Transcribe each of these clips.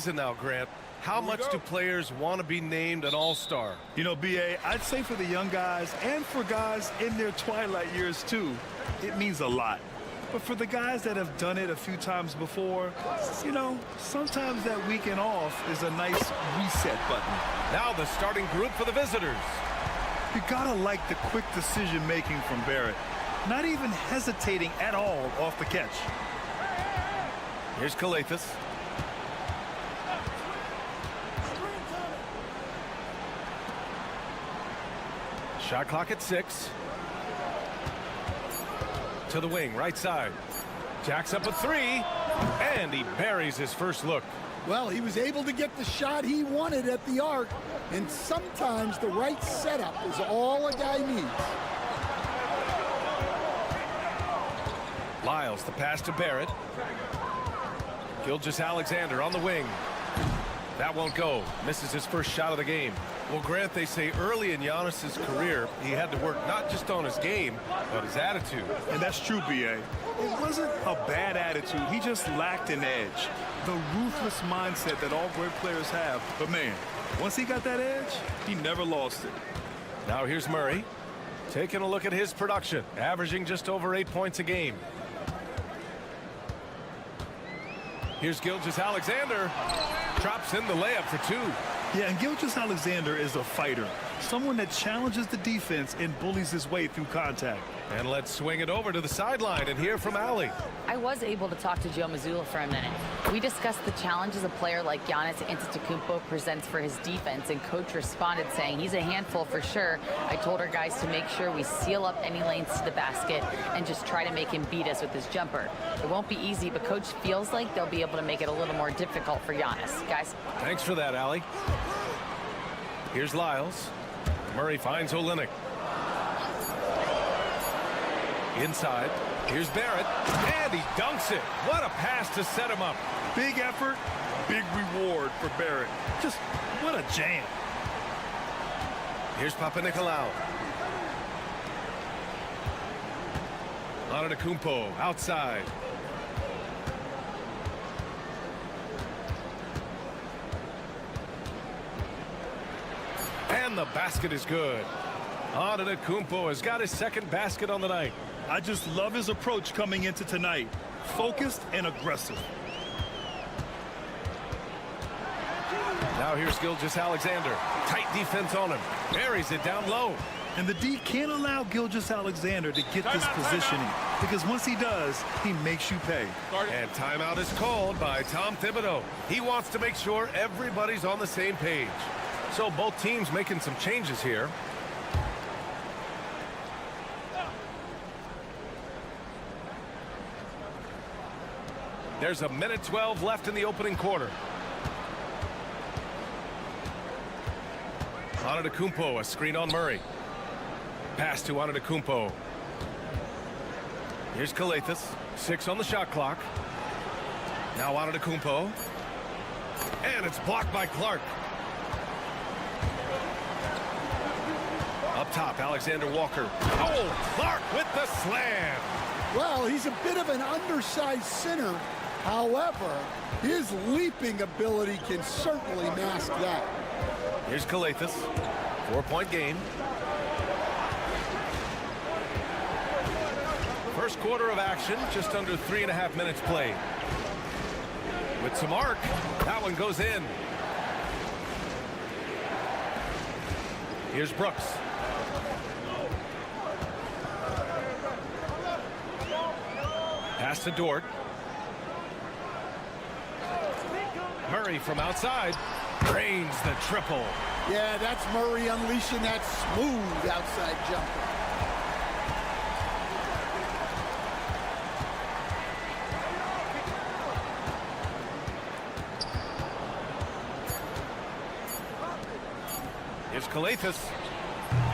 season now, Grant. How much do players want to be named an all-star? You know, B.A., I'd say for the young guys and for guys in their twilight years, too, it means a lot. But for the guys that have done it a few times before, you know, sometimes that weekend off is a nice reset button. Now the starting group for the visitors. You gotta like the quick decision-making from Barrett. Not even hesitating at all off the catch. Here's Calathis. Shot clock at 6. To the wing, right side. Jacks up a 3, and he buries his first look. Well, he was able to get the shot he wanted at the arc, and sometimes the right setup is all a guy needs. Lyles, the pass to Barrett. Gilgeous-Alexander on the wing. That won't go. Misses his first shot of the game. Well, Grant, they say early in Giannis's career, he had to work not just on his game, but his attitude. And that's true, B.A. It wasn't a bad attitude. He just lacked an edge. The ruthless mindset that all great players have. But, man, once he got that edge, he never lost it. Now here's Murray. Taking a look at his production. Averaging just over 8 points a game. Here's Gilgeous-Alexander. Drops in the layup for 2. Yeah, and Gilgeous-Alexander is a fighter. Someone that challenges the defense and bullies his way through contact. And let's swing it over to the sideline and hear from Allie. I was able to talk to Joe Mazzulla for a minute. We discussed the challenges a player like Giannis Antetokounmpo presents for his defense, and Coach responded saying he's a handful for sure. I told our guys to make sure we seal up any lanes to the basket and just try to make him beat us with his jumper. It won't be easy, but Coach feels like they'll be able to make it a little more difficult for Giannis. Guys. Thanks for that, Allie. Here's Lyles. Murray finds Olynyk. Inside. Here's Barrett. And he dunks it. What a pass to set him up. Big effort, big reward for Barrett. Just what a jam. Here's Papanikolaou. Antetokounmpo outside. And the basket is good. Antetokounmpo has got his second basket on the night. I just love his approach coming into tonight. Focused and aggressive. Now here's Gilgeous-Alexander. Tight defense on him. Buries it down low. And the D can't allow Gilgeous-Alexander to get this positioning, because once he does, he makes you pay. And timeout is called by Tom Thibodeau. He wants to make sure everybody's on the same page. So both teams making some changes here. There's a minute 12 left in the opening quarter. Antetokounmpo, a screen on Murray. Pass to Antetokounmpo. Here's Calathis. 6 on the shot clock. Now Antetokounmpo. And it's blocked by Clark. Up top, Alexander Walker. Oh, Clark with the slam. Well, he's a bit of an undersized center. However, his leaping ability can certainly mask that. Here's Calathis. 4-point game. First quarter of action, just under 3.5 minutes played. With some arc, that one goes in. Here's Brooks. Pass to Dort. Murray from outside drains the triple. Yeah, that's Murray unleashing that smooth outside jumper. Here's Calathis.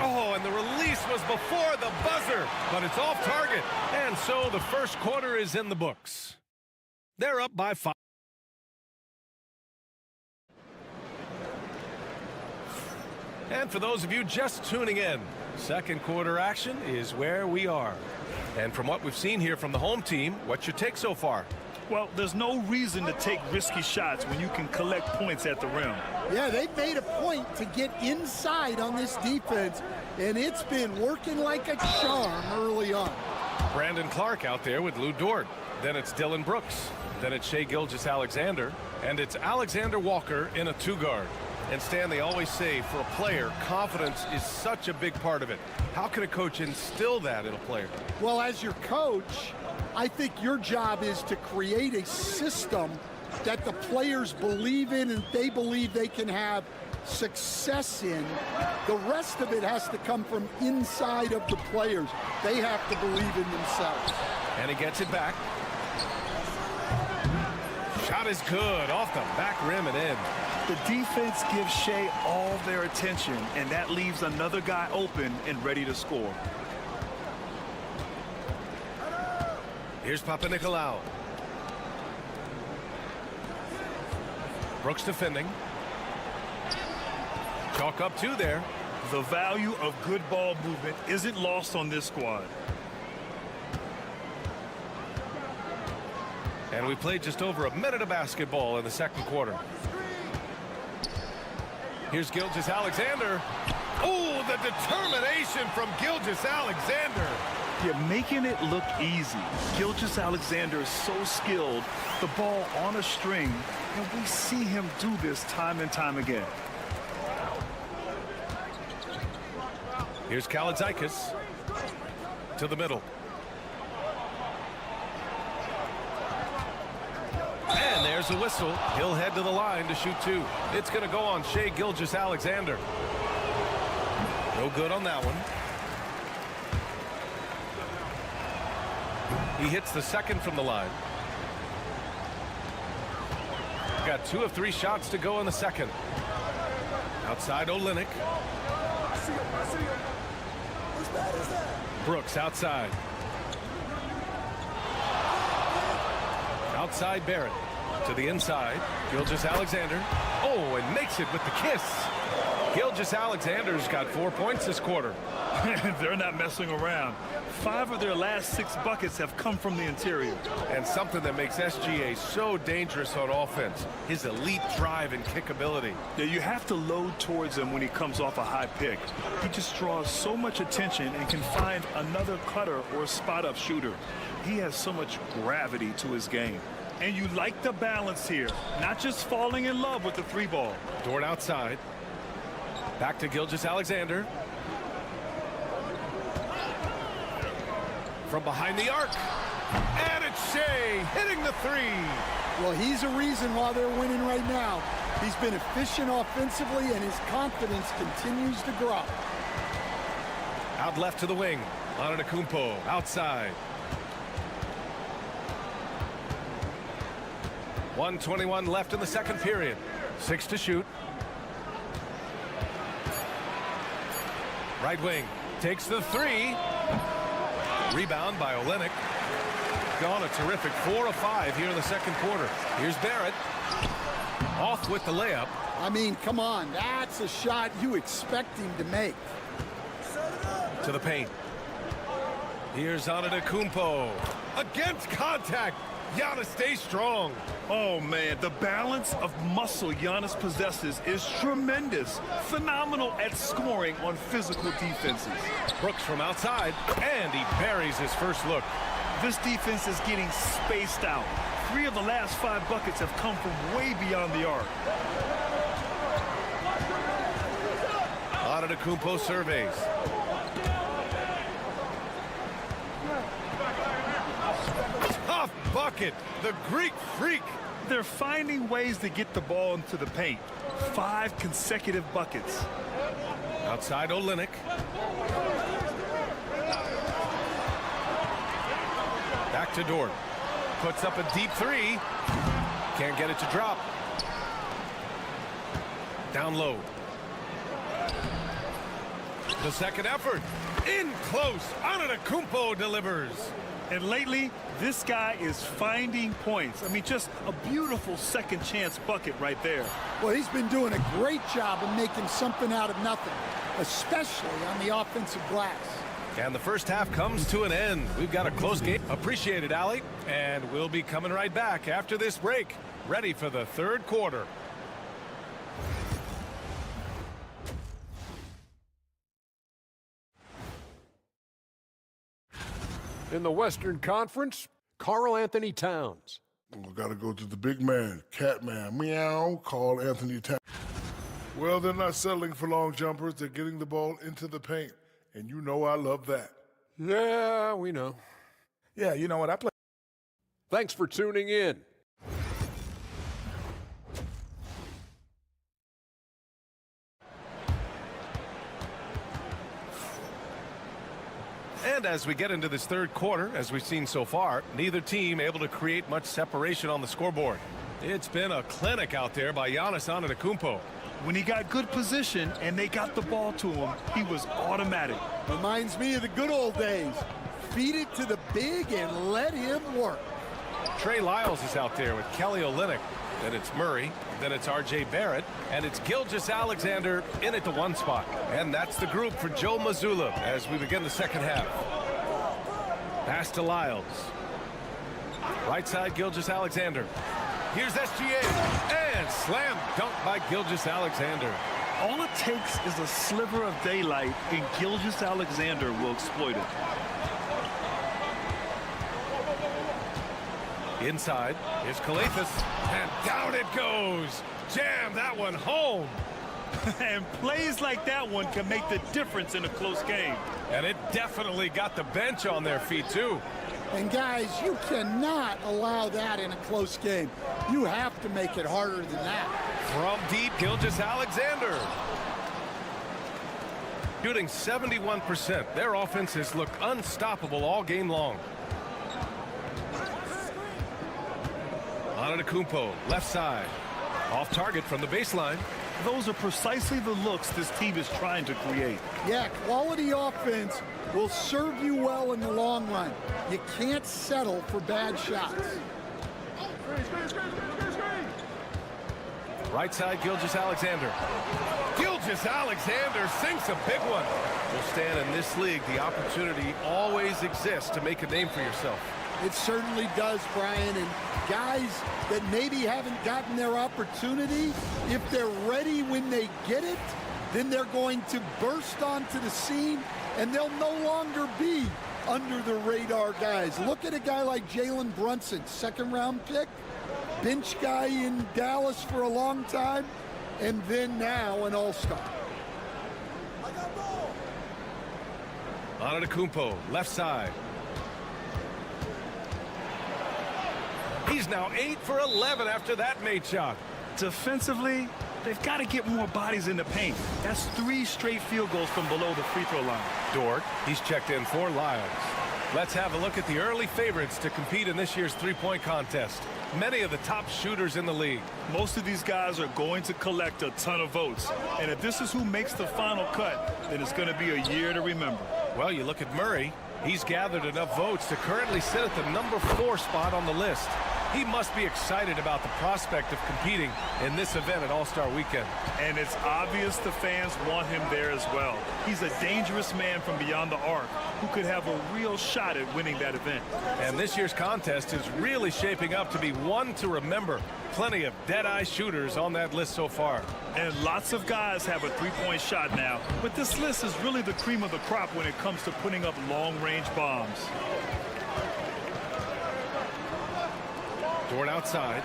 Oh, and the release was before the buzzer, but it's off target. And so the first quarter is in the books. They're up by 5. And for those of you just tuning in, second quarter action is where we are. And from what we've seen here from the home team, what's your take so far? Well, there's no reason to take risky shots when you can collect points at the rim. Yeah, they've made a point to get inside on this defense, and it's been working like a charm early on. Brandon Clark out there with Lou Dort. Then it's Dylan Brooks. Then it's Shai Gilgeous-Alexander. And it's Alexander Walker in a two-guard. And Stan, they always say for a player, confidence is such a big part of it. How can a coach instill that in a player? Well, as your coach, I think your job is to create a system that the players believe in and they believe they can have success in. The rest of it has to come from inside of the players. They have to believe in themselves. And he gets it back. Shot is good off the back rim and in. The defense gives Shai all their attention, and that leaves another guy open and ready to score. Here's Papanikolaou. Brooks defending. Chalk up two there. The value of good ball movement isn't lost on this squad. And we played just over a minute of basketball in the second quarter. Here's Gilgeous-Alexander. Oh, the determination from Gilgeous-Alexander. You're making it look easy. Gilgeous-Alexander is so skilled, the ball on a string, and we see him do this time and time again. Here's Kalaitzakis to the middle. And there's a whistle. He'll head to the line to shoot two. It's going to go on Shai Gilgeous-Alexander. No good on that one. He hits the second from the line. Got 2 of 3 shots to go in the second. Outside Olynyk. Brooks outside. Outside Barrett. To the inside. Gilgeous-Alexander. Oh, and makes it with the kiss. Gilgeous-Alexander's got 4 points this quarter. They're not messing around. 5 of their last 6 buckets have come from the interior. And something that makes SGA so dangerous on offense, his elite drive and kick ability. Yeah, you have to load towards him when he comes off a high pick. He just draws so much attention and can find another cutter or spot-up shooter. He has so much gravity to his game. And you like the balance here, not just falling in love with the 3-ball. Dort outside. Back to Gilgeous-Alexander. From behind the arc. And it's Shai hitting the 3. Well, he's a reason why they're winning right now. He's been efficient offensively, and his confidence continues to grow. Out left to the wing. Antetokounmpo outside. 1:21 left in the second period. 6 to shoot. Right wing takes the 3. Rebound by Olynyk. Gone a terrific 4 of 5 here in the second quarter. Here's Barrett. Off with the layup. I mean, come on. That's a shot you expect him to make. To the paint. Here's Antetokounmpo. Against contact. Giannis stays strong. Oh, man, the balance of muscle Giannis possesses is tremendous. Phenomenal at scoring on physical defenses. Brooks from outside, and he buries his first look. This defense is getting spaced out. 3 of the last 5 buckets have come from way beyond the arc. Antetokounmpo surveys. Tough bucket, the Greek freak. They're finding ways to get the ball into the paint. 5 consecutive buckets. Outside Olynyk. Back to Dort. Puts up a deep 3. Can't get it to drop. Down low. The second effort. In close. Antetokounmpo delivers. And lately, this guy is finding points. I mean, just a beautiful second chance bucket right there. Well, he's been doing a great job of making something out of nothing, especially on the offensive glass. And the first half comes to an end. We've got a close game. Appreciate it, Allie. And we'll be coming right back after this break. Ready for the third quarter. In the Western Conference, Karl Anthony Towns. We got to go to the big man, cat man, meow, Karl Anthony Towns. Well, they're not settling for long jumpers. They're getting the ball into the paint. And you know I love that. Yeah, we know. Yeah, you know what? I play. Thanks for tuning in. And as we get into this third quarter, as we've seen so far, neither team able to create much separation on the scoreboard. It's been a clinic out there by Giannis Antetokounmpo. When he got good position and they got the ball to him, he was automatic. Reminds me of the good old days. Feed it to the big and let him work. Trey Lyles is out there with Kelly Olynyk. Then it's Murray. Then it's R.J. Barrett. And it's Gilgeous-Alexander in at the one spot. And that's the group for Joe Mazzulla as we begin the second half. Pass to Lyles. Right side, Gilgeous-Alexander. Here's SGA. And slam dunk by Gilgeous-Alexander. All it takes is a sliver of daylight, and Gilgeous-Alexander will exploit it. Inside, here's Kalathis, and down it goes. Jam that one home. And plays like that one can make the difference in a close game. And it definitely got the bench on their feet, too. And guys, you cannot allow that in a close game. You have to make it harder than that. From deep, Gilgeous-Alexander. Shooting 71%. Their offense has looked unstoppable all game long. Antetokounmpo, left side. Off target from the baseline. Those are precisely the looks this team is trying to create. Yeah, quality offense will serve you well in the long run. You can't settle for bad shots. Right side, Gilgeous-Alexander. Gilgeous-Alexander sinks a big one. Will stand in this league. The opportunity always exists to make a name for yourself. It certainly does, Brian. And guys that maybe haven't gotten their opportunity, if they're ready when they get it, then they're going to burst onto the scene, and they'll no longer be under the radar guys. Look at a guy like Jalen Brunson, second-round pick, bench guy in Dallas for a long time, and then now an all-star. Antetokounmpo, left side. He's now 8 for 11 after that made shot. Defensively, they've got to get more bodies in the paint. That's 3 straight field goals from below the free throw line. Dort, he's checked in for Lyles. Let's have a look at the early favorites to compete in this year's three-point contest. Many of the top shooters in the league. Most of these guys are going to collect a ton of votes. And if this is who makes the final cut, then it's going to be a year to remember. Well, you look at Murray. He's gathered enough votes to currently sit at the number 4 spot on the list. He must be excited about the prospect of competing in this event at All-Star Weekend. And it's obvious the fans want him there as well. He's a dangerous man from beyond the arc who could have a real shot at winning that event. And this year's contest is really shaping up to be one to remember. Plenty of dead-eye shooters on that list so far. And lots of guys have a three-point shot now. But this list is really the cream of the crop when it comes to putting up long-range bombs. Dort outside.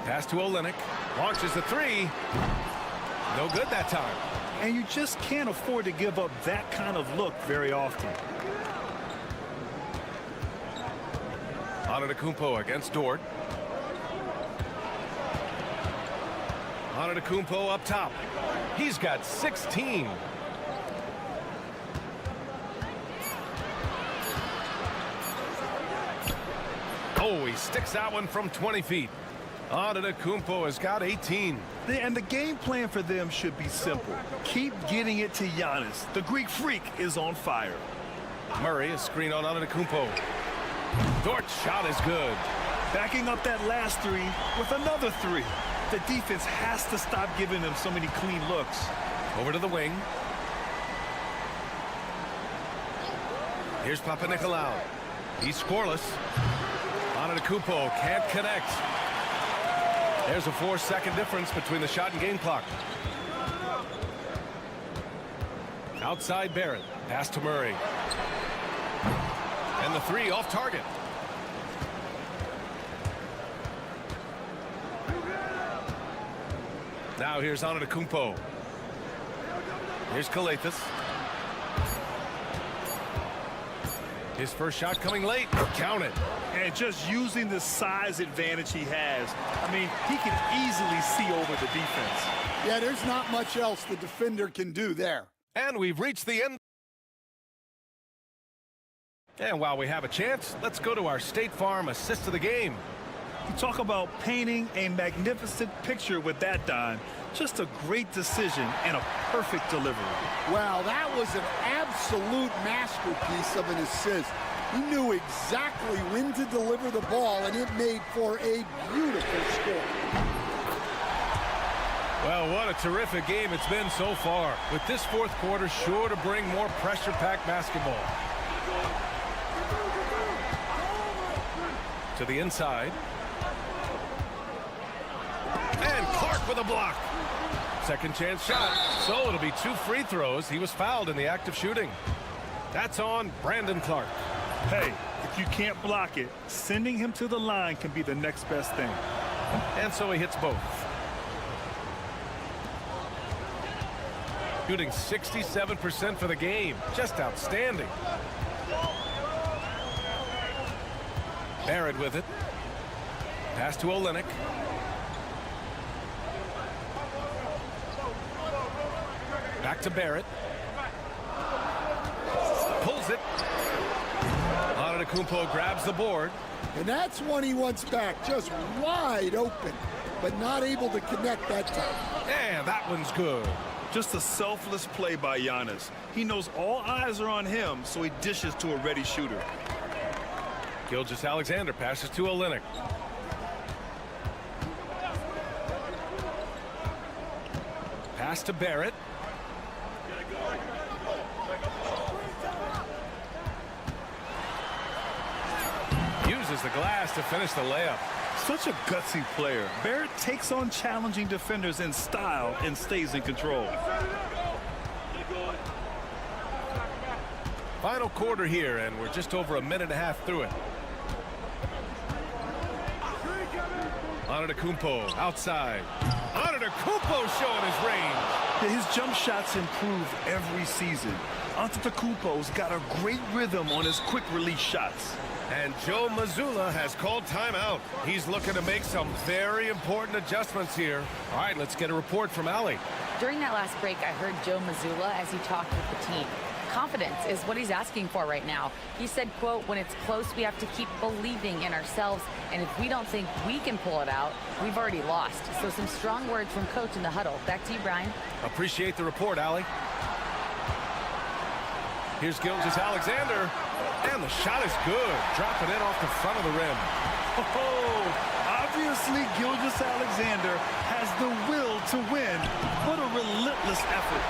Pass to Olynyk. Launches the 3. No good that time. And you just can't afford to give up that kind of look very often. Antetokounmpo against Dort. Antetokounmpo up top. He's got 16. Oh, he sticks that one from 20 feet. Antetokounmpo has got 18. And the game plan for them should be simple. Keep getting it to Giannis. The Greek freak is on fire. Murray, a screen on Antetokounmpo. Dort's shot is good. Backing up that last 3 with another 3. The defense has to stop giving them so many clean looks. Over to the wing. Here's Papanikolaou. He's scoreless. Antetokounmpo can't connect. There's a 4-second difference between the shot and game clock. Outside Barrett. Pass to Murray. And the three off target. Now here's Antetokounmpo. Here's Calathes. His first shot coming late. Count it. And just using the size advantage he has. I mean, he can easily see over the defense. Yeah, there's not much else the defender can do there. And we've reached the end. And while we have a chance, let's go to our State Farm assist of the game. You talk about painting a magnificent picture with that dime. Just a great decision and a perfect delivery. Wow, that was an absolute masterpiece of an assist. He knew exactly when to deliver the ball, and it made for a beautiful score. Well, what a terrific game it's been so far. With this fourth quarter sure to bring more pressure-packed basketball. To the inside. And Clark with a block. Second chance shot. So it'll be 2 free throws. He was fouled in the act of shooting. That's on Brandon Clark. Hey, if you can't block it, sending him to the line can be the next best thing. And so he hits both. Shooting 67% for the game. Just outstanding. Barrett with it. Pass to Olynyk. Back to Barrett. Pulls it. Antetokounmpo grabs the board. And that's one he wants back, just wide open, but not able to connect that time. And that one's good. Just a selfless play by Giannis. He knows all eyes are on him, so he dishes to a ready shooter. Gilgeous-Alexander passes to Olynyk. Pass to Barrett. Uses the glass to finish the layup. Such a gutsy player. Barrett takes on challenging defenders in style and stays in control. Final quarter here, and we're just over a minute and a half through it. Antetokounmpo outside. Antetokounmpo showing his range. Yeah, his jump shots improve every season. Antetokounmpo's got a great rhythm on his quick release shots. And Joe Mazzulla has called timeout. He's looking to make some very important adjustments here. All right, let's get a report from Allie. During that last break, I heard Joe Mazzulla as he talked with the team. Confidence is what he's asking for right now. He said, quote, when it's close, we have to keep believing in ourselves. And if we don't think we can pull it out, we've already lost. So some strong words from coach in the huddle. Back to you, Brian. Appreciate the report, Allie. Here's Gilgeous-Alexander. And the shot is good. Dropping in off the front of the rim. Oh, obviously Gilgeous-Alexander has the will to win. What a relentless effort.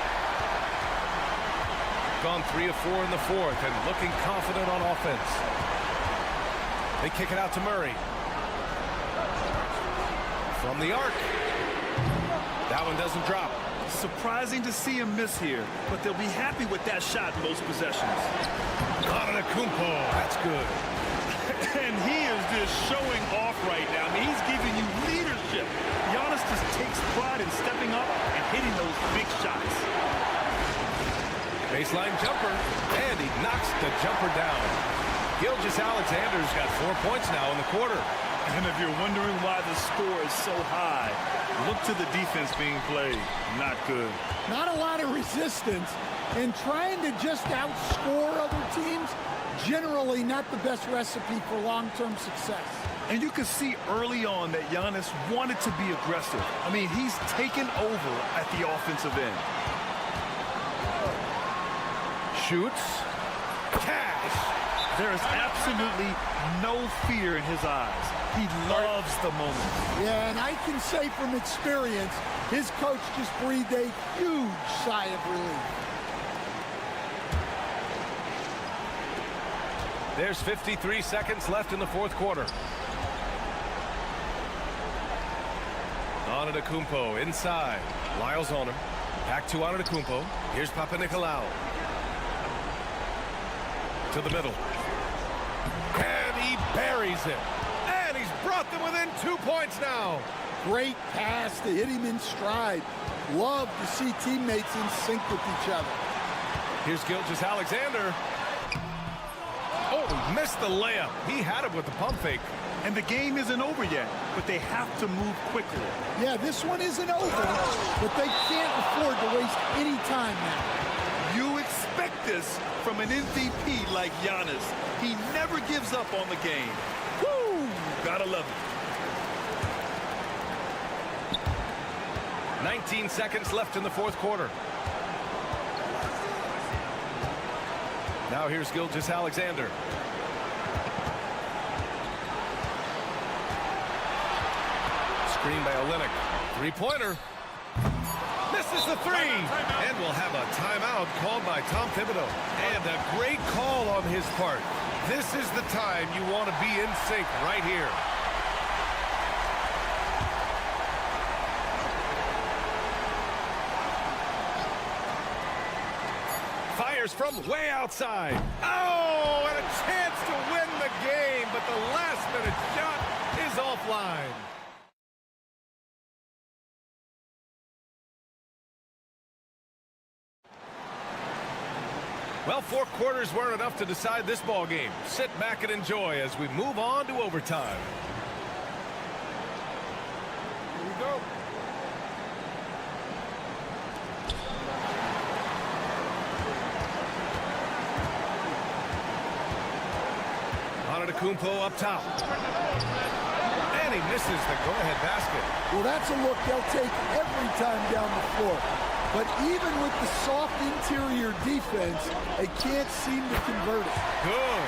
Gone 3 of 4 in the fourth and looking confident on offense. They kick it out to Murray. From the arc. That one doesn't drop. Surprising to see him miss here, but they'll be happy with that shot most possessions. Antetokounmpo, that's good. And he is just showing off right now. I mean, he's giving you leadership. Giannis just takes pride in stepping up and hitting those big shots. Baseline jumper, and he knocks the jumper down. Gilgeous-Alexander's got 4 points now in the quarter. And if you're wondering why the score is so high, look to the defense being played. Not good. Not a lot of resistance, and trying to just outscore other teams, generally not the best recipe for long-term success. And you can see early on that Giannis wanted to be aggressive. I mean, he's taken over at the offensive end. Shoots. Cash. There is absolutely no fear in his eyes. He loves the moment. Yeah, and I can say from experience, his coach just breathed a huge sigh of relief. There's 53 seconds left in the fourth quarter. Antetokounmpo inside. Lyles on him. Back to Antetokounmpo. Here's Papanikolaou. To the middle. And he buries it. And he's brought them within 2 points now. Great pass to hit him in stride. Love to see teammates in sync with each other. Here's Gilgeous-Alexander. Oh, he missed the layup. He had it with the pump fake. And the game isn't over yet, but they have to move quickly. Yeah, this one isn't over, but they can't afford to waste any time now. You expect this from an MVP like Giannis. He never gives up on the game. Woo! Gotta love it. 19 seconds left in the fourth quarter. Now here's Gilgeous-Alexander. Screen by Olynyk. Three-pointer. Misses the three. And we'll have a timeout called by Tom Thibodeau. And a great call on his part. This is the time you want to be in sync right here. Fires from way outside. Oh, and a chance to win the game, but the last-minute shot is offline. Well, 4 quarters weren't enough to decide this ball game. Sit back and enjoy as we move on to overtime. Here we go. Antetokounmpo up top. And he misses the go-ahead basket. Well, that's a look they'll take every time down the floor. But even with the soft interior defense, they can't seem to convert it. Good.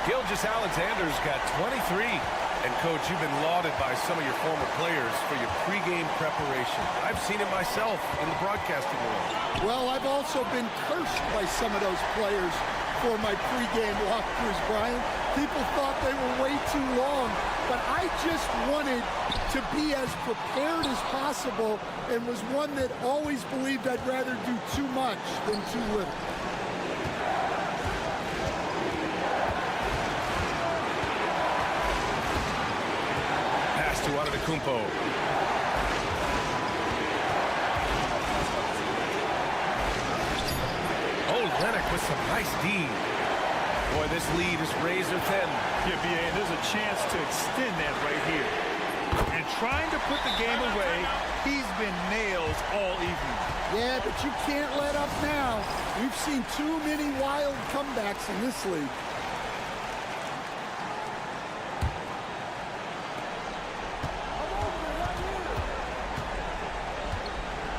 Gilgeous-Alexander's got 23. And, Coach, you've been lauded by some of your former players for your pregame preparation. I've seen it myself in the broadcasting world. Well, I've also been cursed by some of those players for my pregame walkthroughs, Brian. People thought they were way too long, but I just wanted to be as prepared as possible and was one that always believed I'd rather do too much than too little. Pass to Antetokounmpo. Olynyk with some nice D. Boy, this lead is razor thin. Yeah, BA, and there's a chance to extend that right here. And trying to put the game away, he's been nails all evening. Yeah, but you can't let up now. We've seen too many wild comebacks in this league.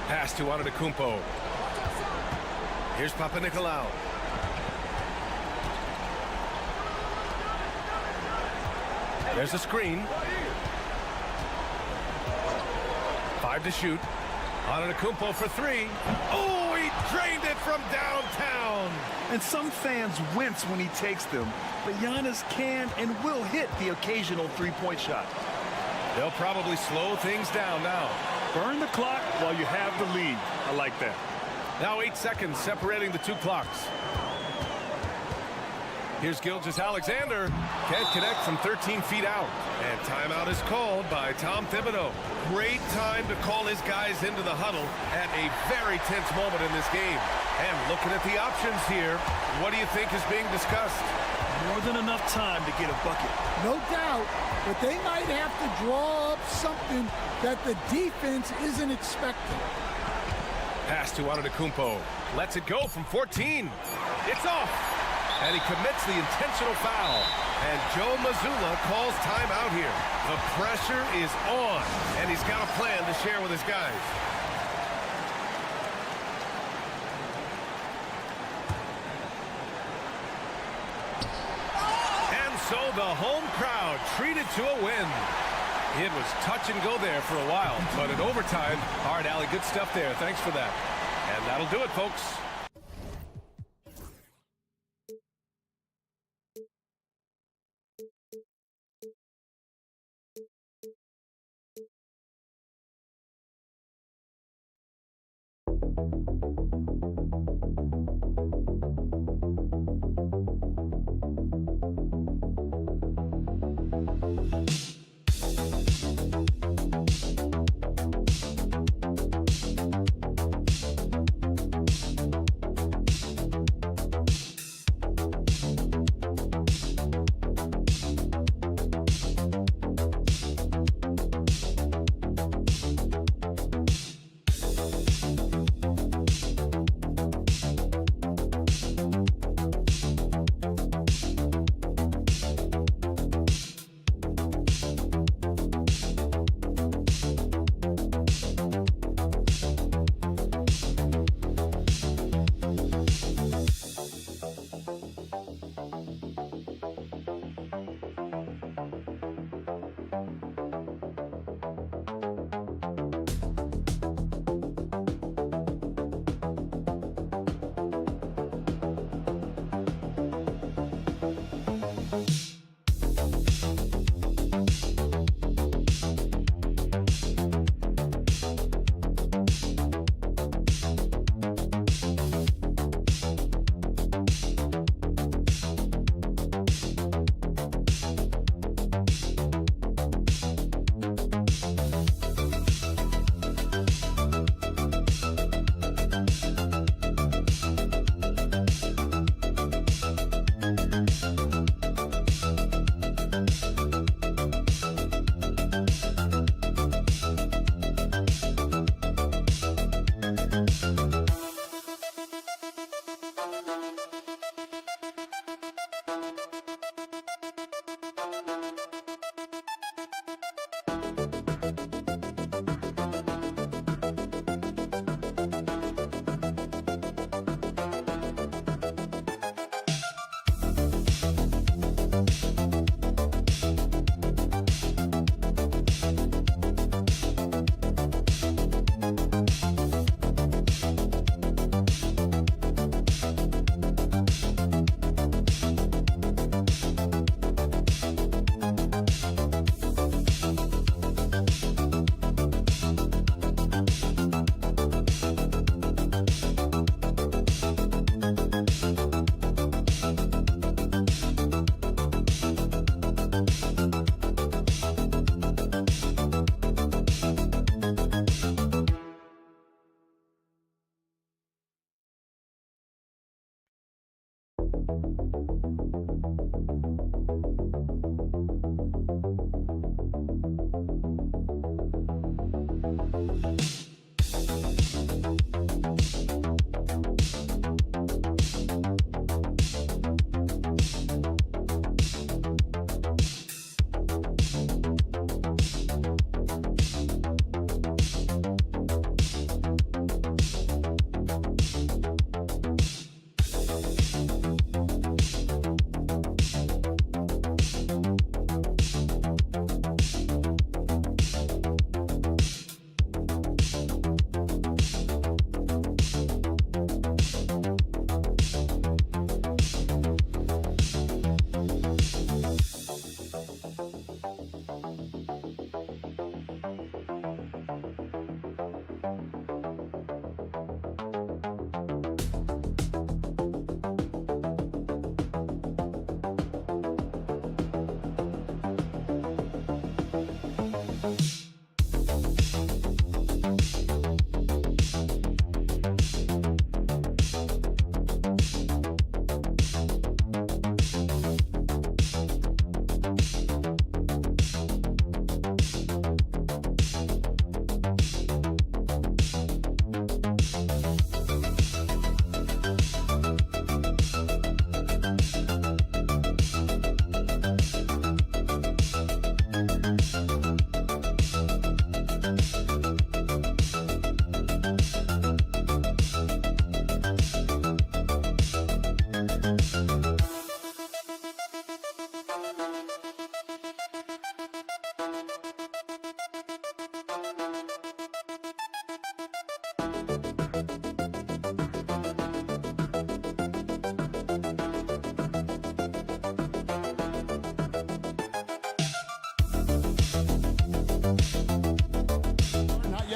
Pass to Antetokounmpo. Here's Papanikolaou. There's a screen. 5 to shoot. Antetokounmpo for 3. Oh, he drained it from downtown. And some fans wince when he takes them, but Giannis can and will hit the occasional three-point shot. They'll probably slow things down now. Burn the clock while you have the lead. I like that. Now 8 seconds separating the 2 clocks. Here's Gilgeous-Alexander. Can't connect from 13 feet out. And timeout is called by Tom Thibodeau. Great time to call his guys into the huddle at a very tense moment in this game. And looking at the options here, what do you think is being discussed? More than enough time to get a bucket. No doubt, but they might have to draw up something that the defense isn't expecting. Pass to Antetokounmpo. Lets it go from 14. It's off. And he commits the intentional foul. And Joe Mazzulla calls timeout here. The pressure is on, and he's got a plan to share with his guys. And so the home crowd treated to a win. It was touch and go there for a while, but in overtime, all right, Allie, good stuff there. Thanks for that. And that'll do it, folks.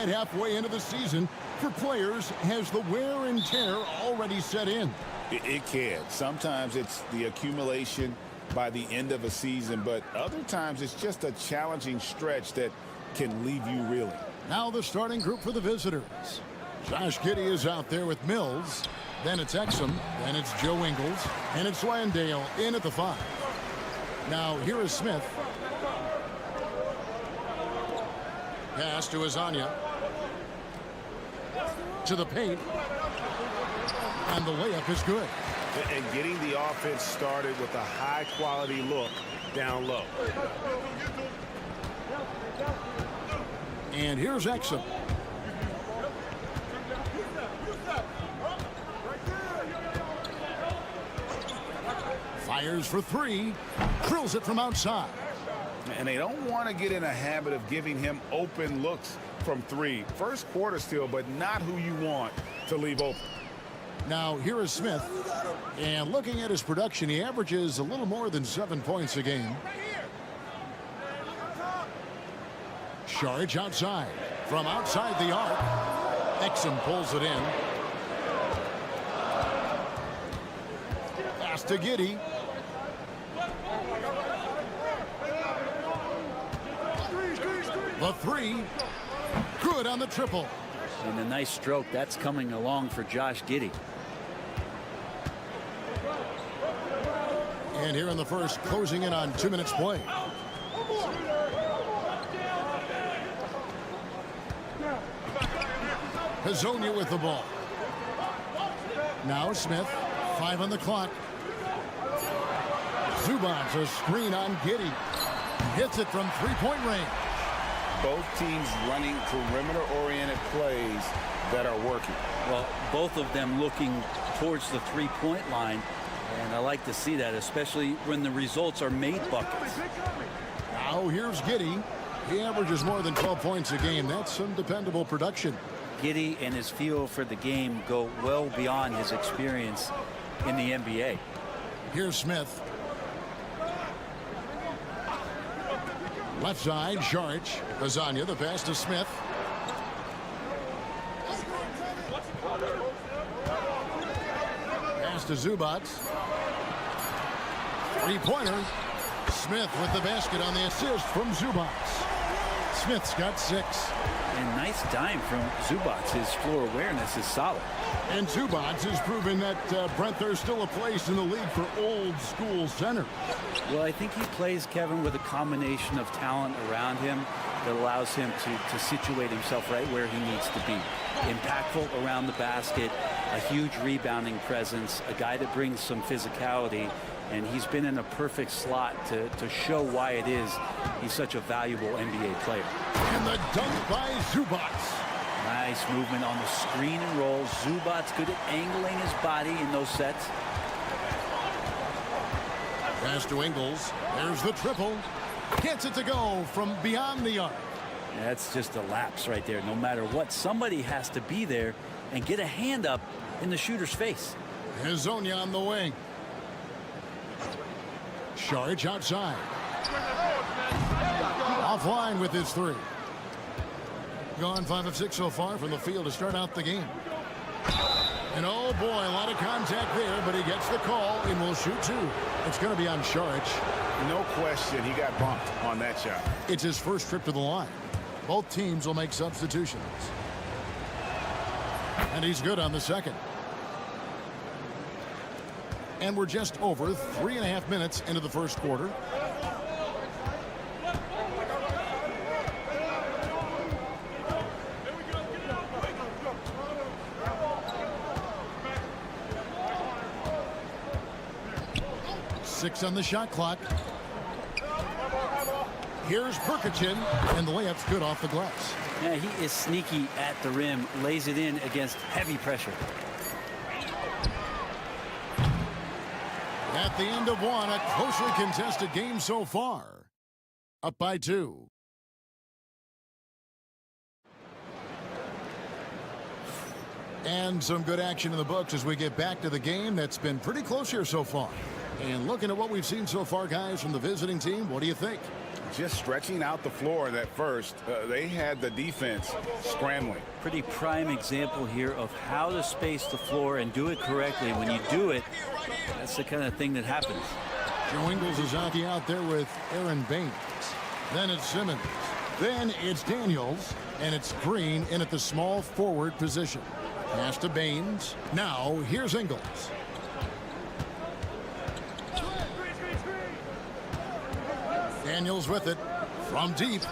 Halfway into the season for players, has the wear and tear already set in? It can. Sometimes it's the accumulation by the end of a season, but other times it's just a challenging stretch that can leave you reeling. Now the starting group for the visitors. Josh Giddey is out there with Mills. Then it's Exum. Then it's Joe Ingles. And it's Landale in at the 5. Now here is Smith. Pass to Azania. To the paint, and the layup is good. And getting the offense started with a high-quality look down low. And here's Exum. Fires for 3, drills it from outside. And they don't want to get in a habit of giving him open looks from 3. First quarter still, but not who you want to leave open. Now here is Smith. And looking at his production, he averages a little more than 7 points a game. Charge outside. From outside the arc. Exum pulls it in. Pass to Giddey. The 3. Good on the triple. And a nice stroke that's coming along for Josh Giddey. And here in the first, closing in on 2 minutes play. Hazonia with the ball. Now Smith, 5 on the clock. Zubac's a screen on Giddey. Hits it from 3-point range. Both teams running perimeter-oriented plays that are working. Well, both of them looking towards the 3-point line, and I like to see that, especially when the results are made buckets. Now here's Giddey. He averages more than 12 points a game. That's some dependable production. Giddey and his feel for the game go well beyond his experience in the NBA. Here's Smith. Left side, Saric. Lasagna, the pass to Smith. Pass to Zubac. 3-pointer. Smith with the basket on the assist from Zubac. Smith's got 6. And nice dime from Zubac. His floor awareness is solid. And Zubac has proven that, Brent, there's still a place in the league for old school center. Well, I think he plays, Kevin, with a combination of talent around him that allows him to situate himself right where he needs to be. Impactful around the basket, a huge rebounding presence, a guy that brings some physicality, and he's been in a perfect slot to show why it is he's such a valuable NBA player. And the dunk by Zubac. Nice movement on the screen and roll. Zubac's good at angling his body in those sets. Pass to Ingles. There's the triple. Gets it to go from beyond the arc. That's just a lapse right there. No matter what, somebody has to be there and get a hand up in the shooter's face. Hezonja on the wing. Saric outside. Offline with his three. Gone 5 of 6 so far from the field to start out the game. And oh boy, a lot of contact there, but he gets the call and will shoot two. It's going to be on Saric. No question, he got bumped on that shot. It's his first trip to the line. Both teams will make substitutions. And he's good on the second. And we're just over 3.5 minutes into the first quarter. Six on the shot clock. Here's Perkichin, and the layup's good off the glass. Yeah, he is sneaky at the rim, lays it in against heavy pressure. At the end of one, a closely contested game so far. Up by 2. And some good action in the books as we get back to the game that's been pretty close here so far. And looking at what we've seen so far, guys, from the visiting team, what do you think? Just stretching out the floor at first. They had the defense scrambling. Pretty prime example here of how to space the floor and do it correctly. When you do it, that's the kind of thing that happens. Joe Ingles is out there with Aaron Baines. Then it's Simmons. Then it's Daniels. And it's Green in at the small forward position. Pass to Baines. Now here's Ingles. Daniels with it from deep.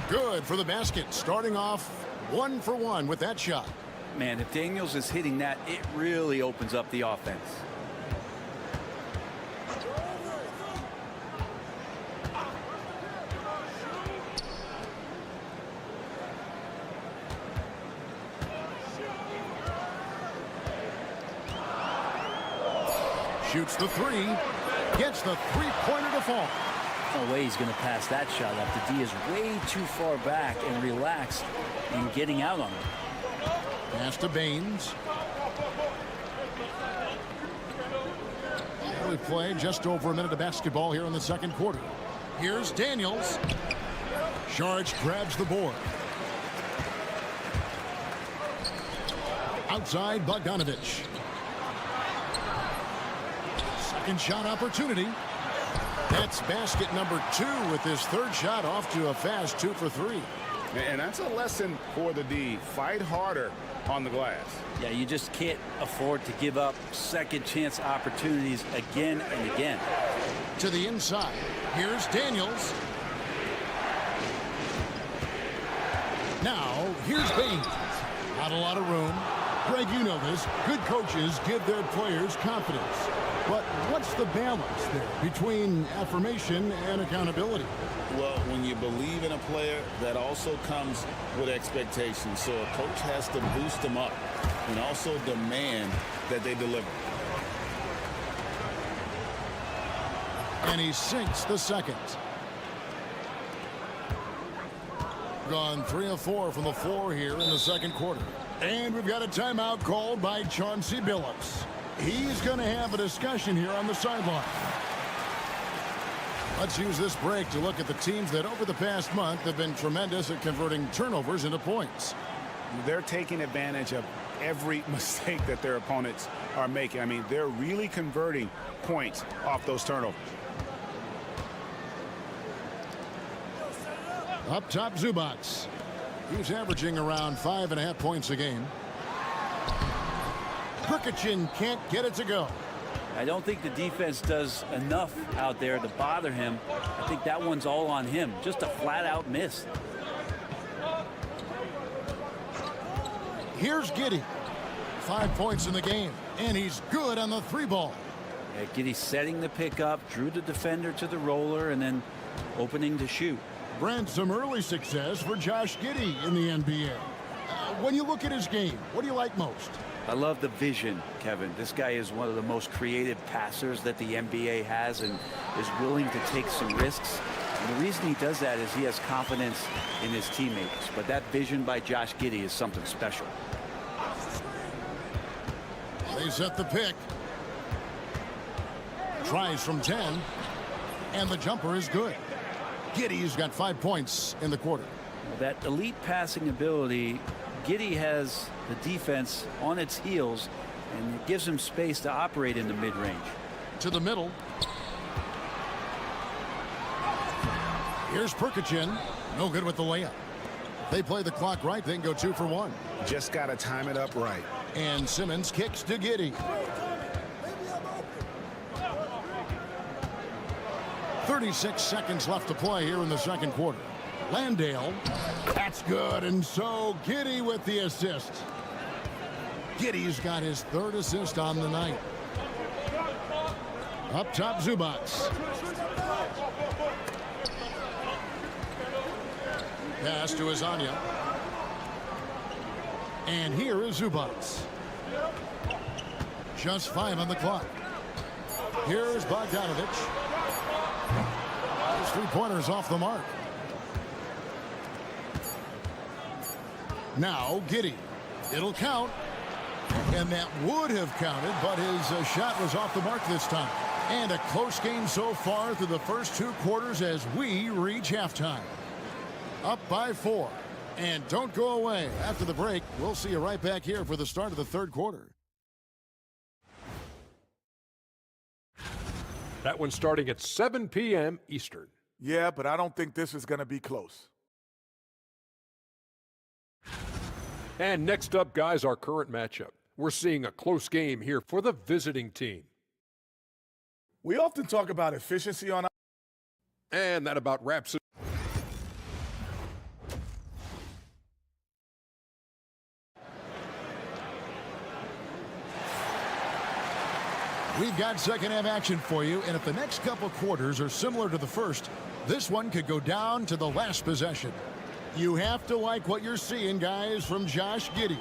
Good for the basket. Starting off 1 for 1 with that shot. Man, if Daniels is hitting that, it really opens up the offense. Shoots the three. Gets the three-pointer to fall. No way he's going to pass that shot up. The D is way too far back and relaxed in getting out on it. Pass to Baines. We've played just over a minute of basketball here in the second quarter. Here's Daniels. Saric grabs the board. Outside Bogdanovich. Second shot opportunity. That's basket number 2 with his third shot off to a fast 2 for 3. And that's a lesson for the D. Fight harder on the glass. Yeah, you just can't afford to give up second chance opportunities again and again. To the inside. Here's Daniels. Now, here's Baines. Not a lot of room. Greg, you know this. Good coaches give their players confidence. But what's the balance there between affirmation and accountability? Well, when you believe in a player, that also comes with expectations. So a coach has to boost them up and also demand that they deliver. And he sinks the second. Gone 3 of 4 from the floor here in the second quarter. And we've got a timeout called by Chauncey Billups. He's going to have a discussion here on the sideline. Let's use this break to look at the teams that over the past month have been tremendous at converting turnovers into points. They're taking advantage of every mistake that their opponents are making. I mean, they're really converting points off those turnovers. Up top, Zubac. He's averaging around 5.5 points a game. Prokachin can't get it to go. I don't think the defense does enough out there to bother him. I think that one's all on him. Just a flat-out miss. Here's Giddey. 5 points in the game, and he's good on the 3-ball. Yeah, Giddey setting the pickup, drew the defender to the roller, and then opening to shoot. Brent, some early success for Josh Giddey in the NBA. When you look at his game, what do you like most? I love the vision, Kevin. This guy is one of the most creative passers that the NBA has and is willing to take some risks. And the reason he does that is he has confidence in his teammates. But that vision by Josh Giddey is something special. They set the pick. Tries from 10. And the jumper is good. Giddey's got 5 points in the quarter. Well, that elite passing ability, Giddey has the defense on its heels, and it gives him space to operate in the mid-range. To the middle. Here's Prokachin. No good with the layup. They play the clock right, then go 2 for 1. Just got to time it up right. And Simmons kicks to Giddey. 36 seconds left to play here in the second quarter. Landale. That's good. And so Giddey with the assist. Giddey's got his 3rd assist on the night. Up top, Zubac. Pass to Azania. And here is Zubac. Just 5 on the clock. Here's Bogdanovich. His 3-pointers off the mark. Now Giddey. It'll count. And that would have counted, but his shot was off the mark this time. And a close game so far through the first 2 quarters as we reach halftime. Up by 4. And don't go away. After the break, we'll see you right back here for the start of the 3rd quarter. That one's starting at 7 p.m. Eastern. Yeah, but I don't think this is going to be close. And next up, guys, our current matchup. We're seeing a close game here for the visiting team. We often talk about efficiency on. And that about wraps it. We've got second half action for you, and if the next couple quarters are similar to the first, this one could go down to the last possession. You have to like what you're seeing, guys, from Josh Giddey.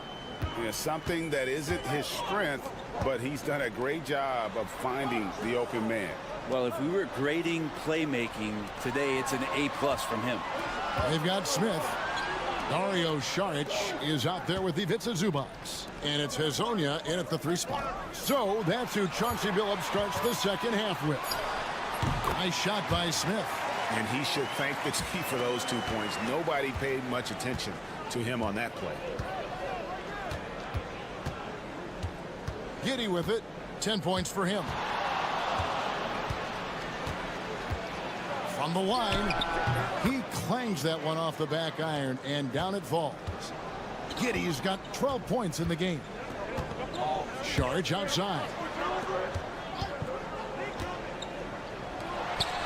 Yeah, something that isn't his strength, but he's done a great job of finding the open man. Well, if we were grading playmaking today, it's an A+ from him. They've got Smith. Dario Saric is out there with Ivica Zubac. And it's Hezonja in at the 3 spot. So that's who Chauncey Billups starts the second half with. Nice shot by Smith. And he should thank the team for those 2 points. Nobody paid much attention to him on that play. Giddey with it. 10 points for him. From the line, he clangs that one off the back iron, and down it falls. Giddey's got 12 points in the game. Saric outside.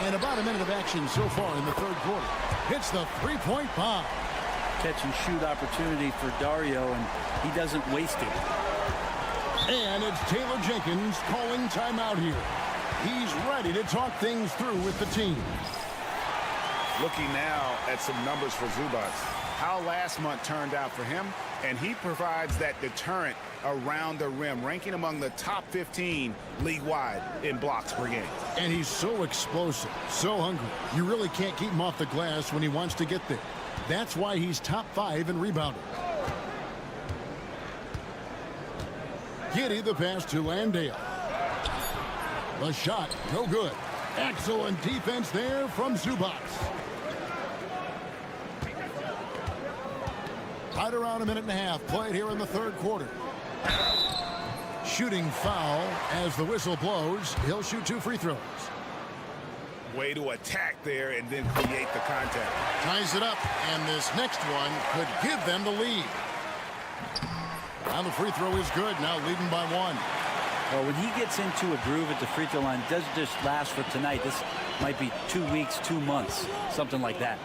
And about a minute of action so far in the 3rd quarter. Hits the 3-point bomb. Catch and shoot opportunity for Dario, and he doesn't waste it. And it's Taylor Jenkins calling timeout here. He's ready to talk things through with the team. Looking now at some numbers for Zubac. How last month turned out for him, and he provides that deterrent around the rim, ranking among the top 15 league-wide in blocks per game. And he's so explosive, so hungry. You really can't keep him off the glass when he wants to get there. That's why he's top 5 in rebounding. Giddey the pass to Landale. The shot, no good. Excellent defense there from Zubac. Right around a minute and a half played here in the 3rd quarter. Shooting foul as the whistle blows. He'll shoot 2 free throws. Way to attack there and then create the contact. Ties it up, and this next one could give them the lead. Now the free throw is good, now leading by 1. Well, when he gets into a groove at the free throw line, it doesn't just last for tonight. This might be 2 weeks, 2 months, something like that.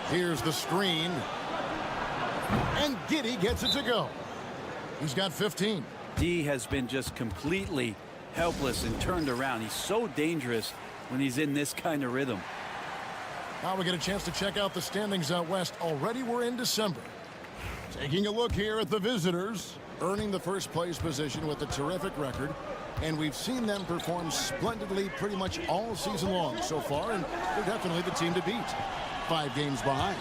Here's the screen. And Giddey gets it to go. He's got 15. D has been just completely helpless and turned around. He's so dangerous when he's in this kind of rhythm. Now we get a chance to check out the standings out west. Already we're in December. Taking a look here at the visitors, earning the first place position with a terrific record. And we've seen them perform splendidly pretty much all season long so far, and they're definitely the team to beat. 5 games behind.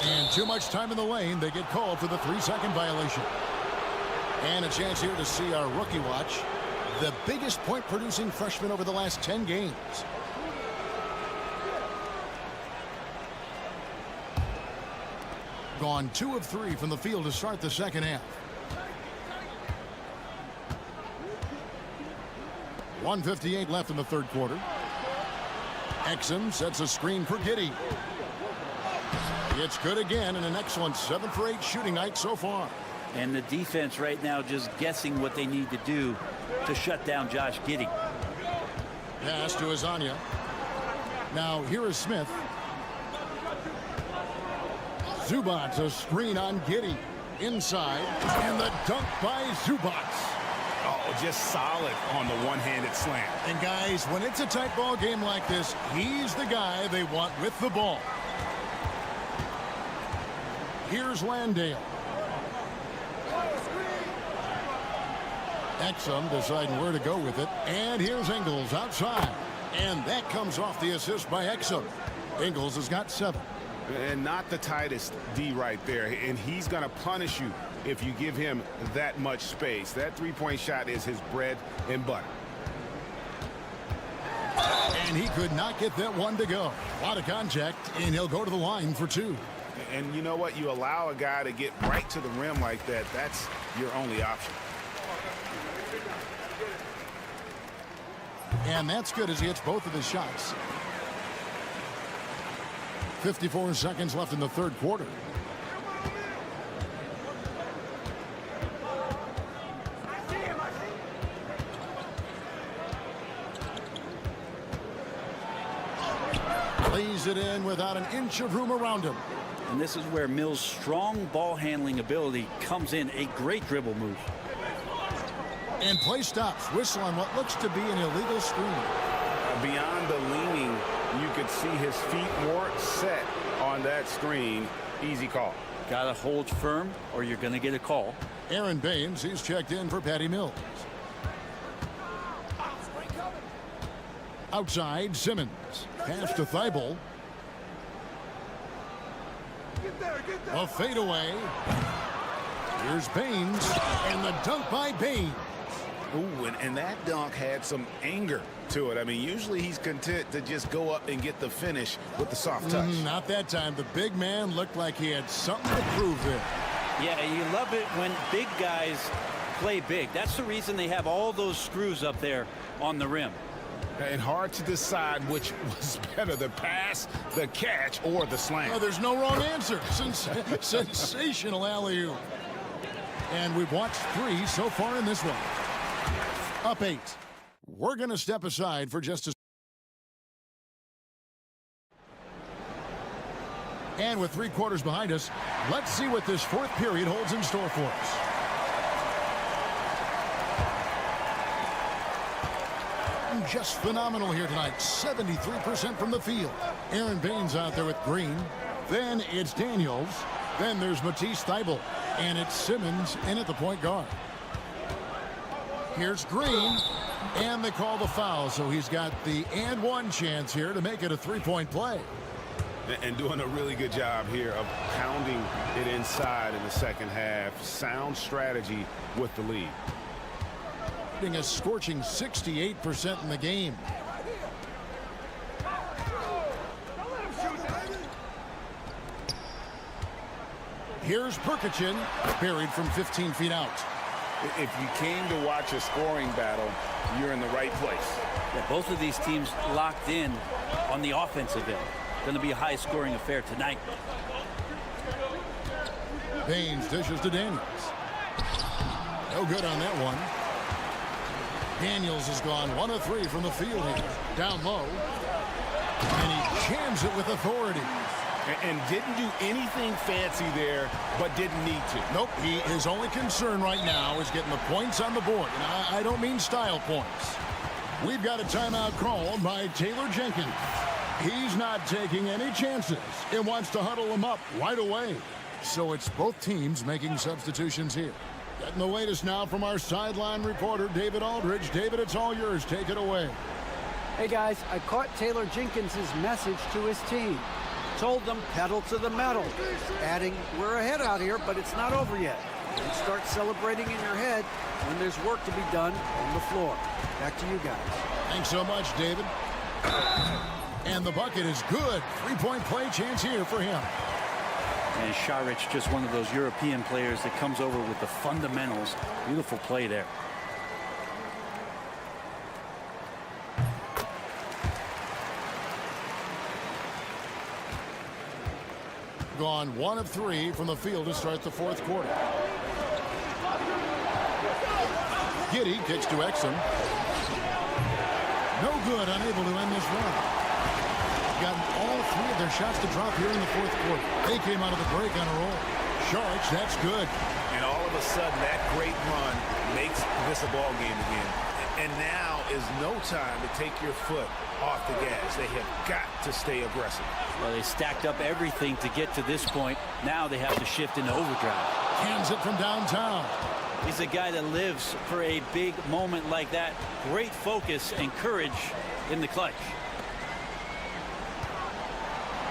And too much time in the lane. They get called for the 3-second violation. And a chance here to see our rookie watch. The biggest point-producing freshman over the last 10 games. Gone 2 of 3 from the field to start the second half. 1:58 left in the third quarter. Exum sets a screen for Giddey. It's good again, and an excellent 7 for 8 shooting night so far. And the defense right now just guessing what they need to do to shut down Josh Giddey. Pass to Azania. Now here is Smith. Zubac, a screen on Giddey. Inside, and the dunk by Zubac. Oh, just solid on the one-handed slam. And guys, when it's a tight ball game like this, he's the guy they want with the ball. Here's Landale. Exum deciding where to go with it. And here's Ingles outside. And that comes off the assist by Exum. Ingles has got 7. And not the tightest D right there. And he's going to punish you if you give him that much space. That three-point shot is his bread and butter. And he could not get that one to go. A lot of contact, and he'll go to the line for 2. And you know what? You allow a guy to get right to the rim like that. That's your only option. And that's good as he hits both of his shots. 54 seconds left in the third quarter. Lays it in without an inch of room around him. And this is where Mills' strong ball handling ability comes in. A great dribble move. And play stops. Whistle on what looks to be an illegal screen. Beyond the leaning, you could see his feet weren't set on that screen. Easy call. Gotta hold firm or you're gonna get a call. Aaron Baines, he's checked in for Patty Mills. Outside, Simmons. Pass to Thibault. A fadeaway. Here's Baines. And the dunk by Baines. Ooh, and that dunk had some anger to it. I mean, usually he's content to just go up and get the finish with the soft touch. Not that time. The big man looked like he had something to prove there. Yeah, you love it when big guys play big. That's the reason they have all those screws up there on the rim. And hard to decide which was better, the pass, the catch, or the slam. Oh, there's no wrong answer. Sensational alley-oop. And we've watched 3 so far in this one. Up 8. We're going to step aside for just a... And with 3 quarters behind us, let's see what this fourth period holds in store for us. Just phenomenal here tonight. 73% from the field. Aaron Baines out there with Green. Then it's Daniels. Then there's Matisse Thybulle. And it's Simmons in at the point guard. Here's Green. And they call the foul. So he's got the and one chance here to make it a 3-point play. And doing a really good job here of pounding it inside in the second half. Sound strategy with the lead. A scorching 68% in the game. Here's Perkichin, buried from 15 feet out. If you came to watch a scoring battle, you're in the right place. Yeah, both of these teams locked in on the offensive end. Going to be a high-scoring affair tonight. Baines dishes to Daniels. No good on that one. Daniels has gone 1 of 3 from the field here. Down low. And he jams it with authority. And didn't do anything fancy there, but didn't need to. Nope, his only concern right now is getting the points on the board. And I don't mean style points. We've got a timeout called by Taylor Jenkins. He's not taking any chances and wants to huddle them up right away. So it's both teams making substitutions here. Getting the latest now from our sideline reporter, David Aldridge. David, it's all yours. Take it away. Hey, guys, I caught Taylor Jenkins' message to his team. Told them pedal to the metal, adding, we're ahead out here, but it's not over yet. You start celebrating in your head when there's work to be done on the floor. Back to you guys. Thanks so much, David. And the bucket is good. 3-point play chance here for him. And Šarić, just one of those European players that comes over with the fundamentals. Beautiful play there. Gone 1 of 3 from the field to start the fourth quarter. Giddey kicks to Exum. No good, unable to end this run. Gotten all 3 of their shots to drop here in the fourth quarter. They came out of the break on a roll. Šarić, that's good. And all of a sudden, that great run makes this a ball game again. And now is no time to take your foot off the gas. They have got to stay aggressive. Well, they stacked up everything to get to this point. Now they have to shift into overdrive. Hands it from downtown. He's a guy that lives for a big moment like that. Great focus and courage in the clutch.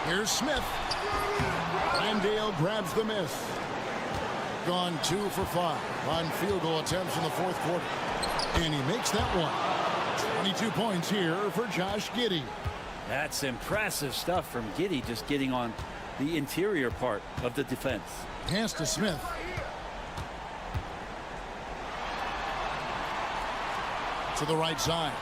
Here's Smith. Landale grabs the miss. Gone 2 for 5 on field goal attempts in the fourth quarter. And he makes that one. 22 points here for Josh Giddey. That's impressive stuff from Giddey, just getting on the interior part of the defense. Pass to Smith. To the right side.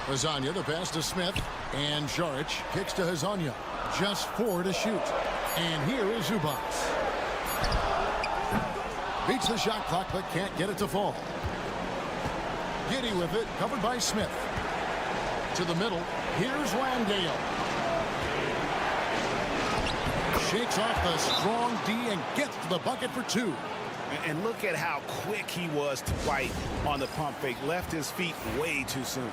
Hezonja, the pass to Smith. And Šarić kicks to Hezonja. Just 4 to shoot. And here is Zubac. Beats the shot clock, but can't get it to fall. Giddey with it, covered by Smith. To the middle. Here's Landale. Shakes off the strong D and gets to the bucket for 2. And look at how quick he was to fight on the pump fake. Left his feet way too soon.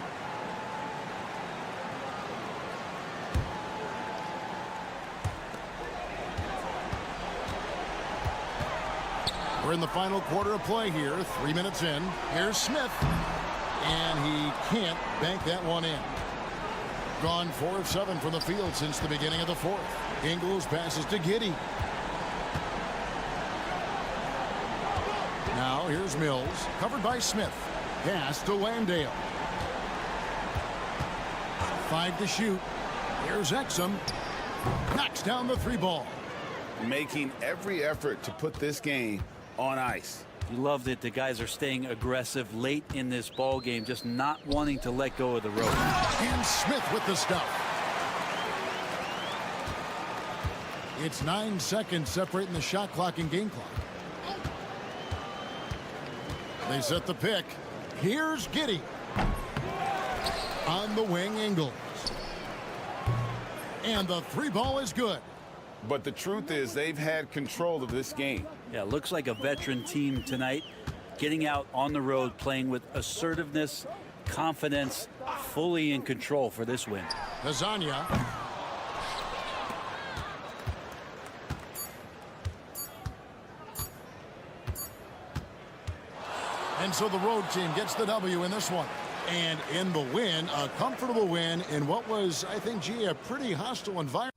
We're in the final quarter of play here. 3 minutes in. Here's Smith. And he can't bank that one in. Gone 4 of 7 from the field since the beginning of the fourth. Ingles passes to Giddey. Now here's Mills, covered by Smith. Pass to Landale. 5 to shoot. Here's Exum. Knocks down the 3 ball. Making every effort to put this game on ice. You love that the guys are staying aggressive late in this ball game, just not wanting to let go of the rope. And Smith with the stuff. It's 9 seconds separating the shot clock and game clock. They set the pick. Here's Giddey. On the wing, Ingles. And the 3 ball is good. But the truth is they've had control of this game. Yeah, looks like a veteran team tonight, getting out on the road, playing with assertiveness, confidence, fully in control for this win. Hezonja. And so the road team gets the W in this one. And in the win, a comfortable win in what was, I think, gee, a pretty hostile environment.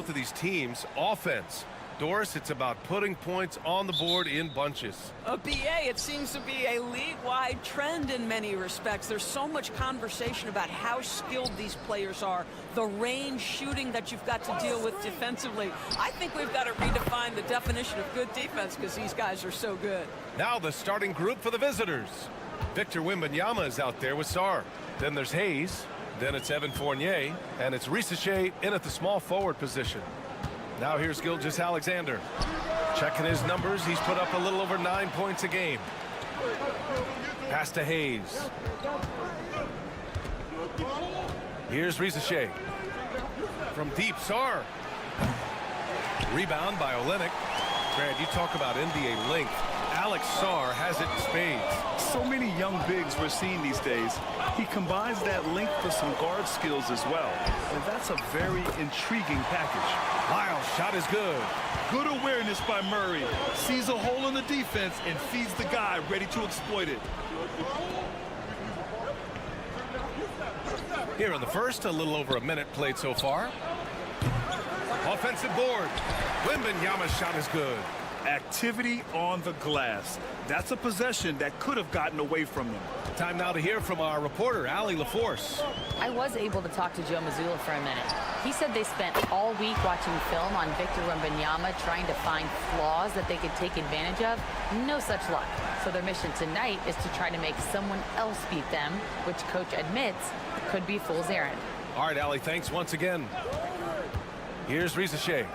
Both of these teams, offense Doris, it's about putting points on the board in bunches. BA, it seems to be a league-wide trend in many respects. There's so much conversation about how skilled these players are, the range shooting that you've got to deal with defensively. I think we've got to redefine the definition of good defense because these guys are so good. Now the starting group for the visitors. Victor Wembanyama is out there with Sarr. Then there's Hayes. Then it's Evan Fournier. And it's Risacher in at the small forward position. Now here's Gilgeous-Alexander. Checking his numbers, he's put up a little over 9 points a game. Pass to Hayes. Here's Risacher. From deep, Sarr. Rebound by Olynyk. Grant, you talk about NBA length. Alex Sarr has it in spades. So many young bigs we're seeing these days. He combines that length with some guard skills as well. And that's a very intriguing package. Lyle's shot is good. Good awareness by Murray. Sees a hole in the defense and feeds the guy ready to exploit it. Here in the first, a little over a minute played so far. Offensive board. Wembanyama's shot is good. Activity on the glass. That's a possession that could have gotten away from them. Time now to hear from our reporter, Allie LaForce. I was able to talk to Joe Mazzulla for a minute. He said they spent all week watching film on Victor Wembanyama, trying to find flaws that they could take advantage of. No such luck. So their mission tonight is to try to make someone else beat them, which coach admits could be fool's errand. All right, Allie, thanks once again. Here's Risacher.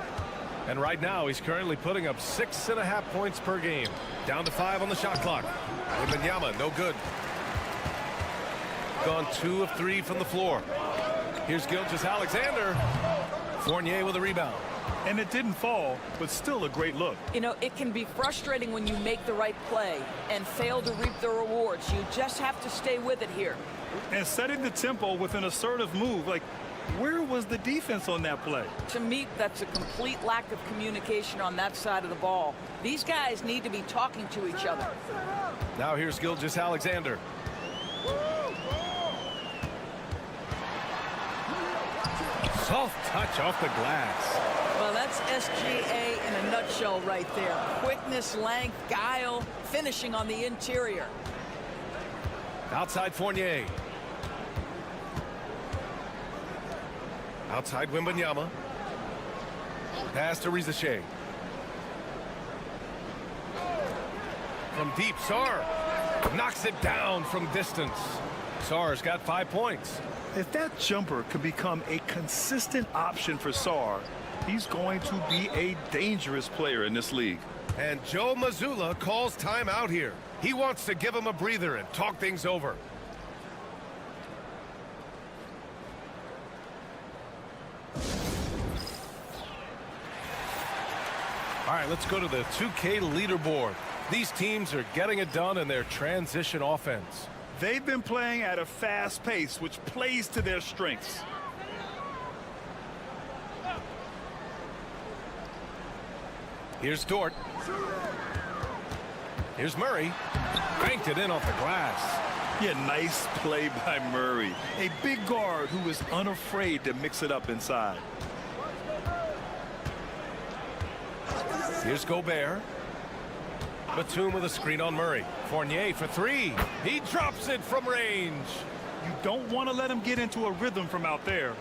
And right now, he's currently putting up 6.5 points per game. Down to 5 on the shot clock. Wembanyama, no good. Gone 2 of 3 from the floor. Here's Gilgeous-Alexander. Fournier with a rebound. And it didn't fall, but still a great look. You know, it can be frustrating when you make the right play and fail to reap the rewards. You just have to stay with it here. And setting the tempo with an assertive move. Like, where was the defense on that play? To me, that's a complete lack of communication on that side of the ball. These guys need to be talking to each other. Now here's Gilgeous-Alexander. Soft touch off the glass. Well, that's SGA in a nutshell right there. Quickness, length, guile, finishing on the interior. Outside Fournier. Outside Wembanyama. Pass to Risacher. From deep, Sarr knocks it down from distance. Sarr's got 5 points. If that jumper can become a consistent option for Sarr, he's going to be a dangerous player in this league. And Joe Mazzulla calls timeout here. He wants to give him a breather and talk things over. All right, let's go to the 2K leaderboard. These teams are getting it done in their transition offense. They've been playing at a fast pace, which plays to their strengths. Here's Dort. Here's Murray. Banked it in off the glass. Yeah, nice play by Murray. A big guard who is unafraid to mix it up inside. Here's Gobert. Batum with a screen on Murray. Fournier for 3. He drops it from range. You don't want to let him get into a rhythm from out there.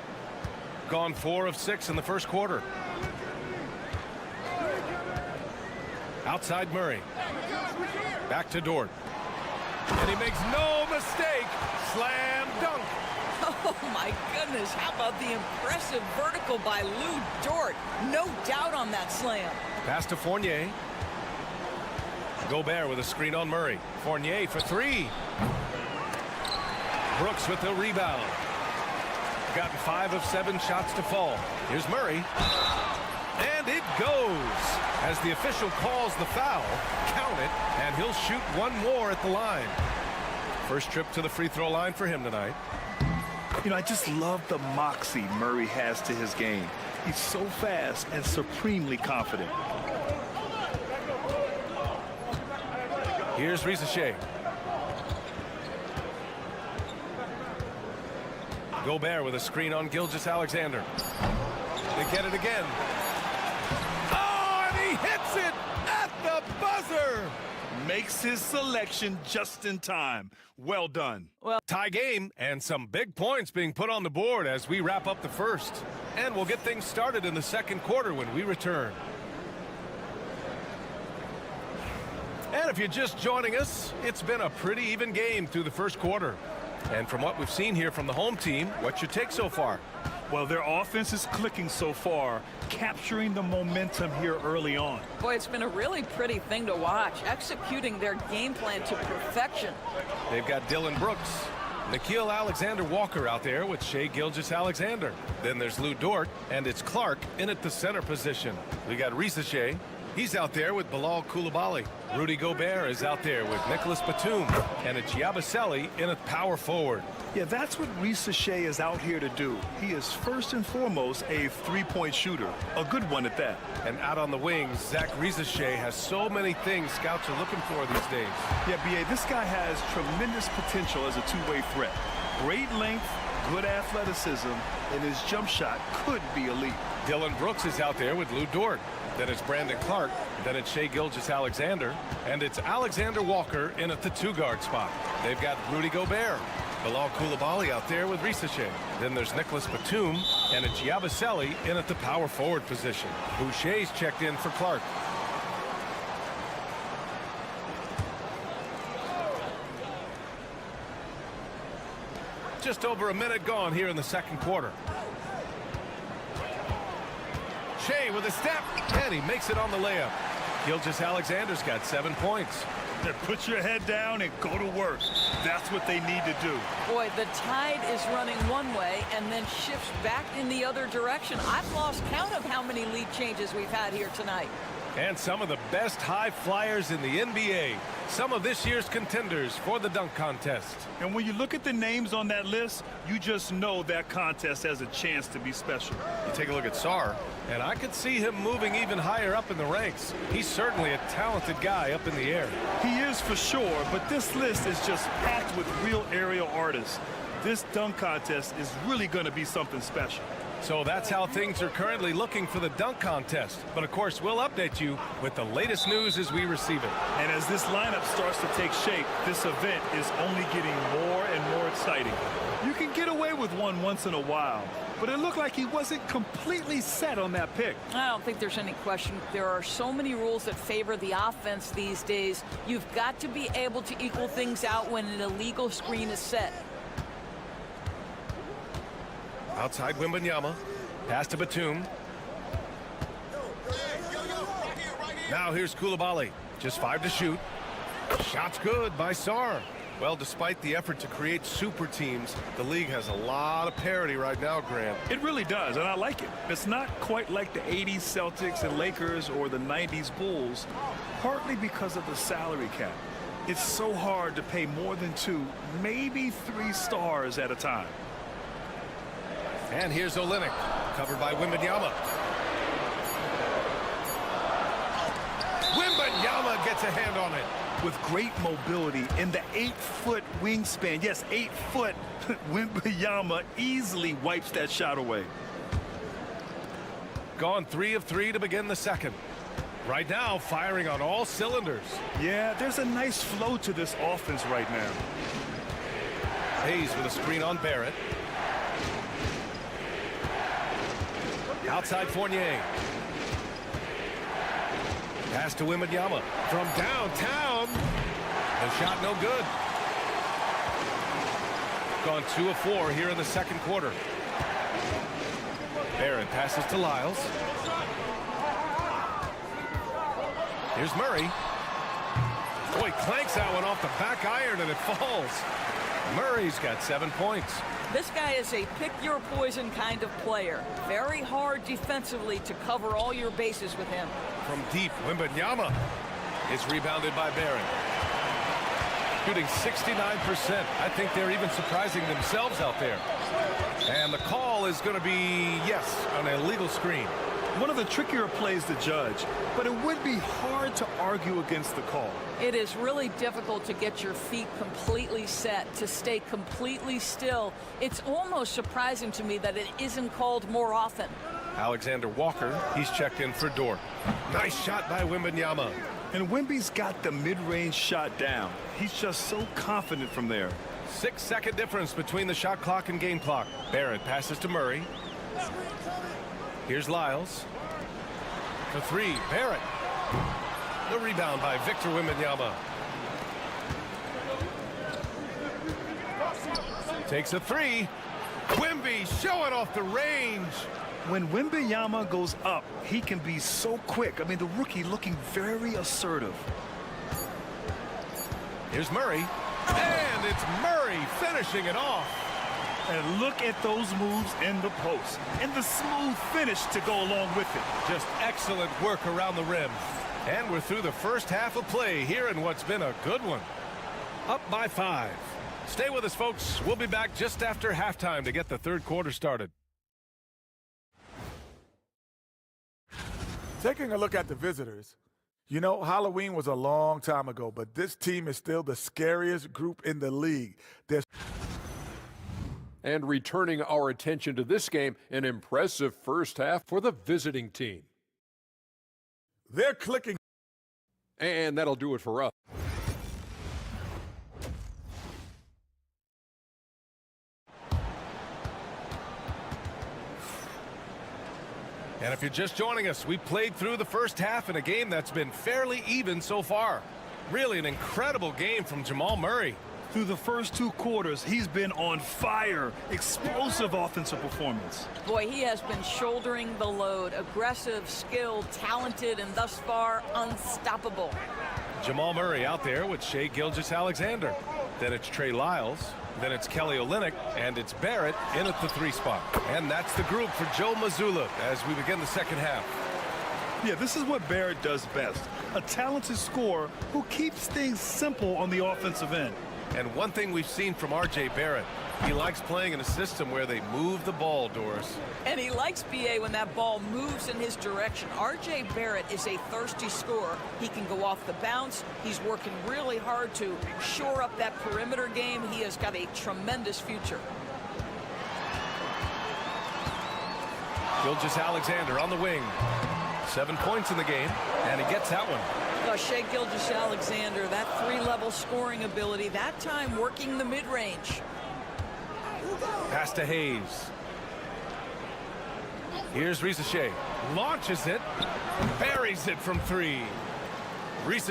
Gone 4 of 6 in the first quarter. Outside Murray. Back to Dort. And he makes no mistake. Slam dunk. Oh, my goodness. How about the impressive vertical by Lou Dort? No doubt on that slam. Pass to Fournier. Gobert with a screen on Murray. Fournier for 3. Brooks with the rebound. Gotten 5 of 7 shots to fall. Here's Murray. And it goes. As the official calls the foul, count it, and he'll shoot 1 more at the line. First trip to the free throw line for him tonight. You know, I just love the moxie Murray has to his game. He's so fast and supremely confident. Here's Risacher. Gobert with a screen on Gilgeous-Alexander. They get it again. Oh, and makes his selection just in time. Well done. Well, tie game and some big points being put on the board as we wrap up the first. And we'll get things started in the second quarter when we return. And if you're just joining us, it's been a pretty even game through the first quarter. And from what we've seen here from the home team, what's your take so far? Well, their offense is clicking so far, capturing the momentum here early on. Boy, it's been a really pretty thing to watch, executing their game plan to perfection. They've got Dylan Brooks, Nikhil Alexander-Walker out there with Shai Gilgeous-Alexander. Then there's Lou Dort, and it's Clark in at the center position. We got Risache. He's out there with Bilal Coulibaly. Rudy Gobert is out there with Nicholas Batum. And it's Yabusele in at power forward. Yeah, that's what Risache is out here to do. He is first and foremost a three-point shooter, a good one at that. And out on the wings, Zach Risache has so many things scouts are looking for these days. Yeah, B.A., this guy has tremendous potential as a two-way threat. Great length, good athleticism, and his jump shot could be elite. Dylan Brooks is out there with Lou Dort. Then it's Brandon Clark. Then it's Shai Gilgeous-Alexander. And it's Alexander Walker in at the two-guard spot. They've got Rudy Gobert. Bilal Coulibaly out there with Risache. Then there's Nicholas Batum. And it's Yabusele in at the power forward position. Boucher's checked in for Clark. Just over a minute gone here in the second quarter. Shai with a step, and he makes it on the layup. Gilgeous-Alexander's got 7 points. Put your head down and go to work. That's what they need to do. Boy, the tide is running one way and then shifts back in the other direction. I've lost count of how many lead changes we've had here tonight. And some of the best high flyers in the NBA. Some of this year's contenders for the dunk contest. And when you look at the names on that list, you just know that contest has a chance to be special. You take a look at Sarr, and I could see him moving even higher up in the ranks. He's certainly a talented guy up in the air. He is for sure, but this list is just packed with real aerial artists. This dunk contest is really going to be something special. So that's how things are currently looking for the dunk contest. But of course, we'll update you with the latest news as we receive it. And as this lineup starts to take shape, this event is only getting more and more exciting. You can get away with one once in a while, but it looked like he wasn't completely set on that pick. I don't think there's any question. There are so many rules that favor the offense these days. You've got to be able to equal things out when an illegal screen is set. Outside Wembanyama. Pass to Batum. Now here's Coulibaly. Just 5 to shoot. Shot's good by Sarr. Well, despite the effort to create super teams, the league has a lot of parity right now, Grant. It really does, and I like it. It's not quite like the 80s Celtics and Lakers or the 90s Bulls, partly because of the salary cap. It's so hard to pay more than 2, maybe 3 stars at a time. And here's Olynyk, covered by Wembanyama. Wembanyama gets a hand on it. With great mobility in the 8-foot wingspan, yes, 8 foot, Wembanyama easily wipes that shot away. Gone 3 of 3 to begin the second. Right now, firing on all cylinders. Yeah, there's a nice flow to this offense right now. Hayes with a screen on Barrett. Outside Fournier. Pass to Wembanyama from downtown. The shot no good. Gone 2 of 4 here in the second quarter. Barrett passes to Lyles. Here's Murray. Boy, clanks that one off the back iron and it falls. Murray's got 7 points. This guy is a pick-your-poison kind of player. Very hard defensively to cover all your bases with him. From deep, Wembanyama is rebounded by Barrett. Shooting 69%. I think they're even surprising themselves out there. And the call is going to be, yes, an illegal screen. One of the trickier plays to judge, but it would be hard to argue against the call. It is really difficult to get your feet completely set, to stay completely still. It's almost surprising to me that it isn't called more often. Alexander Walker, he's checked in for Dort. Nice shot by Wembanyama. And Wemby's got the mid-range shot down. He's just so confident from there. 6-second difference between the shot clock and game clock. Barrett passes to Murray. Here's Lyles. For three, Barrett. The rebound by Victor Wembanyama. Takes a three. Wemby showing off the range. When Wembanyama goes up, he can be so quick. I mean, the rookie looking very assertive. Here's Murray. And it's Murray finishing it off. And look at those moves in the post. And the smooth finish to go along with it. Just excellent work around the rim. And we're through the first half of play here in what's been a good one. Up by 5. Stay with us, folks. We'll be back just after halftime to get the third quarter started. Taking a look at the visitors, you know, Halloween was a long time ago, but this team is still the scariest group in the league. And returning our attention to this game, an impressive first half for the visiting team. They're clicking. And that'll do it for us. And if you're just joining us, we played through the first half in a game that's been fairly even so far. Really an incredible game from Jamal Murray. Through the first 2 quarters, he's been on fire. Explosive offensive performance. Boy, he has been shouldering the load. Aggressive, skilled, talented, and thus far unstoppable. Jamal Murray out there with Shai Gilgeous-Alexander. Then it's Trey Lyles. Then it's Kelly Olynyk, and it's Barrett in at the 3 spot. And that's the group for Joe Mazzulla as we begin the second half. Yeah, this is what Barrett does best. A talented scorer who keeps things simple on the offensive end. And one thing we've seen from R.J. Barrett, he likes playing in a system where they move the ball, Doris. And he likes BA when that ball moves in his direction. R.J. Barrett is a thirsty scorer. He can go off the bounce. He's working really hard to shore up that perimeter game. He has got a tremendous future. Gilgeous-Alexander on the wing. 7 points in the game, and he gets that one. Shai Gilgeous-Alexander, that 3-level scoring ability, that time working the mid-range. Pass to Hayes. Here's Shai. Launches it. Buries it from 3.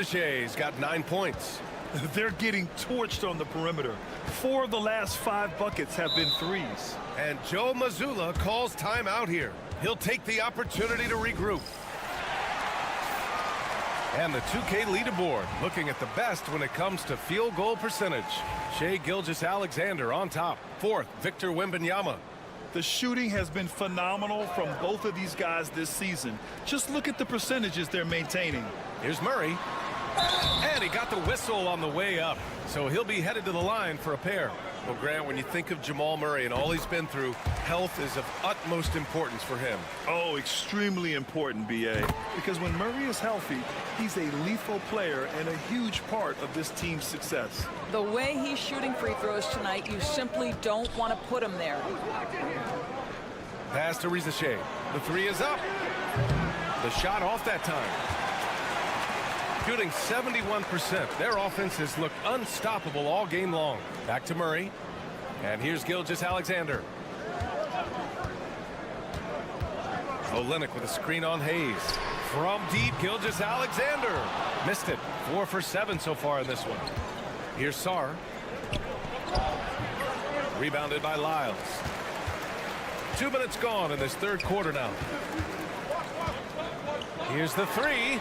Shai's got 9 points. They're getting torched on the perimeter. 4 of the last 5 buckets have been threes. And Joe Mazzulla calls timeout here. He'll take the opportunity to regroup. And the 2K leaderboard looking at the best when it comes to field goal percentage. Shai Gilgeous-Alexander on top. 4th, Victor Wembanyama. The shooting has been phenomenal from both of these guys this season. Just look at the percentages they're maintaining. Here's Murray. And he got the whistle on the way up. So he'll be headed to the line for a pair. Well, Grant, when you think of Jamal Murray and all he's been through, health is of utmost importance for him. Oh, extremely important, B.A. Because when Murray is healthy, he's a lethal player and a huge part of this team's success. The way he's shooting free throws tonight, you simply don't want to put him there. Pass to Shai. The 3 is up. The shot off that time. Shooting 71%. Their offense has looked unstoppable all game long. Back to Murray. And here's Gilgeous-Alexander. Olynyk with a screen on Hayes. From deep, Gilgeous-Alexander. Missed it. 4 for 7 so far in this one. Here's Sarr. Rebounded by Lyles. 2 minutes gone in this third quarter now. Here's the 3.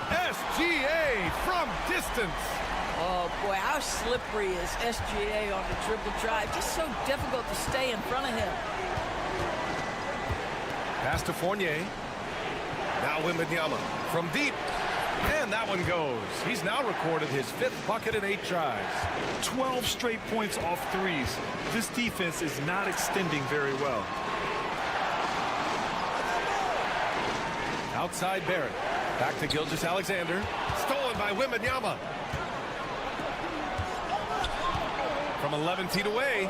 SGA from distance. Oh, boy, how slippery is SGA on the dribble drive. Just so difficult to stay in front of him. Pass to Fournier. Now Wembanyama from deep. And that one goes. He's now recorded his 5th bucket in 8 tries. 12 straight points off threes. This defense is not extending very well. Outside Barrett. Back to Gilgeous-Alexander. Stolen by Wembanyama. From 11 feet away.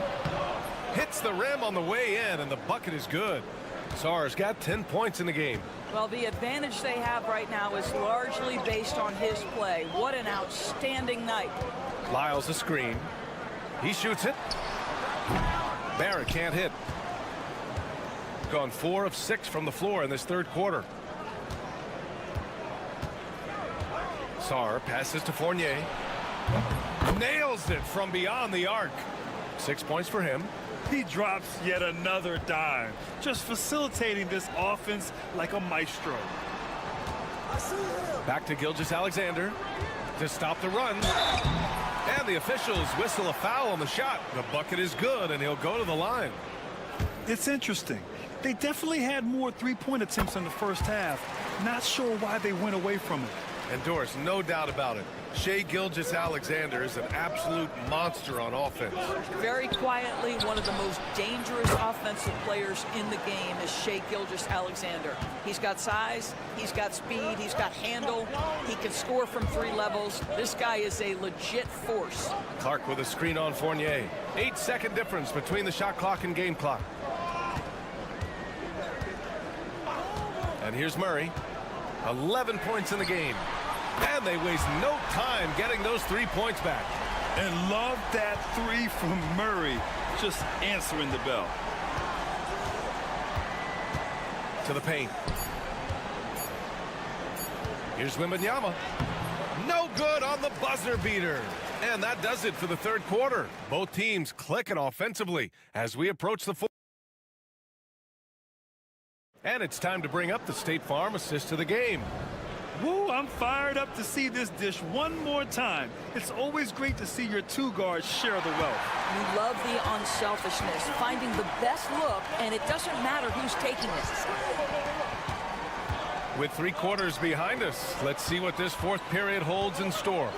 Hits the rim on the way in, and the bucket is good. Saar's got 10 points in the game. Well, the advantage they have right now is largely based on his play. What an outstanding night. Lyles a screen. He shoots it. Barrett can't hit. Gone 4 of 6 from the floor in this third quarter. Saar passes to Fournier. Nails it from beyond the arc. 6 points for him. He drops yet another dime, just facilitating this offense like a maestro. Back to Gilgeous-Alexander to stop the run. And the officials whistle a foul on the shot. The bucket is good, and he'll go to the line. It's interesting. They definitely had more three-point attempts in the first half. Not sure why they went away from it. And Doris, no doubt about it, Shai Gilgeous-Alexander is an absolute monster on offense. Very quietly, one of the most dangerous offensive players in the game is Shai Gilgeous-Alexander. He's got size, he's got speed, he's got handle, he can score from 3 levels. This guy is a legit force. Clark with a screen on Fournier. 8-second difference between the shot clock and game clock. And here's Murray. 11 points in the game. And they waste no time getting those 3 points back. And love that 3 from Murray, just answering the bell. To the paint. Here's Wembanyama. No good on the buzzer beater. And that does it for the third quarter. Both teams clicking offensively as we approach the fourth. And it's time to bring up the State Farm assist to the game. Woo, I'm fired up to see this dish one more time. It's always great to see your 2 guards share the wealth. You love the unselfishness, finding the best look, and it doesn't matter who's taking it. With 3 quarters behind us, let's see what this fourth period holds in store.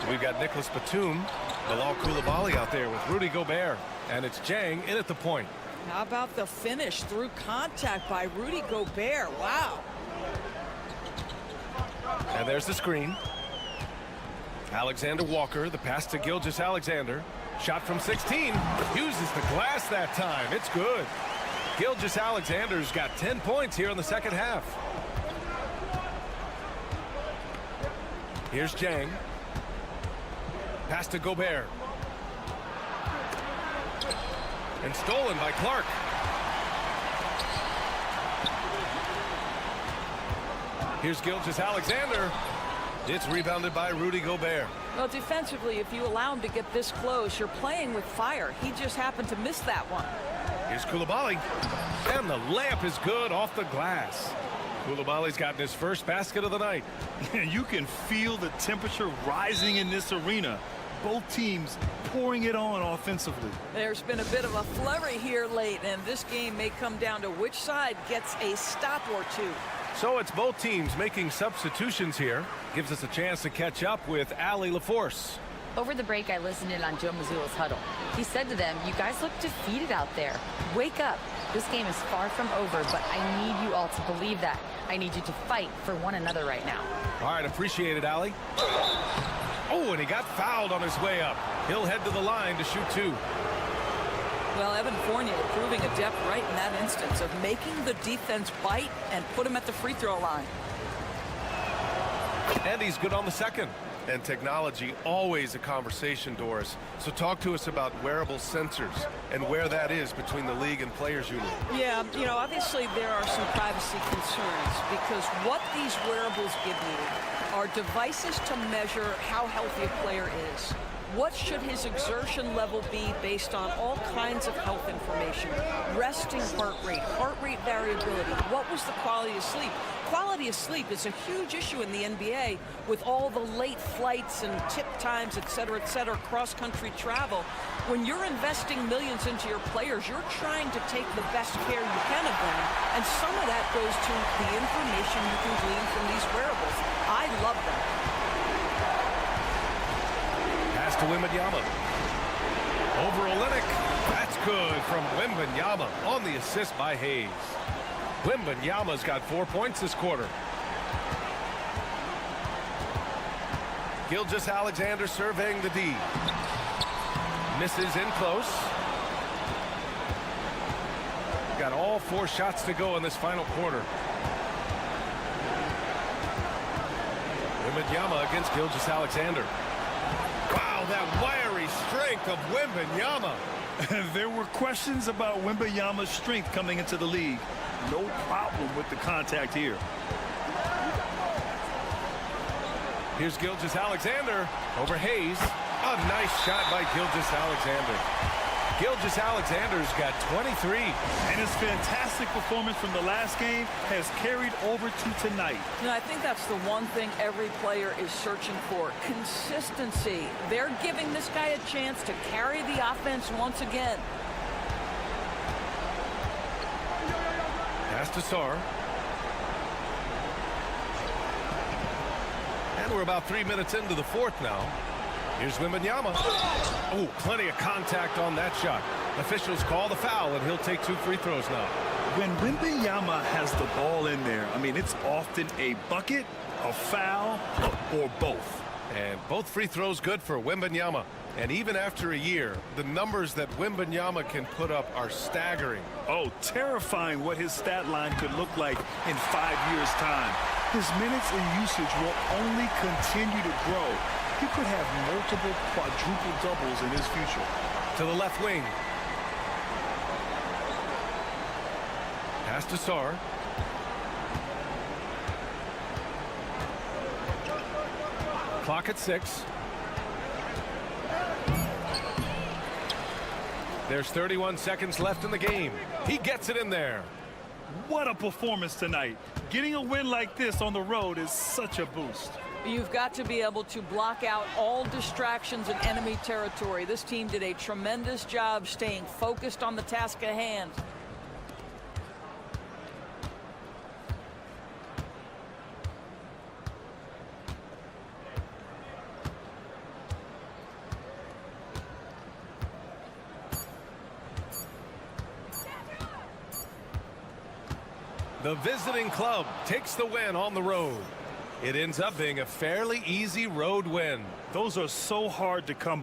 We've got Nicholas Batum, Bilal Coulibaly out there with Rudy Gobert, and it's Jang in at the point. How about the finish through contact by Rudy Gobert? Wow. And there's the screen. Alexander Walker, the pass to Gilgeous-Alexander. Shot from 16. Uses the glass that time. It's good. Gilgeous-Alexander's got 10 points here in the second half. Here's Jang. Pass to Gobert. And stolen by Clark. Here's Gilgeous-Alexander. It's rebounded by Rudy Gobert. Well, defensively, if you allow him to get this close, you're playing with fire. He just happened to miss that one. Here's Coulibaly. And the layup is good off the glass. Coulibaly's gotten his first basket of the night. You can feel the temperature rising in this arena. Both teams pouring it on offensively. There's been a bit of a flurry here late, and this game may come down to which side gets a stop or 2. So it's both teams making substitutions here. Gives us a chance to catch up with Allie LaForce. Over the break, I listened in on Joe Mazzulla's huddle. He said to them, "You guys look defeated out there. Wake up. This game is far from over, but I need you all to believe that. I need you to fight for one another right now." All right, appreciate it, Allie. Oh, and he got fouled on his way up. He'll head to the line to shoot 2. Well, Evan Fournier proving adept right in that instance of making the defense bite and put him at the free throw line. And he's good on the second. And technology, always a conversation, Doris. So talk to us about wearable sensors and where that is between the league and players union. Yeah, you know, obviously there are some privacy concerns because what these wearables give you are devices to measure how healthy a player is. What should his exertion level be based on all kinds of health information? Resting heart rate variability. What was the quality of sleep? Quality of sleep is a huge issue in the NBA with all the late flights and tip times, et cetera, cross-country travel. When you're investing millions into your players, you're trying to take the best care you can of them, and some of that goes to the information you can glean from these wearables. I love them. Pass to Wembanyama. Over Olynyk. That's good from Wembanyama on the assist by Hayes. Wembanyama's got 4 points this quarter. Gilgeous-Alexander surveying the D. Misses in close. got all 4 shots to go in this final quarter. Wembanyama against Gilgeous-Alexander. Wow, that wiry strength of Wembanyama. There were questions about Wembanyama's strength coming into the league. No problem with the contact here. Here's Gilgeous-Alexander over Hayes. A nice shot by Gilgeous-Alexander. Gilgeous-Alexander's got 23. And his fantastic performance from the last game has carried over to tonight. You know, I think that's the one thing every player is searching for. Consistency. They're giving this guy a chance to carry the offense once again. Pass to Sarr. And we're about 3 minutes into the fourth now. Here's Wembanyama. Oh, plenty of contact on that shot. Officials call the foul, and he'll take 2 free throws now. When Wembanyama has the ball in there, I mean, it's often a bucket, a foul, or both. And both free throws good for Wembanyama. And even after a year, the numbers that Wembanyama can put up are staggering. Oh, terrifying what his stat line could look like in 5 years' time. His minutes and usage will only continue to grow. He could have multiple quadruple doubles in his future. To the left wing. Pass to Sarr. Clock at 6. There's 31 seconds left in the game. He gets it in there. What a performance tonight. Getting a win like this on the road is such a boost. You've got to be able to block out all distractions in enemy territory. This team did a tremendous job staying focused on the task at hand. The visiting club takes the win on the road. It ends up being a fairly easy road win. Those are so hard to come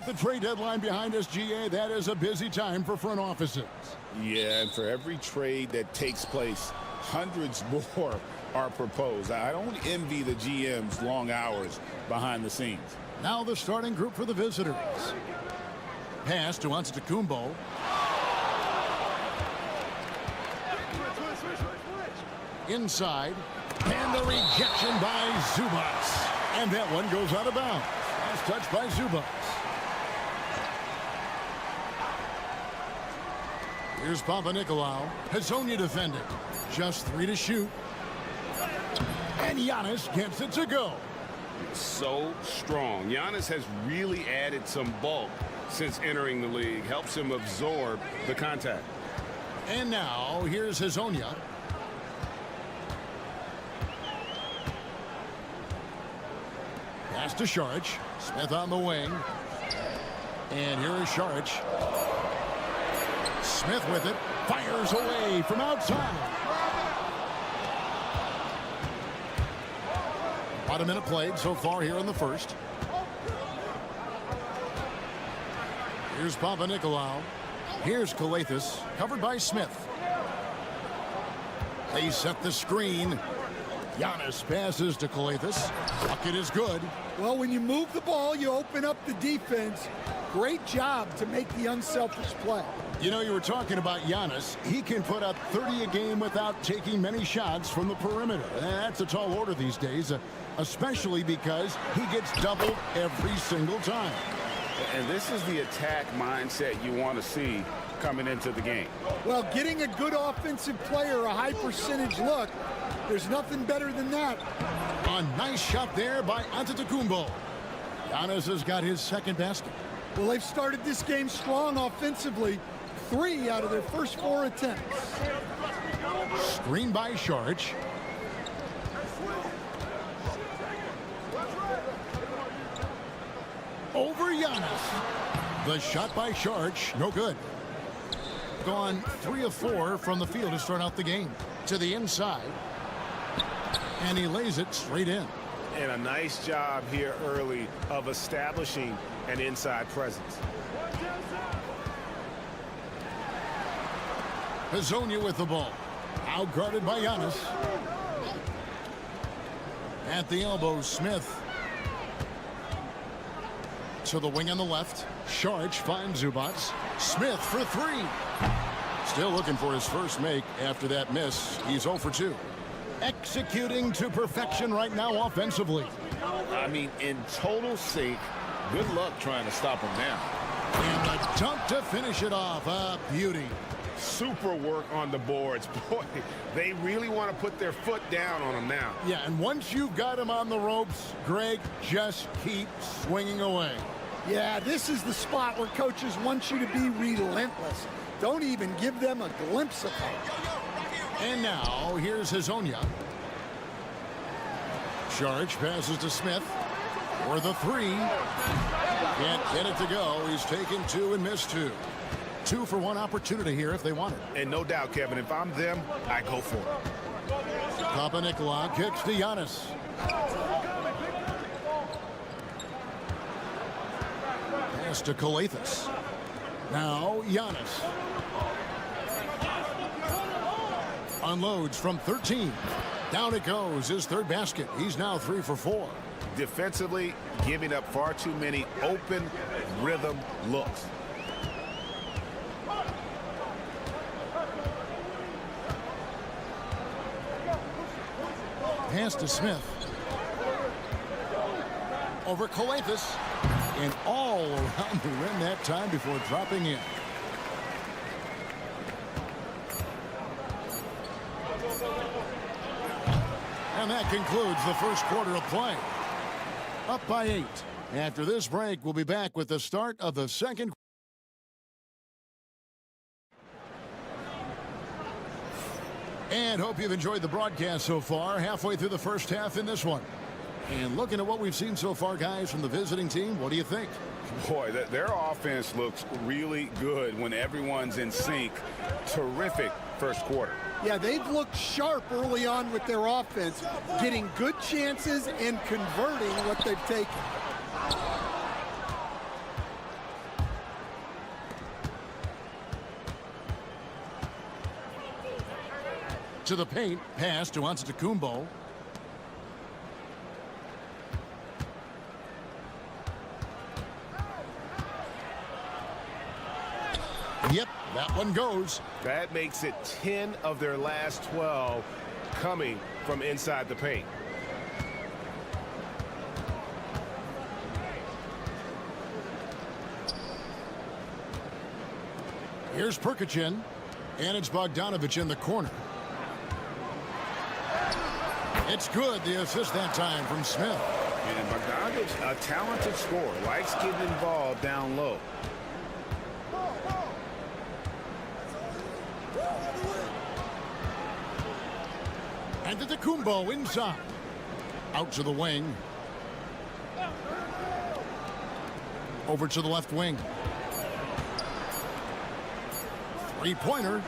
The trade deadline behind us, GA, that is a busy time for front offices. Yeah, and for every trade that takes place, hundreds more are proposed. I don't envy the GM's long hours behind the scenes. Now the starting group for the visitors. Pass to Antetokounmpo. Inside. And the rejection by Zubats. And that one goes out of bounds. Last touch by Zubats. Here's Papanikolaou. Hazonia defending. Just 3 to shoot. And Giannis gets it to go. So strong. Giannis has really added some bulk since entering the league. Helps him absorb the contact. And now here's Hazonia. Pass to Šarić. Smith on the wing. And here is Šarić. Smith with it. Fires away from outside. About a minute played so far here in the first. Here's Papanikolaou. Here's Calathes, covered by Smith. They set the screen. Giannis passes to Calathes. Bucket is good. Well, when you move the ball, you open up the defense. Great job to make the unselfish play. You know, you were talking about Giannis. He can put up 30 a game without taking many shots from the perimeter. That's a tall order these days, especially because he gets doubled every single time. And this is the attack mindset you want to see coming into the game. Well, getting a good offensive player a high percentage look, there's nothing better than that. A nice shot there by Antetokounmpo. Giannis has got his second basket. Well, they've started this game strong offensively. 3 out of their first 4 attempts. Screen by Šarić. Over Giannis. The shot by Šarić, no good. Gone 3 of 4 from the field to start out the game. To the inside. And he lays it straight in. And a nice job here early of establishing an inside presence. Hazonia with the ball. Out guarded by Giannis. At the elbow, Smith. To the wing on the left. Šarić finds Zubats. Smith for 3. Still looking for his first make after that miss. He's 0 for 2. Executing to perfection right now offensively. I mean, in total sync. Good luck trying to stop him now. And a dunk to finish it off. A beauty. super work on the boards. Boy, they really want to put their foot down on him now. Yeah, and once you've got him on the ropes, Greg, just keep swinging away. Yeah, this is the spot where coaches want you to be relentless. Don't even give them a glimpse of hope. And now, here's Hazonia. Saric passes to Smith for the three. Can't get it to go. He's taken two and missed two. 2 for 1 opportunity here if they want it. And no doubt, Kevin, if I'm them, I go for it. Papanikolaou kicks to Giannis. Pass to Calathes. Now Giannis. Unloads from 13. Down it goes, his third basket. He's now 3 for 4. Defensively, giving up far too many open rhythm looks. Pass to Smith. Over Calathes. And all around the rim that time before dropping in. And that concludes the first quarter of play. Up by 8. After this break, we'll be back with the start of the second. And hope you've enjoyed the broadcast so far. Halfway through the first half in this one. And looking at what we've seen so far, guys, from the visiting team, what do you think? Boy, their offense looks really good when everyone's in sync. Terrific first quarter. Yeah, they've looked sharp early on with their offense, getting good chances and converting what they've taken. To the paint, pass to Antetokounmpo. Yep, that one goes. That makes it 10 of their last 12 coming from inside the paint. Here's Perkichin, and it's Bogdanovich in the corner. It's good, the assist that time from Smith. And Bogdanovich, a talented scorer, likes getting involved down low. Antetokounmpo inside. Out to the wing. Over to the left wing. Three-pointer.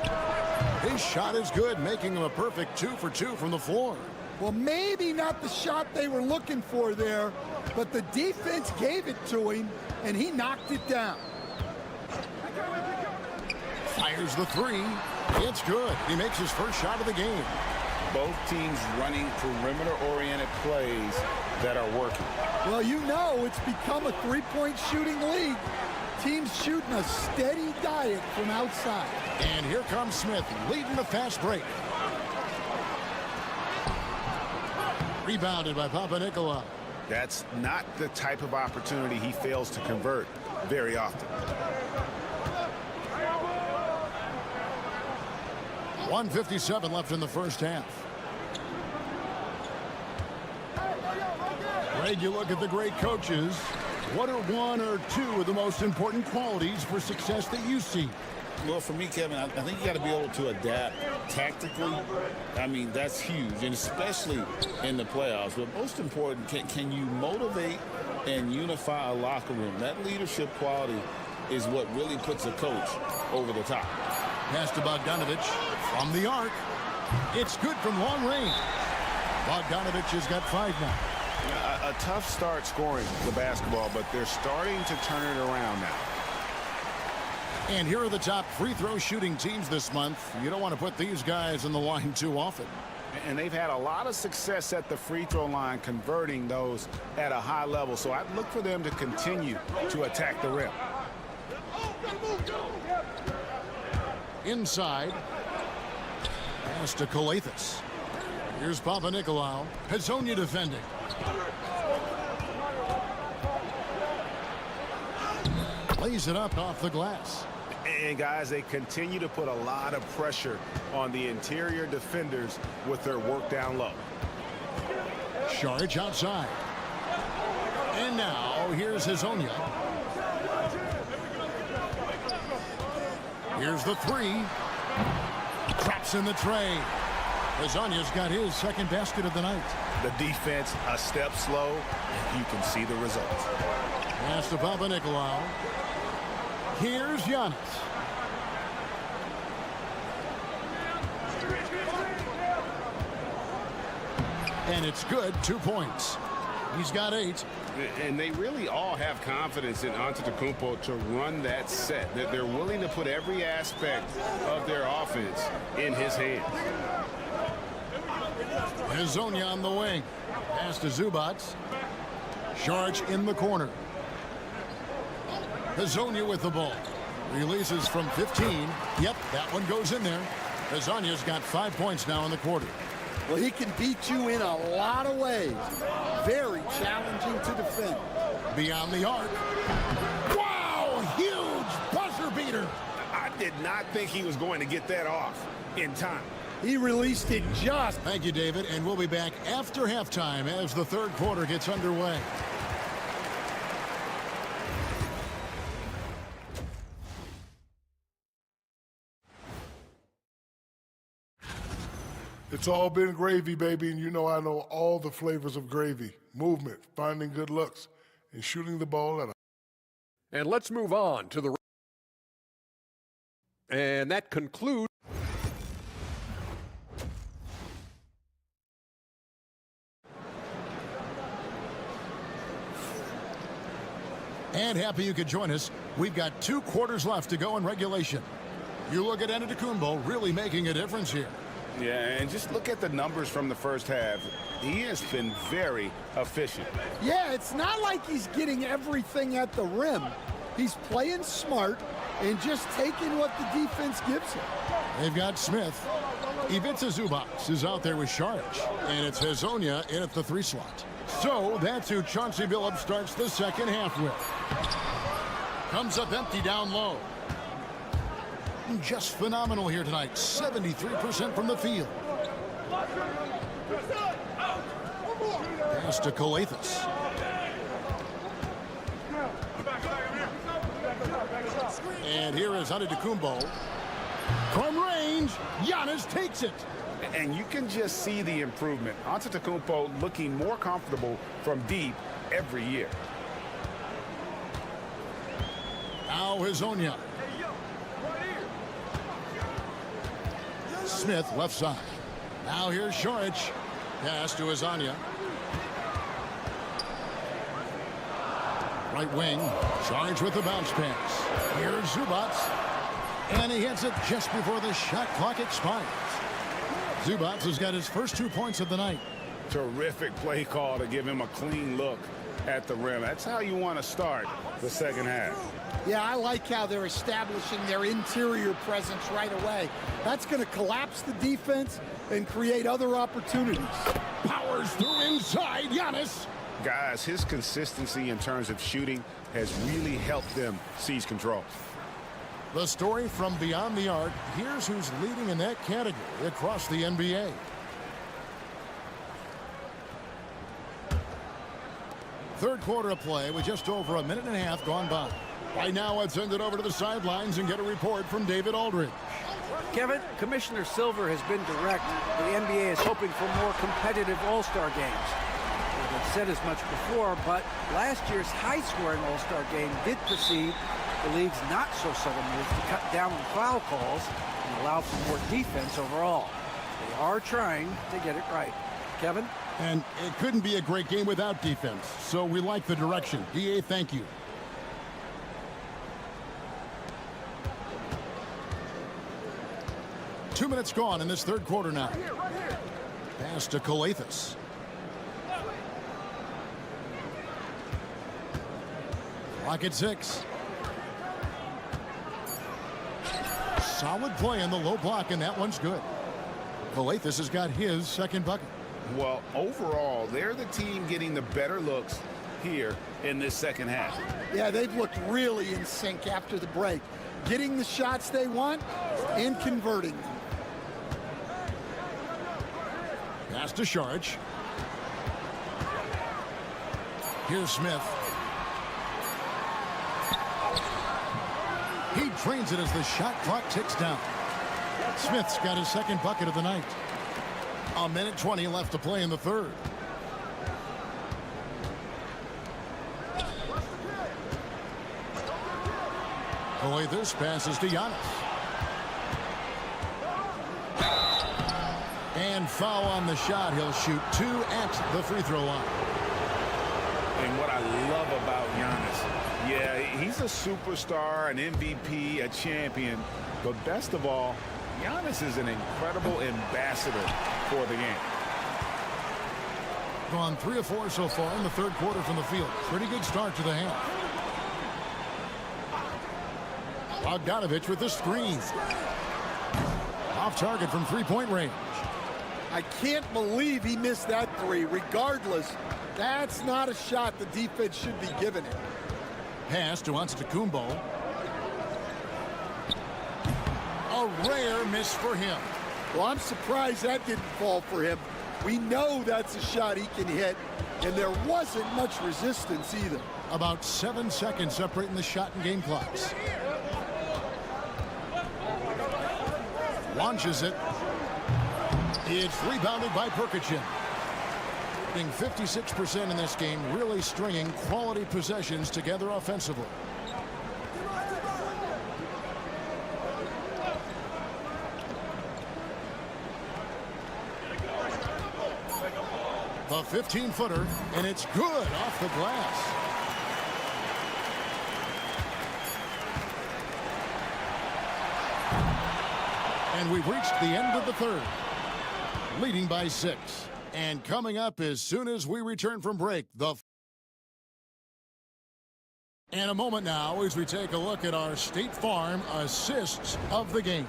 His shot is good, making him a perfect 2 for 2 from the floor. Well, maybe not the shot they were looking for there, but the defense gave it to him, and he knocked it down. Fires the three. It's good. He makes his first shot of the game. Both teams running perimeter-oriented plays that are working. Well, you know it's become a three-point shooting league. Teams shooting a steady diet from outside. And here comes Smith, leading the fast break. Rebounded by Papanikolaou. That's not the type of opportunity he fails to convert very often. 1:57 left in the first half. Greg, you look at the great coaches. What are 1 or 2 of the most important qualities for success that you see? Well, for me, Kevin, I think you got to be able to adapt tactically. I mean, that's huge, and especially in the playoffs. But most important, can you motivate and unify a locker room? That leadership quality is what really puts a coach over the top. Pass to Bogdanovich from the arc. It's good from long range. Bogdanovich has got 5 now. A tough start scoring the basketball, but they're starting to turn it around now. And here are the top free throw shooting teams this month. You don't want to put these guys in the line too often. And they've had a lot of success at the free throw line, converting those at a high level. So I'd look for them to continue to attack the rim. Inside. Pass to Calathes. Here's Papanikolaou. Hazonia defending. Lays it up off the glass. And guys, they continue to put a lot of pressure on the interior defenders with their work down low. Saric outside. And now here's Hazonia. Here's the three. Drops in the tray. Hazonia's got his second basket of the night. The defense a step slow, and you can see the results. Pass to Papanikolaou. Here's Giannis. And it's good, 2 points. He's got 8. And they really all have confidence in Antetokounmpo to run that set. That they're willing to put every aspect of their offense in his hands. Hazonia on the wing. Pass to Zubac. Saric in the corner. Hazonia with the ball. Releases from 15. Yep, that one goes in there. Hazonia's got 5 points now in the quarter. Well, he can beat you in a lot of ways. Very challenging to defend. Beyond the arc. Wow, huge buzzer beater. I did not think he was going to get that off in time. He released it just. Thank you, David, and we'll be back after halftime as the third quarter gets underway. It's all been gravy, baby, and you know I know all the flavors of gravy. Movement, finding good looks, and shooting the ball at a... And let's move on to the... And that concludes... And happy you could join us. We've got 2 quarters left to go in regulation. You look at Antetokounmpo really making a difference here. Yeah, and just look at the numbers from the first half. He has been very efficient. Yeah, it's not like he's getting everything at the rim. He's playing smart and just taking what the defense gives him. They've got Smith. Ivica Zubac is out there with Saric. And it's Hazonia in at the 3 slot. So that's who Chauncey Billups starts the second half with. Comes up empty down low. Just phenomenal here tonight. 73% from the field. Pass to Calathes. And here is Antetokounmpo. From range, Giannis takes it. And you can just see the improvement. Antetokounmpo looking more comfortable from deep every year. Now Hazonia. Smith left side. Now here's Saric. Pass to Hazonia. Right wing. Saric with the bounce pass. Here's Zubac. And he hits it just before the shot clock expires. Zubac has got his first 2 points of the night. Terrific play call to give him a clean look at the rim. That's how you want to start the second half. Yeah, I like how they're establishing their interior presence right away. That's going to collapse the defense and create other opportunities. Powers through inside, Giannis. Guys, his consistency in terms of shooting has really helped them seize control. The story from beyond the arc. Here's who's leading in that category across the NBA. Third quarter of play with just over a minute and a half gone by. Right now, let's send it over to the sidelines and get a report from David Aldridge. Kevin, Commissioner Silver has been direct. The NBA is hoping for more competitive All-Star games. I've said as much before, but last year's high-scoring All-Star game did precede the league's not-so-subtle move to cut down on foul calls and allow for more defense overall. They are trying to get it right. Kevin? And it couldn't be a great game without defense, so we like the direction. DA, thank you. Two minutes gone in this third quarter now. Pass to Calathes. Clock at 6. Solid play in the low block, and that one's good. Calathes has got his second bucket. Well, overall, they're the team getting the better looks here in this second half. Yeah, they've looked really in sync after the break. getting the shots they want and converting them. Pass to Sharge. Here's Smith. He drains it as the shot clock ticks down. Smith's got his second bucket of the night. A minute 20 left to play in the third. Boy, this passes to Giannis. And foul on the shot. He'll shoot 2 at the free throw line. And what I love about Giannis, yeah, he's a superstar, an MVP, a champion. But best of all, Giannis is an incredible ambassador for the game. Gone 3 of 4 so far in the third quarter from the field. Pretty good start to the half. Bogdanovich with the screen. Off target from three-point range. I can't believe he missed that three. Regardless, that's not a shot the defense should be giving it. Pass to Antetokounmpo. A rare miss for him. Well, I'm surprised that didn't fall for him. We know that's a shot he can hit, and there wasn't much resistance either. About 7 seconds separating the shot and game clocks. Launches it. It's rebounded by Perkichin. Being 56% in this game, really stringing quality possessions together offensively. The 15-footer, and it's good off the glass. And we've reached the end of the third, leading by 6. And coming up as soon as we return from break, and a moment now as we take a look at our State Farm assists of the game.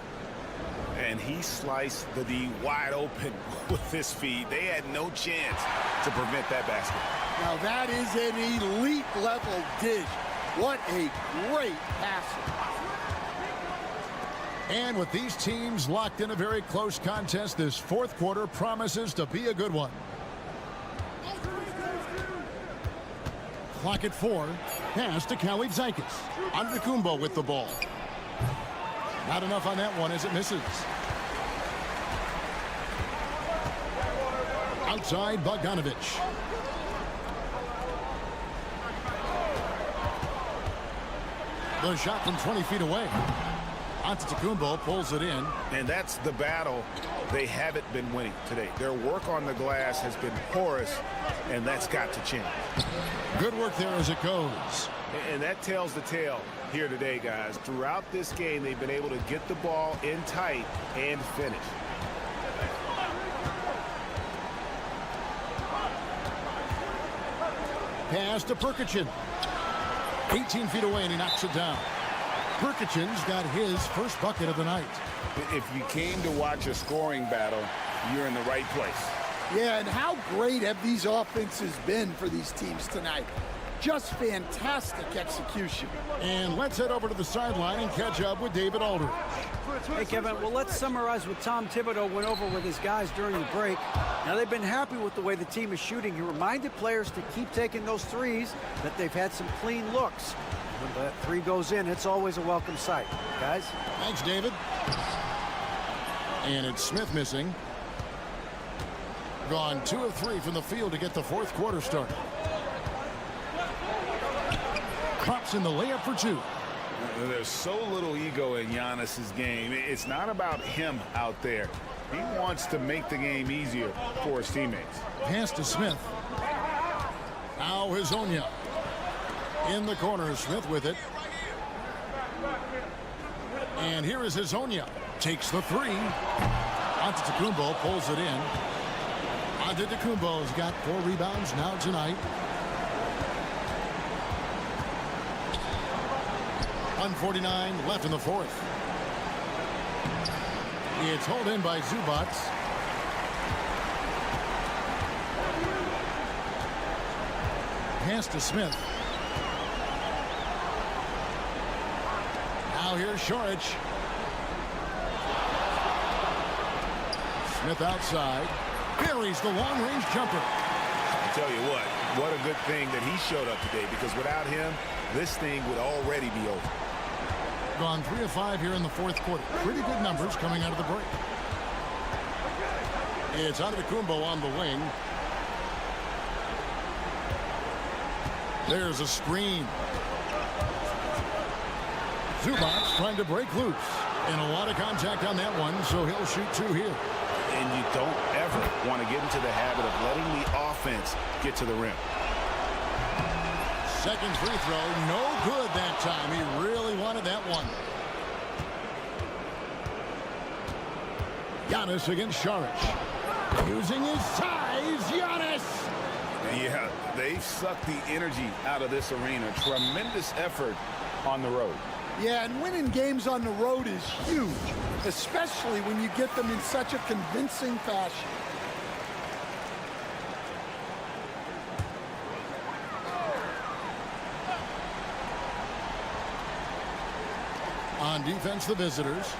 And he sliced the D wide open with his feet. They had no chance to prevent that basket. Now that is an elite level dish. What a great passer. And with these teams locked in a very close contest, this fourth quarter promises to be a good one. Clock at 4. Pass to Kalitzakis. Antetokounmpo with the ball. Not enough on that one as it misses. Outside Bogdanovich. The shot from 20 feet away. Antetokounmpo pulls it in. And that's the battle they haven't been winning today. Their work on the glass has been porous, and that's got to change. Good work there as it goes. And that tells the tale here today, guys. Throughout this game, they've been able to get the ball in tight and finish. Pass to Perkichin. 18 feet away, and he knocks it down. Perkichin's got his first bucket of the night. If you came to watch a scoring battle, you're in the right place. Yeah, and how great have these offenses been for these teams tonight? Just fantastic execution. And let's head over to the sideline and catch up with David Aldridge. Hey, Kevin, well, let's summarize what Tom Thibodeau went over with his guys during the break. Now, they've been happy with the way the team is shooting. He reminded players to keep taking those threes, that they've had some clean looks. When that three goes in, it's always a welcome sight. Guys? Thanks, David. And it's Smith missing. Gone 2 of 3 from the field to get the fourth quarter started. Crops in the layup for 2. There's so little ego in Giannis's game. It's not about him out there. He wants to make the game easier for his teammates. Pass to Smith. Now Hezonja. In the corner, Smith with it. And here is Hezonja. Takes the 3. Antetokounmpo pulls it in. Antetokounmpo's got 4 rebounds now tonight. 1:49 left in the fourth. It's hauled in by Zubac. Pass to Smith. Now here's Šorić. Smith outside. Buries the long-range jumper. I tell you what a good thing that he showed up today, because without him, this thing would already be over. Gone 3 of 5 here in the fourth quarter. Pretty good numbers coming out of the break. It's Antetokounmpo on the wing. There's a screen. Zubac trying to break loose. And a lot of contact on that one, so he'll shoot 2 here. And you don't ever want to get into the habit of letting the offense get to the rim. Second free throw, no good that time. He really wanted that one. Giannis against Šorić. Using his size, Giannis! Yeah, they've sucked the energy out of this arena. Tremendous effort on the road. Yeah, and winning games on the road is huge, especially when you get them in such a convincing fashion. On defense, the visitors.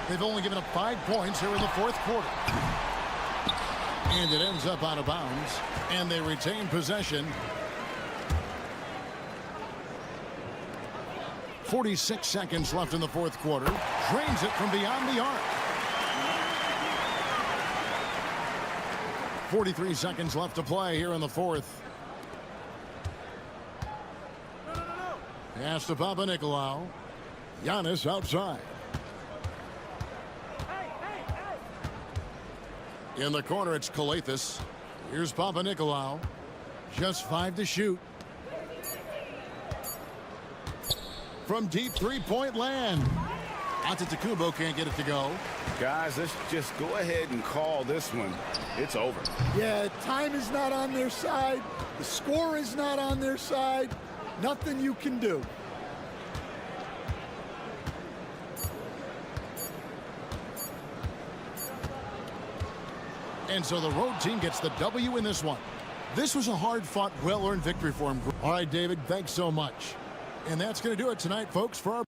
They've only given up 5 points here in the fourth quarter. And it ends up out of bounds, and they retain possession. 46 seconds left in the fourth quarter. Drains it from beyond the arc. 43 seconds left to play here in the fourth. Pass to Papanikolaou. Giannis outside. In the corner, it's Calathes. Here's Papanikolaou. Just 5 to shoot. From deep three-point land. Antetokounmpo can't get it to go. Guys, let's just go ahead and call this one. It's over. Yeah, time is not on their side. The score is not on their side. Nothing you can do. And so the road team gets the W in this one. This was a hard-fought, well-earned victory for him. All right, David, thanks so much. And that's going to do it tonight, folks, for our...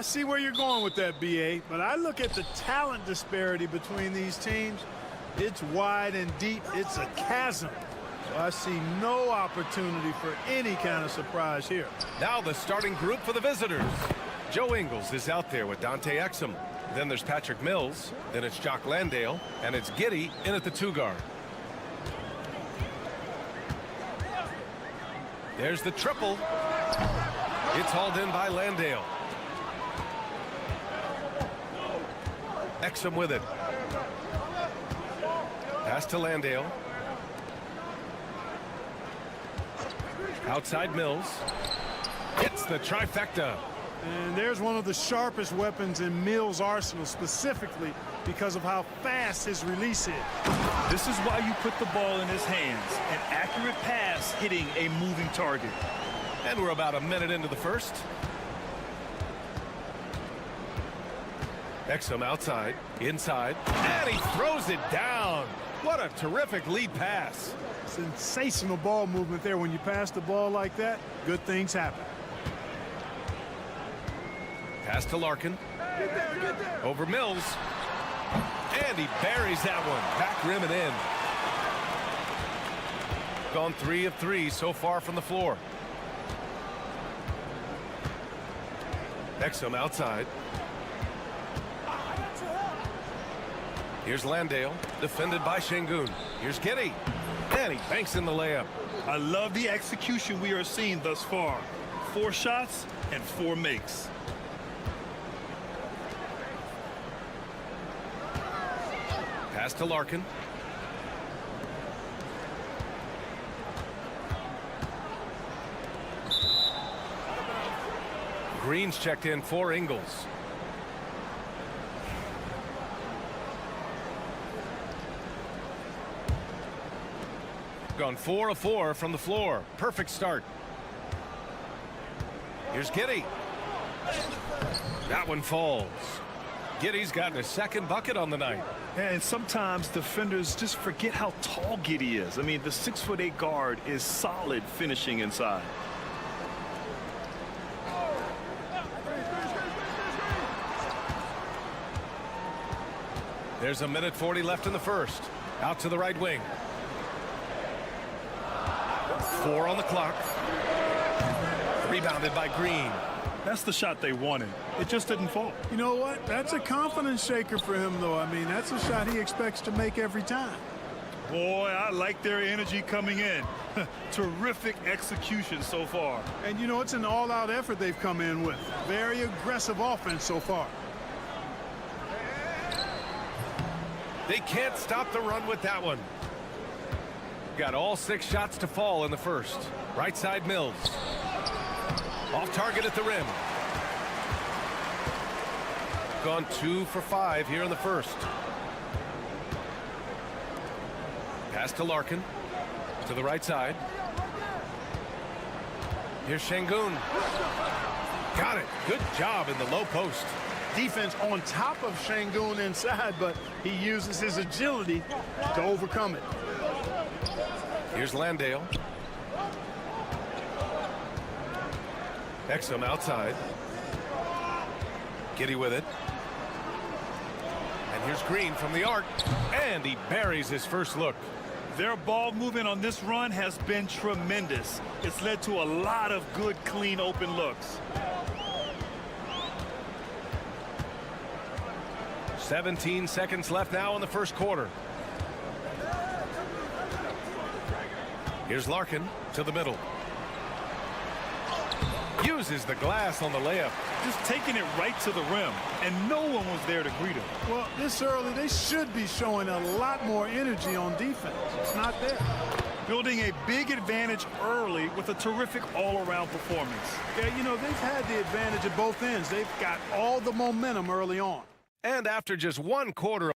I see where you're going with that, BA, but I look at the talent disparity between these teams. It's wide and deep. It's a chasm. So I see no opportunity for any kind of surprise here. Now the starting group for the visitors. Joe Ingles is out there with Dante Exum. Then there's Patrick Mills. Then it's Jock Landale. And it's Giddey in at the 2 guard. There's the triple. It's hauled in by Landale. Exum with it. Pass to Landale. Outside Mills. Hits the trifecta. And there's one of the sharpest weapons in Mills' arsenal, specifically because of how fast his release is. This is why you put the ball in his hands. An accurate pass hitting a moving target. And we're about a minute into the first. Exum outside, inside, and he throws it down. What a terrific lead pass. Sensational ball movement there. When you pass the ball like that, good things happen. Pass to Larkin. Get there. Over Mills. And he buries that one. Back rim and in. Gone 3 of 3 so far from the floor. Exum outside. Here's Landale, defended by Şengün. Here's Giddey, and he banks in the layup. I love the execution we are seeing thus far. 4 shots and 4 makes. Pass to Larkin. Green's checked in for Ingles. Gone 4 of 4 from the floor. Perfect start. Here's Giddey. That one falls. Giddey's gotten his 2nd bucket on the night. And sometimes defenders just forget how tall Giddey is. I mean, the 6'8" guard is solid finishing inside. There's a minute 40 left in the first. Out to the right wing. 4 on the clock. Rebounded by Green. That's the shot they wanted. It just didn't fall. You know what? That's a confidence shaker for him, though. I mean, that's a shot he expects to make every time. Boy, I like their energy coming in. Terrific execution so far. And, you know, it's an all-out effort they've come in with. Very aggressive offense so far. They can't stop the run with that one. Got all 6 shots to fall in the first. Right side Mills. Off target at the rim. Gone 2 for 5 here in the first. Pass to Larkin. To the right side. Here's Şengün. Got it. Good job in the low post. Defense on top of Şengün inside, but he uses his agility to overcome it. Here's Landale. Exum outside. Giddey with it. And here's Green from the arc. And he buries his first look. Their ball movement on this run has been tremendous. It's led to a lot of good, clean, open looks. 17 seconds left now in the first quarter. Here's Larkin to the middle. Uses the glass on the layup. Just taking it right to the rim, and no one was there to greet him. Well, this early, they should be showing a lot more energy on defense. It's not there. Building a big advantage early with a terrific all-around performance. Yeah, you know, they've had the advantage at both ends. They've got all the momentum early on. And after just one quarter,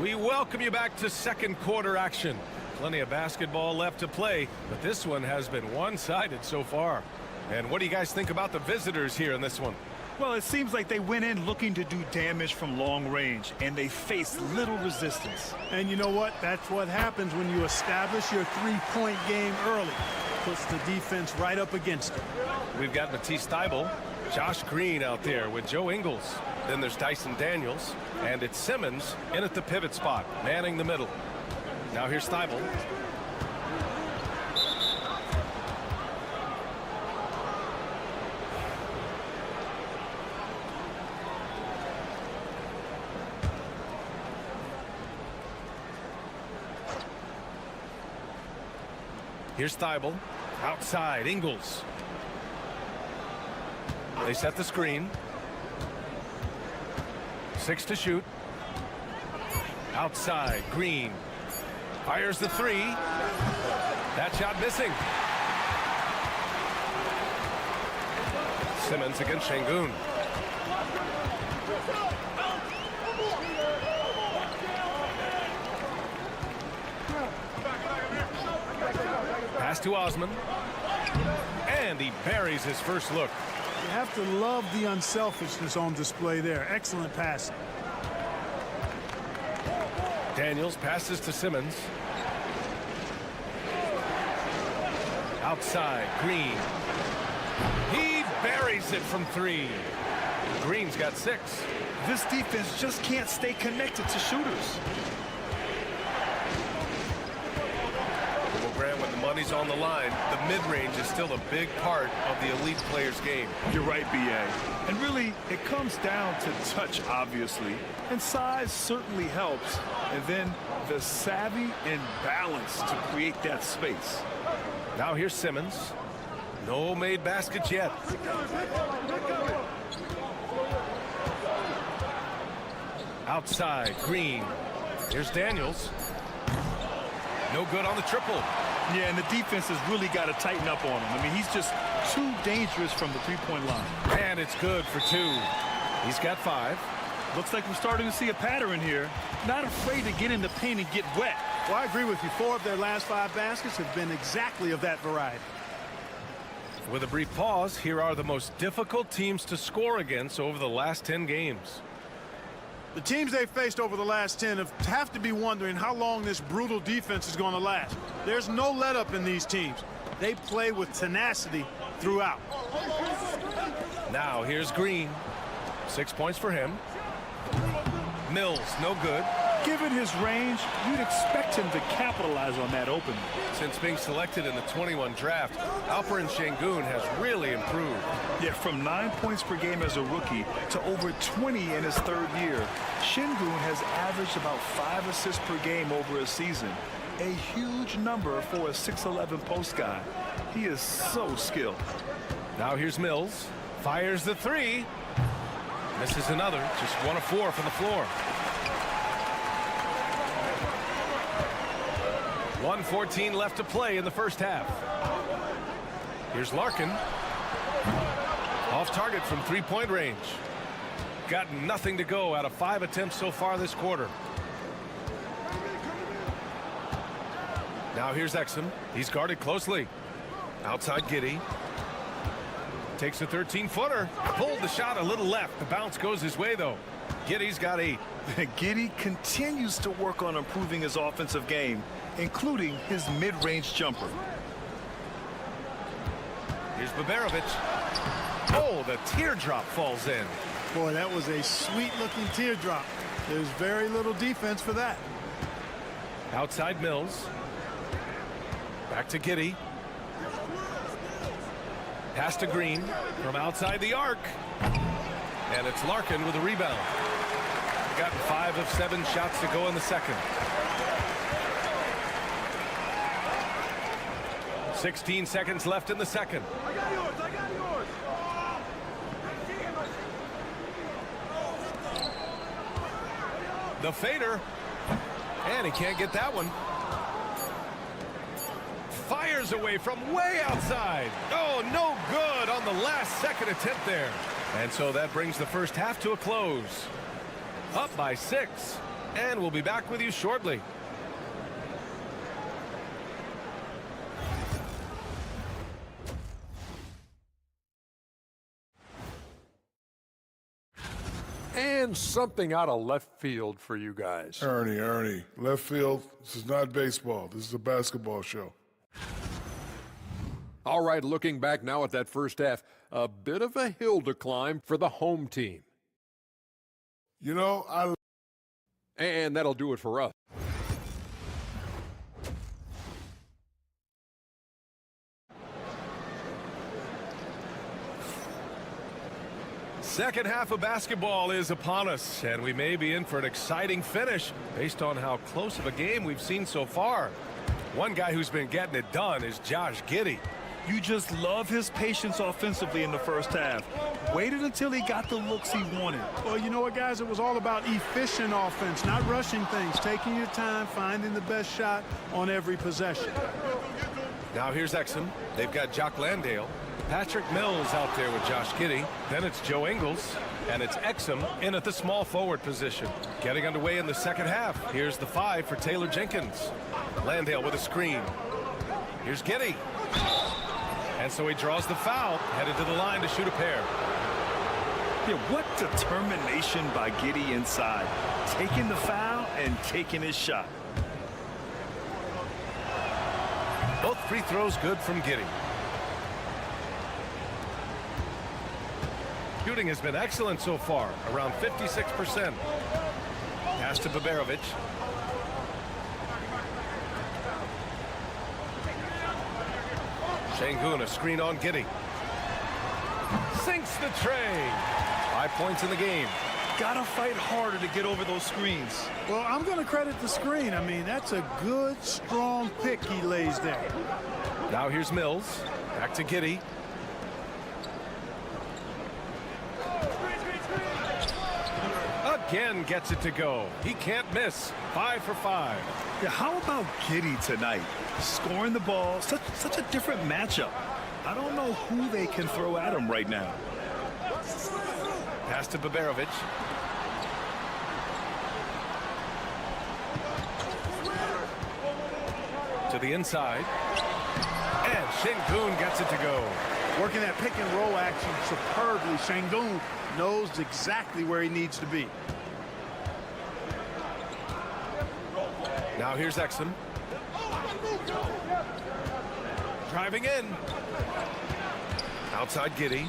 we welcome you back to second quarter action. Plenty of basketball left to play, but this one has been one-sided so far. And what do you guys think about the visitors here in this one? Well, it seems like they went in looking to do damage from long range, and they faced little resistance. And you know what? That's what happens when you establish your three-point game early. Puts the defense right up against it. We've got Matisse Thybulle, Josh Green out there with Joe Ingles. Then there's Dyson Daniels, and it's Simmons in at the pivot spot, manning the middle. Now here's Thybulle. Here's Thybulle. Outside, Ingles. They set the screen. 6 to shoot. Outside, Green. Fires the three. That shot missing. Simmons against Şengün. Pass to Osman. And he buries his first look. You have to love the unselfishness on display there. Excellent passing. Daniels passes to Simmons. Outside, Green. He buries it from three. Green's got 6. This defense just can't stay connected to shooters. Well, Grant, when the money's on the line, the mid-range is still a big part of the elite player's game. You're right, B.A. And really, it comes down to touch, obviously. And size certainly helps. And then the savvy and balance to create that space. Now here's Simmons. No made baskets yet. Outside, Green. Here's Daniels. No good on the triple. Yeah, and the defense has really got to tighten up on him. I mean, he's just too dangerous from the three-point line. And it's good for 2. He's got 5. Looks like we're starting to see a pattern here. Not afraid to get in the paint and get wet. Well, I agree with you. 4 of their last 5 baskets have been exactly of that variety. With a brief pause, here are the most difficult teams to score against over the last 10 games. The teams they faced over the last 10 have to be wondering how long this brutal defense is going to last. There's no let-up in these teams. They play with tenacity throughout. Now here's Green. 6 points for him. Mills, no good. Given his range, you'd expect him to capitalize on that opening. Since being selected in the 21 draft, Alperen Şengün has really improved. Yeah, from 9 points per game as a rookie to over 20 in his 3rd year. Şengün has averaged about 5 assists per game over a season. A huge number for a 6'11" post guy. He is so skilled. Now here's Mills. Fires the 3. Misses another. Just 1 of 4 from the floor. 1:14 left to play in the first half. Here's Larkin. Off target from 3-point range. Got nothing to go out of 5 attempts so far this quarter. Now here's Exum. He's guarded closely. Outside Giddey. Takes a 13-footer. Pulled the shot a little left. The bounce goes his way, though. Giddey's got 8. Giddey continues to work on improving his offensive game, including his mid-range jumper. Here's Baberovic. Oh, the teardrop falls in. Boy, that was a sweet-looking teardrop. There's very little defense for that. Outside Mills. Back to Giddey. Pass to Green from outside the arc. And it's Larkin with a rebound. They've gotten 5 of 7 shots to go in the second. 16 seconds left in the second. I got yours. I got yours. The fader. And he can't get that one. Fires away from way outside. Oh, no good on the last second attempt there. And so that brings the first half to a close. Up by 6. And we'll be back with you shortly. And something out of left field for you guys. Ernie, left field, this is not baseball. This is a basketball show. All right, looking back now at that first half, a bit of a hill to climb for the home team. You know, And that'll do it for us. Second half of basketball is upon us, and we may be in for an exciting finish based on how close of a game we've seen so far. One guy who's been getting it done is Josh Giddey. You just love his patience offensively in the first half. Waited until he got the looks he wanted. Well, you know what, guys? It was all about efficient offense, not rushing things, taking your time, finding the best shot on every possession. Now here's Exum. They've got Jock Landale. Patrick Mills out there with Josh Giddey. Then it's Joe Ingles. And it's Exum in at the small forward position. Getting underway in the second half. Here's the 5 for Taylor Jenkins. Landale with a screen. Here's Giddey. And so he draws the foul, headed to the line to shoot a pair. Yeah, what determination by Giddey inside. Taking the foul and taking his shot. Both free throws good from Giddey. Shooting has been excellent so far, around 56%. Pass to Baberovic. Şengün, a screen on Giddey. Sinks the tray. 5 points in the game. Gotta fight harder to get over those screens. Well, I'm going to credit the screen. I mean, that's a good, strong pick he lays there. Now here's Mills. Back to Giddey. Again gets it to go. He can't miss. 5 for 5. Yeah, how about Giddey tonight? Scoring the ball, such a different matchup. I don't know who they can throw at him right now. Pass to Baberovic. To the inside. And Şengün gets it to go. Working that pick and roll action superbly. Şengün knows exactly where he needs to be. Now here's Exum. Driving in. Outside Giddey.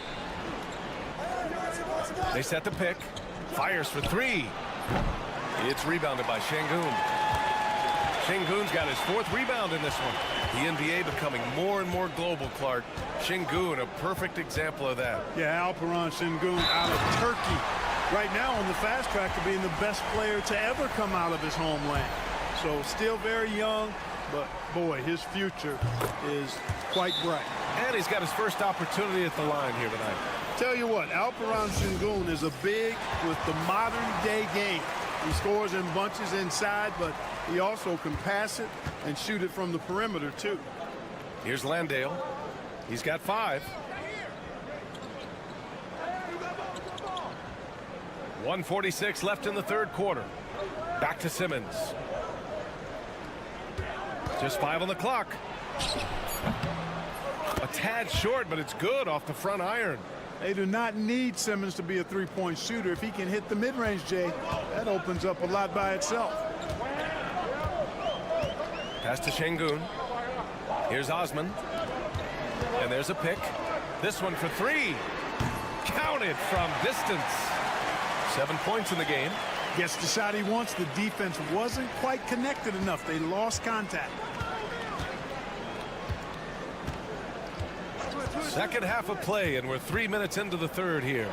They set the pick. Fires for 3. It's rebounded by Şengün. Şengün's got his 4th rebound in this one. The NBA becoming more and more global, Clark. Şengün, a perfect example of that. Yeah, Alperen Şengün out of Turkey. Right now on the fast track to being the best player to ever come out of his homeland. So still very young, but boy, his future is quite bright. And he's got his first opportunity at the line here tonight. Tell you what, Alperen Şengün is a big with the modern day game. He scores in bunches inside, but he also can pass it and shoot it from the perimeter too. Here's Landale. He's got 5. 1:46 left in the third quarter. Back to Simmons. Just 5 on the clock. A tad short, but it's good off the front iron. They do not need Simmons to be a three-point shooter. If he can hit the mid-range, Jay, that opens up a lot by itself. Pass to Şengün. Here's Osman. And there's a pick. This one for 3. Counted from distance. 7 points in the game. Gets the shot he wants. The defense wasn't quite connected enough. They lost contact. Second half of play, and we're 3 minutes into the third here.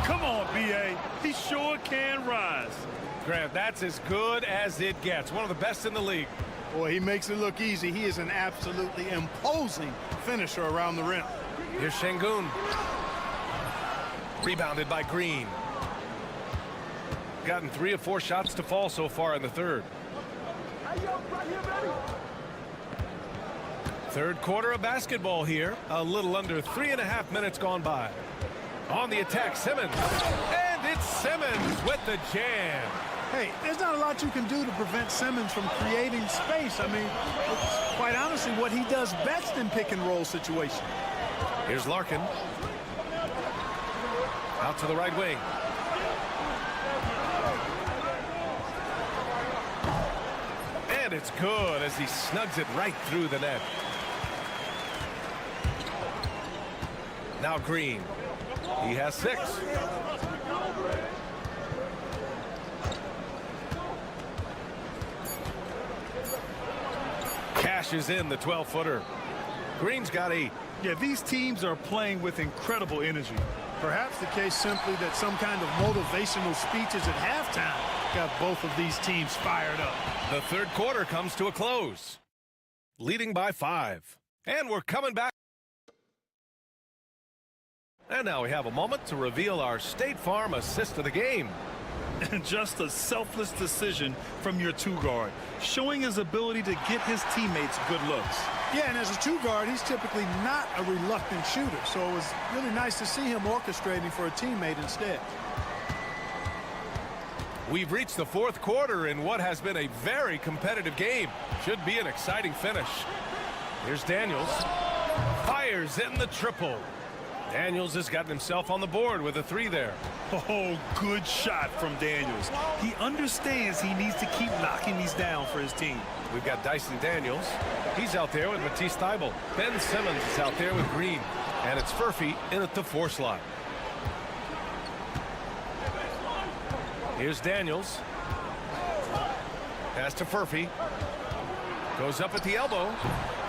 Come on, B.A. He sure can rise. Grant, that's as good as it gets. One of the best in the league. Boy, he makes it look easy. He is an absolutely imposing finisher around the rim. Here's Şengün. Rebounded by Green. Gotten 3 of 4 shots to fall so far in the third. Third quarter of basketball here. A little under 3.5 minutes gone by. On the attack, Simmons. And it's Simmons with the jam. Hey, there's not a lot you can do to prevent Simmons from creating space. I mean, it's quite honestly what he does best in pick-and-roll situations. Here's Larkin. Out to the right wing. And it's good as he snugs it right through the net. Now Green. He has 6. Cashes in the 12-footer. Green's got 8. Yeah, these teams are playing with incredible energy. Perhaps the case simply that some kind of motivational speeches at halftime got both of these teams fired up. The third quarter comes to a close. Leading by 5. And we're coming back. And now we have a moment to reveal our State Farm assist of the game. And just a selfless decision from your 2-guard, showing his ability to get his teammates good looks. Yeah, and as a 2-guard, he's typically not a reluctant shooter, so it was really nice to see him orchestrating for a teammate instead. We've reached the fourth quarter in what has been a very competitive game. Should be an exciting finish. Here's Daniels. Fires in the triple. Daniels has gotten himself on the board with a 3 there. Oh, good shot from Daniels. He understands he needs to keep knocking these down for his team. We've got Dyson Daniels. He's out there with Matisse Thybulle. Ben Simmons is out there with Green. And it's Furphy in at the 4 slot. Here's Daniels. Pass to Furphy. Goes up at the elbow.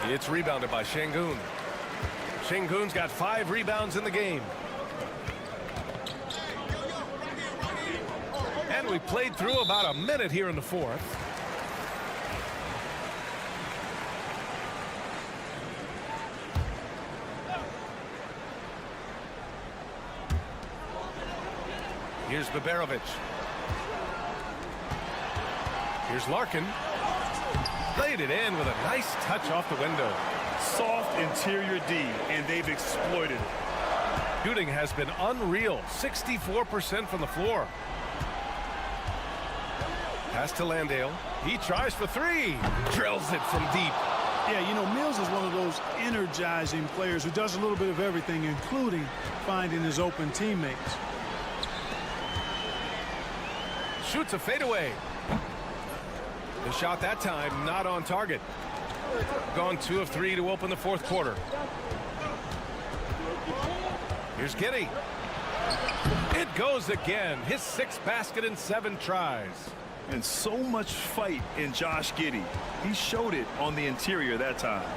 It's rebounded by Şengün. Şengün's got 5 rebounds in the game. And we played through about a minute here in the fourth. Here's Baberovic. Here's Larkin. Laid it in with a nice touch off the window. Soft interior D, and they've exploited it. Shooting has been unreal. 64% from the floor. Pass to Landale. He tries for 3. Drills it from deep. Yeah, you know, Mills is one of those energizing players who does a little bit of everything, including finding his open teammates. Shoots a fadeaway. The shot that time not on target. Gone 2 of 3 to open the fourth quarter. Here's Giddey. It goes again. His 6th basket in 7 tries. And so much fight in Josh Giddey. He showed it on the interior that time.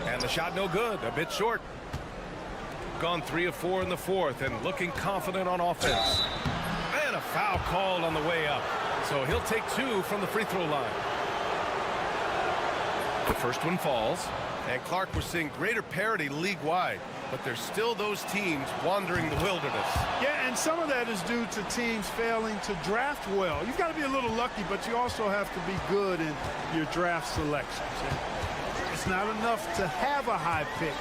And the shot no good. A bit short. Gone 3 of 4 in the fourth and looking confident on offense. And a foul called on the way up. So he'll take 2 from the free throw line. The first one falls. And Clark, we're seeing greater parity league-wide. But there's still those teams wandering the wilderness. Yeah, and some of that is due to teams failing to draft well. You've got to be a little lucky, but you also have to be good in your draft selections. And it's not enough to have a high pick.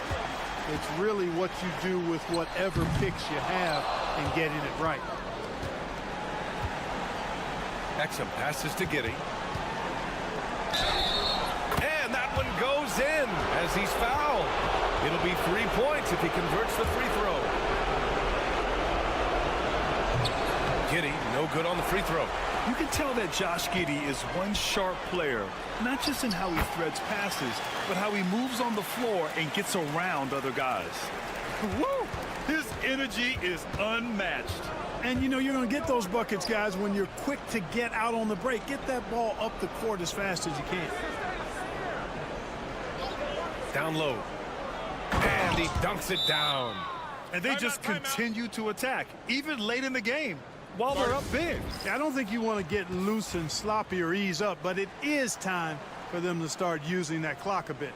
It's really what you do with whatever picks you have and getting it right. Exum passes to Giddey. And that one goes in as he's fouled. It'll be 3 points if he converts the free throw. Giddey, no good on the free throw. You can tell that Josh Giddey is one sharp player, not just in how he threads passes, but how he moves on the floor and gets around other guys. Woo! His energy is unmatched. And, you know, you're going to get those buckets, guys, when you're quick to get out on the break. Get that ball up the court as fast as you can. Down low. And he dunks it down. And they just continue to attack, even late in the game, while they're up big. I don't think you want to get loose and sloppy or ease up, but it is time for them to start using that clock a bit.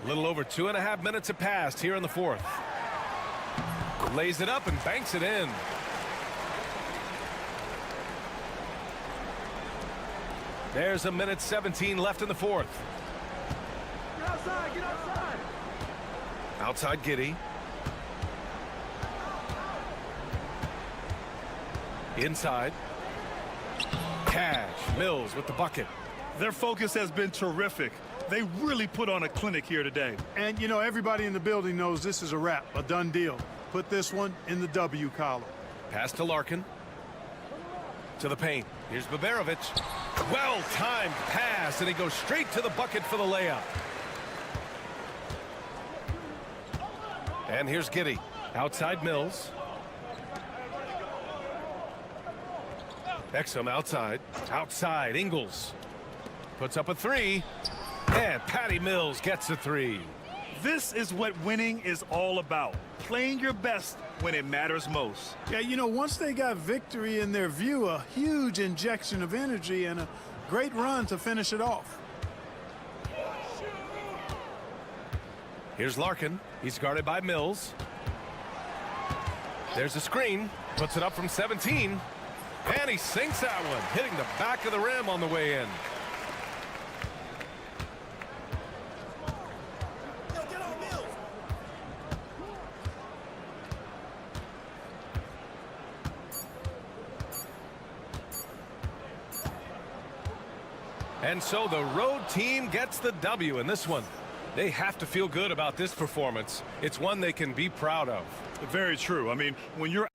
A little over 2.5 minutes have passed here in the fourth. Lays it up and banks it in. There's a minute 17 left in the fourth. Get outside, get outside. Outside Giddey. Inside. Cash. Mills with the bucket. Their focus has been terrific. They really put on a clinic here today. And, you know, everybody in the building knows this is a wrap, a done deal. Put this one in the W column. Pass to Larkin. To the paint. Here's Baberovic. Well-timed pass, and he goes straight to the bucket for the layup. And here's Giddey. Outside Mills. Exum outside. Outside Ingles. Puts up a three. And Patty Mills gets a three. This is what winning is all about. Playing your best when it matters most. Yeah, you know, once they got victory in their view, a huge injection of energy and a great run to finish it off. Here's Larkin. He's guarded by Mills. There's a screen. Puts it up from 17. And he sinks that one, hitting the back of the rim on the way in. And so the road team gets the W in this one. They have to feel good about this performance. It's one they can be proud of. Very true. I mean, when you're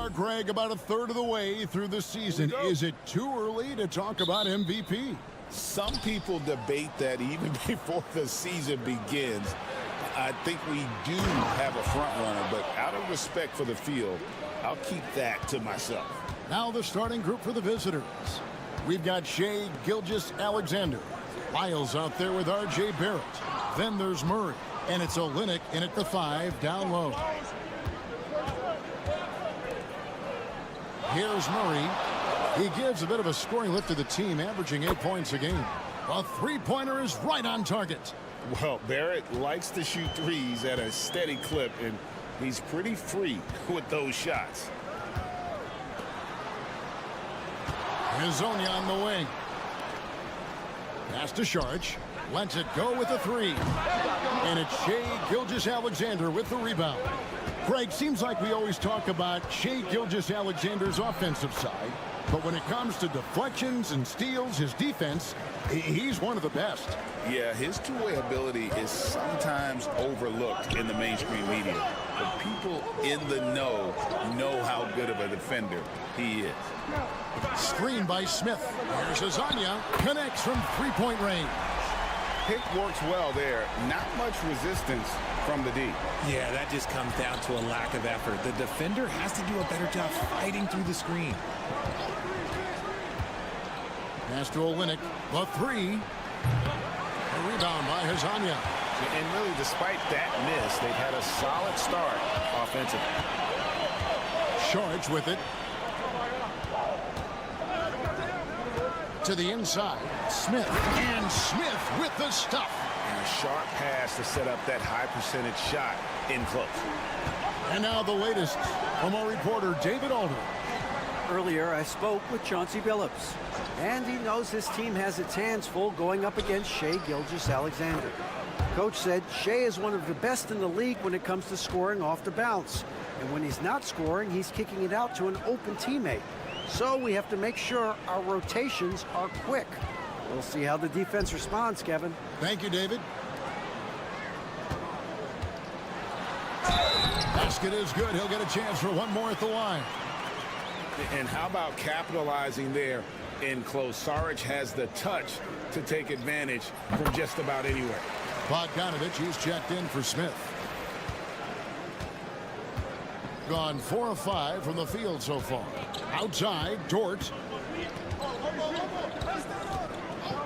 are, Greg, about a third of the way through the season. Is it too early to talk about MVP? Some people debate that even before the season begins. I think we do have a front runner, but out of respect for the field, I'll keep that to myself. Now the starting group for the visitors. We've got Shea Gilgeous-Alexander. Lyles out there with R.J. Barrett. Then there's Murray. And it's Olynyk in at the 5 down low. Here's Murray. He gives a bit of a scoring lift to the team, averaging 8 points a game. A three-pointer is right on target. Well, Barrett likes to shoot threes at a steady clip, and he's pretty free with those shots. Hazonia on the wing. Pass to Sharch. Lets it go with a 3. And it's Shea Gilgeous-Alexander with the rebound. Greg, seems like we always talk about Shea Gilgeous-Alexander's offensive side, but when it comes to deflections and steals, his defense, he's one of the best. Yeah, his two-way ability is sometimes overlooked in the mainstream media, but people in the know how good of a defender he is. Screen by Smith. Here's Hazonia. Connects from three-point range. Pick works well there. Not much resistance from the D. Yeah, that just comes down to a lack of effort. The defender has to do a better job fighting through the screen. Pass to Olynyk. The 3. A rebound by Hazonia. And really, despite that miss, they've had a solid start offensively. Sharch with it. To the inside. Smith. And Smith with the stuff. And a sharp pass to set up that high percentage shot in close. And now the latest from our reporter, David Alder. Earlier, I spoke with Chauncey Billups, and he knows his team has its hands full going up against Shea Gilgeous-Alexander. Coach said Shea is one of the best in the league when it comes to scoring off the bounce. And when he's not scoring, he's kicking it out to an open teammate. So we have to make sure our rotations are quick. We'll see how the defense responds, Kevin. Thank you, David. Basket is good. He'll get a chance for one more at the line. And how about capitalizing there in close? Saric has the touch to take advantage from just about anywhere. Bogdanovich, he's checked in for Smith. Gone 4 of 5 from the field so far. Outside, Dort.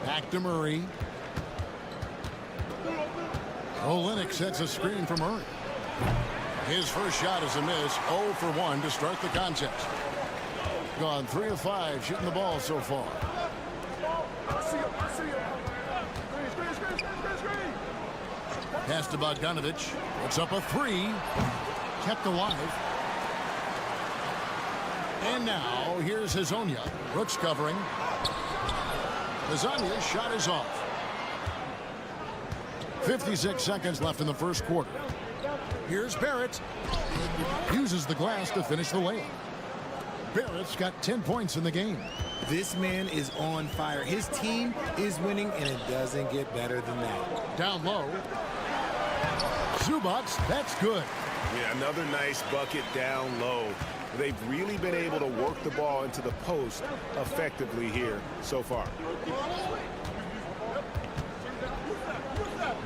Back to Murray. Olynyk sets a screen for Murray. His first shot is a miss. 0 for 1 to start the contest. Gone 3 of 5 shooting the ball so far. Pass to Bogdanovich. Puts up a 3. Kept alive. And now here's Hazonia. Brooks covering. Hazonia's shot is off. 56 seconds left in the first quarter. Here's Barrett. Uses the glass to finish the layup. Barrett's got 10 points in the game. This man is on fire. His team is winning, and it doesn't get better than that. Down low. Zubac, that's good. Yeah, another nice bucket down low. They've really been able to work the ball into the post effectively here so far.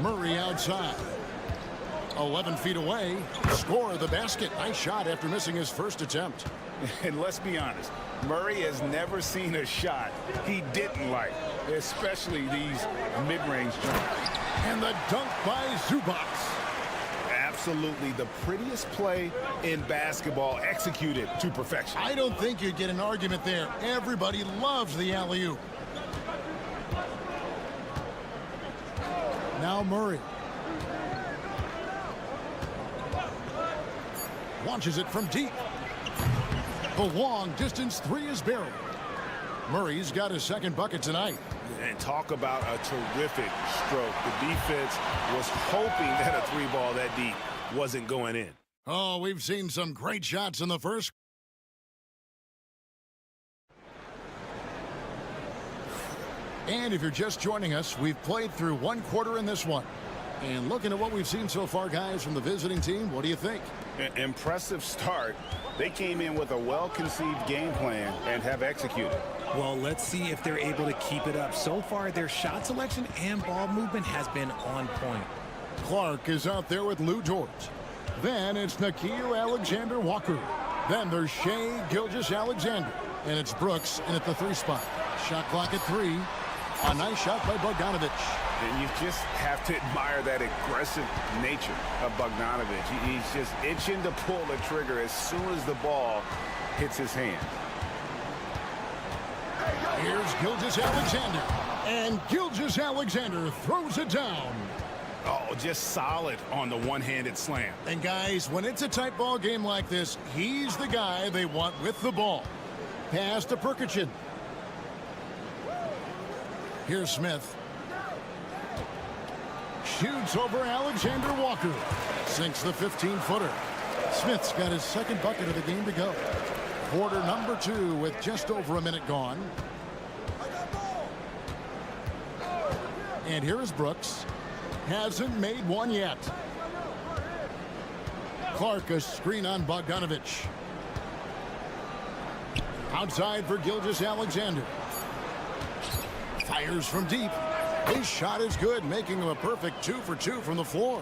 Murray outside. 11 feet away. Score the basket. Nice shot after missing his first attempt. And let's be honest, Murray has never seen a shot he didn't like, especially these mid-range jumpers. And the dunk by Zubac. Absolutely the prettiest play in basketball, executed to perfection. I don't think you'd get an argument there. Everybody loves the alley-oop. Now Murray. Launches it from deep. The long distance 3 is buried. Murray's got his second bucket tonight. And talk about a terrific stroke. The defense was hoping that a 3-ball that deep wasn't going in. Oh, we've seen some great shots in the first. And if you're just joining us, we've played through one quarter in this one. And looking at what we've seen so far, guys, from the visiting team, what do you think? Impressive start. They came in with a well-conceived game plan and have executed. Well, let's see if they're able to keep it up. So far, their shot selection and ball movement has been on point. Clark is out there with Lou Dort. Then it's Nickeil Alexander-Walker. Then there's Shai Gilgeous-Alexander. And it's Brooks in at the 3 spot. Shot clock at 3. A nice shot by Bogdanovic. And you just have to admire that aggressive nature of Bogdanovic. He's just itching to pull the trigger as soon as the ball hits his hand. Here's Gilgeous-Alexander. And Gilgeous-Alexander throws it down. Oh, just solid on the one-handed slam. And guys, when it's a tight ball game like this, he's the guy they want with the ball. Pass to Perkichin. Here's Smith. Shoots over Alexander Walker. Sinks the 15-footer. Smith's got his second bucket of the game to go. Quarter number 2 with just over a minute gone. And here is Brooks. Hasn't made one yet. Clark, a screen on Bogdanovic. Outside for Gilgeous-Alexander. Fires from deep. His shot is good, making him a perfect 2 for 2 from the floor.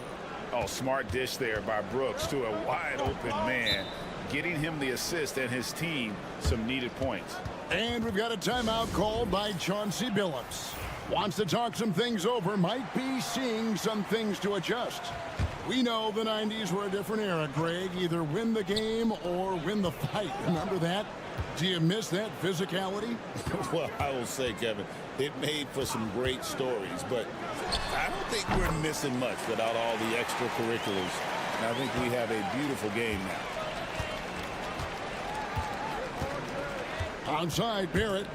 Oh, smart dish there by Brooks to a wide open man, getting him the assist and his team some needed points. And we've got a timeout called by Chauncey Billups. Wants to talk some things over, might be seeing some things to adjust. We know the 90s were a different era, Greg. Either win the game or win the fight. Remember that? Do you miss that physicality? Well, I will say, Kevin, it made for some great stories, but I don't think we're missing much without all the extracurriculars. And I think we have a beautiful game now. Outside, Barrett.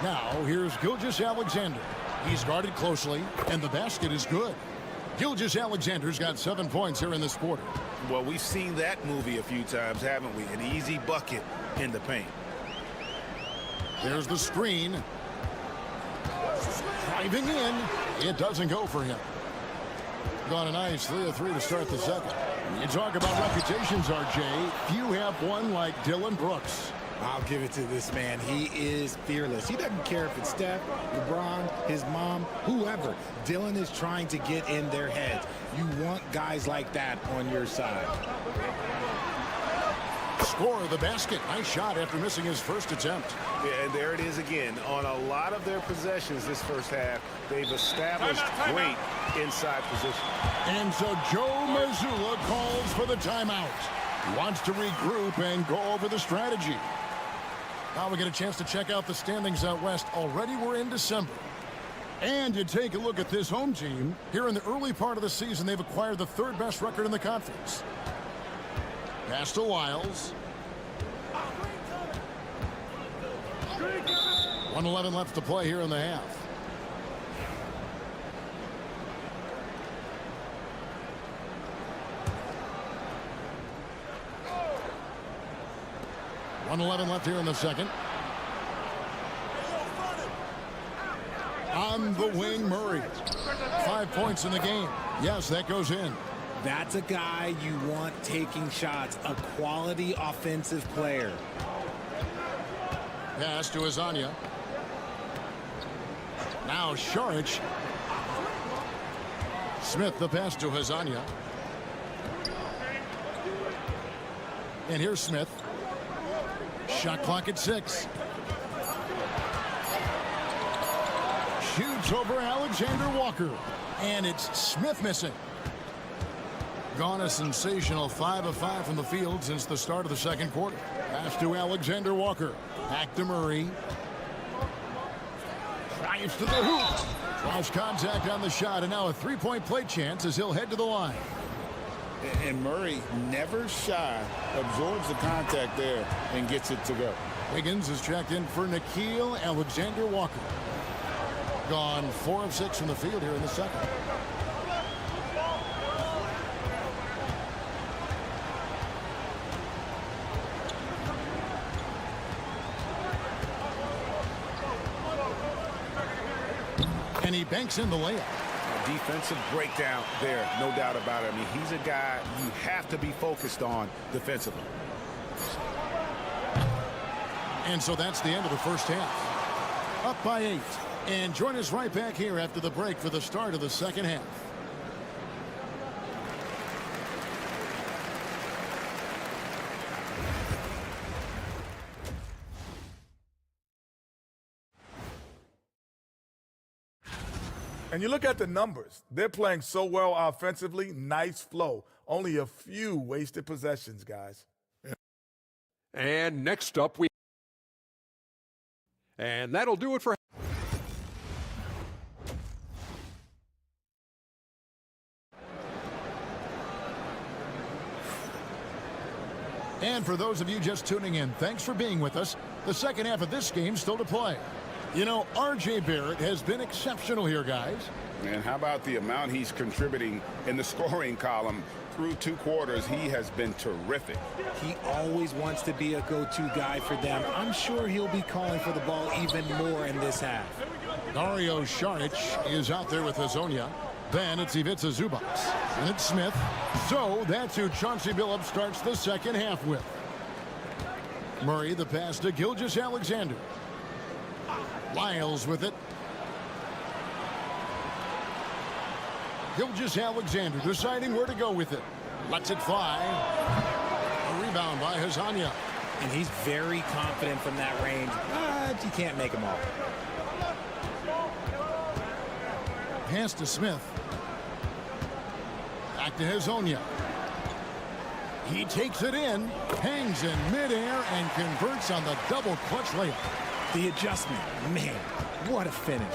Now, here's Gilgeous-Alexander. He's guarded closely, and the basket is good. Gilgeous-Alexander's got 7 points here in this quarter. Well, we've seen that movie a few times, haven't we? An easy bucket in the paint. There's the screen. Driving in. It doesn't go for him. Got a nice 3 of 3 to start the second. You talk about reputations, RJ. Few have one like Dillon Brooks. I'll give it to this man. He is fearless. He doesn't care if it's Steph, LeBron, his mom, whoever. Dillon is trying to get in their heads. You want guys like that on your side. Score of the basket. Nice shot after missing his first attempt. Yeah, and there it is again. On a lot of their possessions this first half, they've established great inside position. And so Joe Mazzulla calls for the timeout. He wants to regroup and go over the strategy. Now we get a chance to check out the standings out west. Already we're in December. And you take a look at this home team. Here in the early part of the season, they've acquired the 3rd best record in the conference. Pass to Wiles. 1:11 left to play here in the half. .11 left here in the second. On the wing, Murray. 5 points in the game. Yes, that goes in. That's a guy you want taking shots, a quality offensive player. Pass to Azania. Now Saric. Smith the pass to Azania. And here's Smith. Shot clock at 6. Shoots over Alexander Walker. And it's Smith missing. Gone a sensational 5 of 5 from the field since the start of the second quarter. Pass to Alexander Walker. Back to Murray. Drives to the hoop. Draws contact on the shot, and now a 3-point play chance as he'll head to the line. And Murray, never shy, absorbs the contact there and gets it to go. Wiggins is checked in for Nickeil Alexander Walker. Gone 4 of 6 from the field here in the second. And he banks in the layup. A defensive breakdown there, no doubt about it. I mean, he's a guy you have to be focused on defensively. And so that's the end of the first half. Up by 8. And join us right back here after the break for the start of the second half. And you look at the numbers. They're playing so well offensively. Nice flow. Only a few wasted possessions, guys. And next up, and that'll do it for. And for those of you just tuning in, thanks for being with us. The second half of this game still to play. You know, R.J. Barrett has been exceptional here, guys. And how about the amount he's contributing in the scoring column? Through 2 quarters, he has been terrific. He always wants to be a go-to guy for them. I'm sure he'll be calling for the ball even more in this half. Dario Saric is out there with Hazonia. Then it's Ivica Zubac. And it's Smith. So that's who Chauncey Billups starts the second half with. Murray the pass to Gilgeous-Alexander. Lyles with it. Gilgeous-Alexander deciding where to go with it. Lets it fly. A rebound by Hazonia. And he's very confident from that range, but you can't make him all. Pass to Smith. Back to Hazonia. He takes it in, hangs in midair, and converts on the double clutch layup. The adjustment, man, what a finish.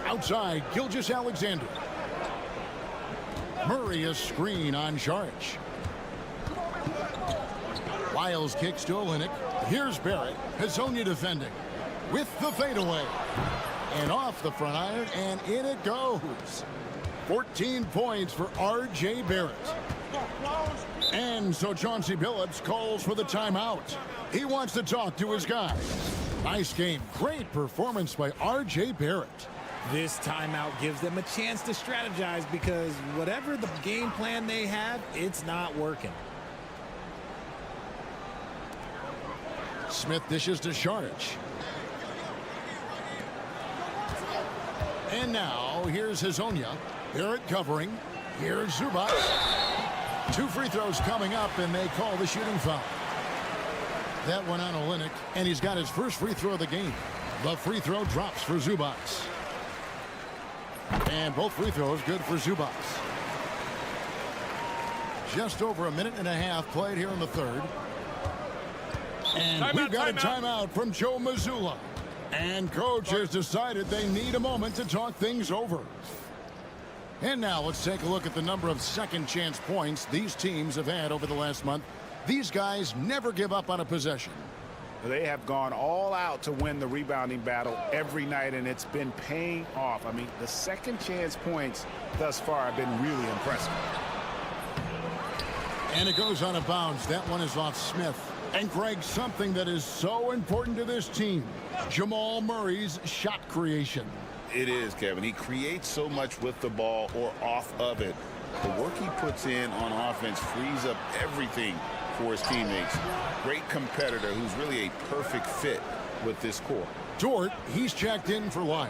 Outside, Gilgeous-Alexander. Murray a screen on Saric. Lyles kicks to Olynyk. Here's Barrett. Hazonia defending. With the fadeaway. And off the front iron, and in it goes. 14 points for R.J. Barrett. And so Chauncey Billups calls for the timeout. He wants to talk to his guys. Nice game. Great performance by R.J. Barrett. This timeout gives them a chance to strategize because whatever the game plan they have, it's not working. Smith dishes to Saric. And now here's Hazonia. Barrett covering. Here's Zubac. 2 free throws coming up, and they call the shooting foul. That one on Olynyk, and he's got his first free throw of the game. The free throw drops for Zubac. And both free throws good for Zubac. Just over a minute and a half played here in the third. And we've got a timeout from Joe Mazzulla. And coach has decided they need a moment to talk things over. And now let's take a look at the number of second chance points these teams have had over the last month. These guys never give up on a possession. They have gone all out to win the rebounding battle every night, and it's been paying off. I mean, the second chance points thus far have been really impressive. And it goes on a bounce. That one is off Smith. And Greg, something that is so important to this team, Jamal Murray's shot creation. It is, Kevin. He creates so much with the ball or off of it. The work he puts in on offense frees up everything for his teammates. Great competitor who's really a perfect fit with this core. Dort, he's checked in for Lyles.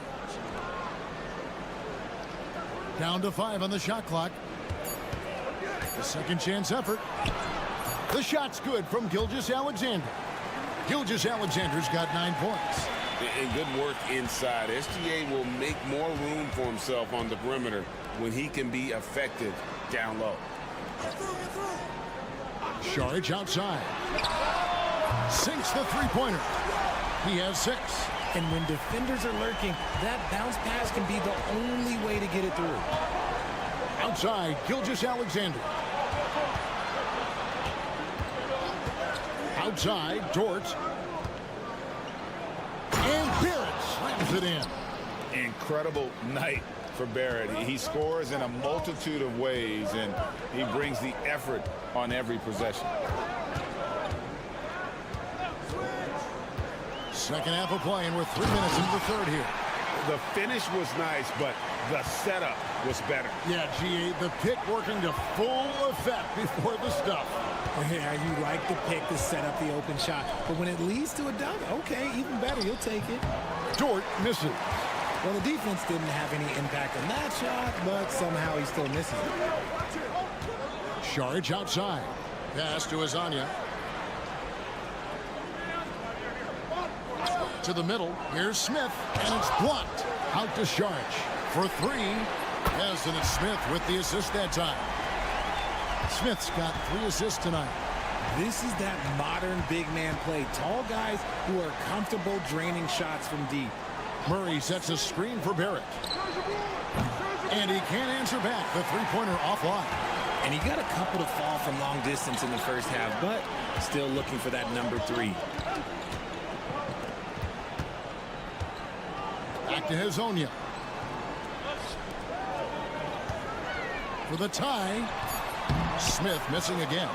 Down to 5 on the shot clock. The second chance effort. The shot's good from Gilgeous-Alexander. Gilgeous-Alexander's got 9 points. And good work inside. SGA will make more room for himself on the perimeter when he can be effective down low. Saric outside. Sinks the three-pointer. He has 6. And when defenders are lurking, that bounce pass can be the only way to get it through. Outside, Gilgeous-Alexander. Outside, Dort. And Barrett slams it in. Incredible night for Barrett. He scores in a multitude of ways, and he brings the effort on every possession. Second half of play, and we're 3 minutes into the third here. The finish was nice, but the setup was better. Yeah, GA, the pick working to full effect before the stuff. Yeah, you like the pick to set up the open shot. But when it leads to a dunk, okay, even better, you'll take it. Dort misses. Well, the defense didn't have any impact on that shot, but somehow he still misses it. Sharge outside. Pass to Azania. To the middle. Here's Smith, and it's blocked. Out to Sharge for three. Yes, and it's Smith with the assist that time. Smith's got 3 assists tonight. This is that modern big man play. Tall guys who are comfortable draining shots from deep. Murray sets a screen for Barrett. And he can't answer back. The three-pointer offline. And he got a couple to fall from long distance in the first half, but still looking for that number 3. Back to Hazonia. For the tie. Smith missing again.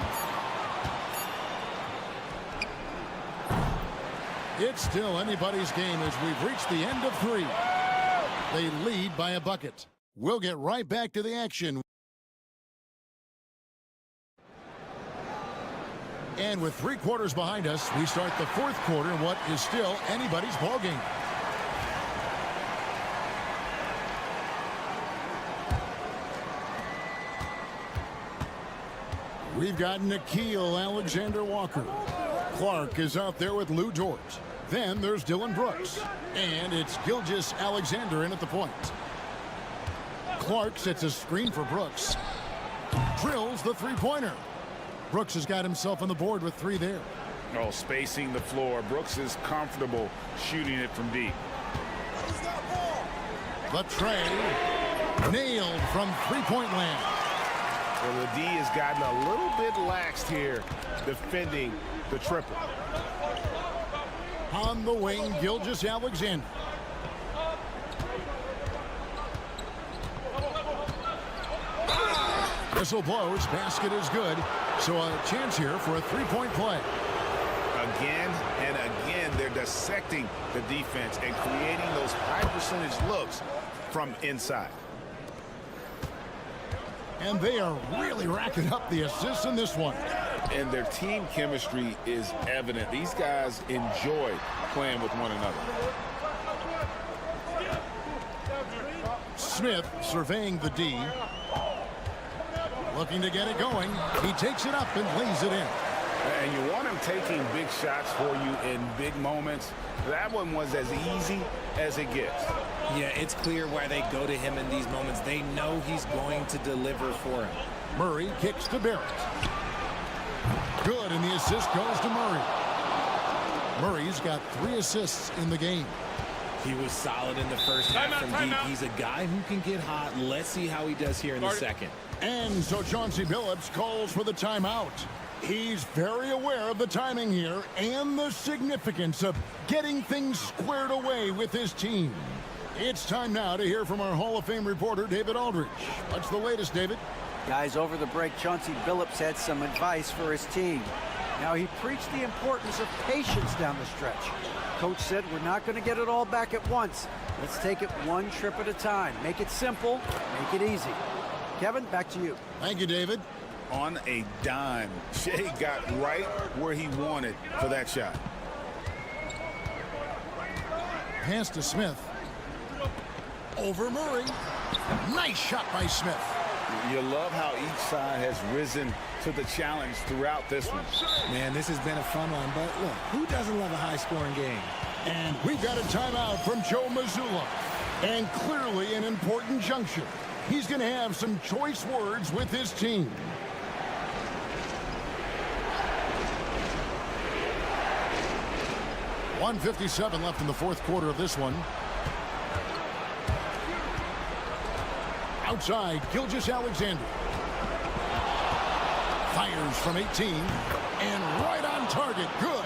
It's still anybody's game as we've reached the end of 3. They lead by a bucket. We'll get right back to the action. And with 3 quarters behind us, we start the 4th quarter in what is still anybody's ballgame. We've got Nickeil Alexander-Walker. Clark is out there with Lou Dort. Then there's Dylan Brooks. And it's Gilgeous Alexander in at the point. Clark sets a screen for Brooks. Drills the three-pointer. Brooks has got himself on the board with 3 there. Oh, spacing the floor. Brooks is comfortable shooting it from deep. The tray. Nailed from three-point land. Well, the D has gotten a little bit laxed here defending the triple. On the wing, Gilgeous Alexander. Whistle blows, basket is good. So a chance here for a three-point play. Again and again, they're dissecting the defense and creating those high percentage looks from inside. And they are really racking up the assists in this one. And their team chemistry is evident. These guys enjoy playing with one another. Smith surveying the D. Looking to get it going. He takes it up and lays it in. And you want him taking big shots for you in big moments. That one was as easy as it gets. Yeah, it's clear why they go to him in these moments. They know he's going to deliver for him. Murray kicks to Barrett. Good, and the assist goes to Murray. Murray's got 3 assists in the game. He was solid in the first half from deep. He's a guy who can get hot. Let's see how he does here in the second. And so Chauncey Billups calls for the timeout. He's very aware of the timing here and the significance of getting things squared away with his team. It's time now to hear from our Hall of Fame reporter, David Aldridge. What's the latest, David? Guys, over the break, Chauncey Billups had some advice for his team. Now, he preached the importance of patience down the stretch. Coach said, we're not going to get it all back at once. Let's take it one trip at a time. Make it simple, make it easy. Kevin, back to you. Thank you, David. On a dime, Shea got right where he wanted for that shot. Pass to Smith. Over Murray. Nice shot by Smith. You love how each side has risen to the challenge throughout this one. Man, this has been a fun one, but look, who doesn't love a high-scoring game? And we've got a timeout from Joe Mazzulla. And clearly an important juncture. He's going to have some choice words with his team. .157 left in the 4th quarter of this one. Outside, Gilgeous Alexander. Fires from 18. And right on target. Good.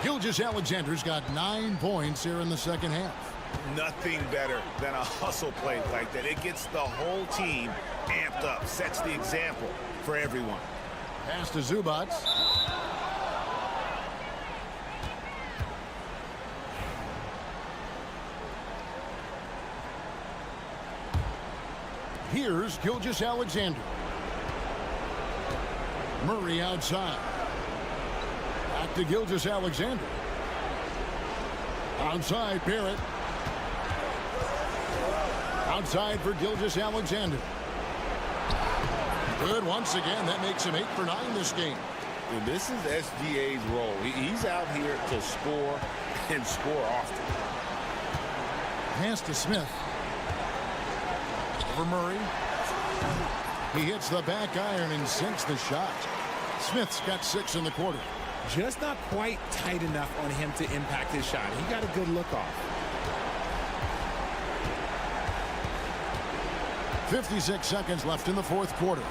Gilgeous Alexander's got 9 points here in the second half. Nothing better than a hustle play like that. It gets the whole team amped up. Sets the example for everyone. Pass to Zubac. Here's Gilgeous-Alexander. Murray outside. Back to Gilgeous-Alexander. Outside, Barrett. Outside for Gilgeous-Alexander. Good once again. That makes him 8 for 9 this game. And this is SGA's role. He's out here to score and score often. Pass to Smith. Over Murray. He hits the back iron and sinks the shot. Smith's got 6 in the quarter. Just not quite tight enough on him to impact his shot. He got a good look off. 56 seconds left in the fourth quarter.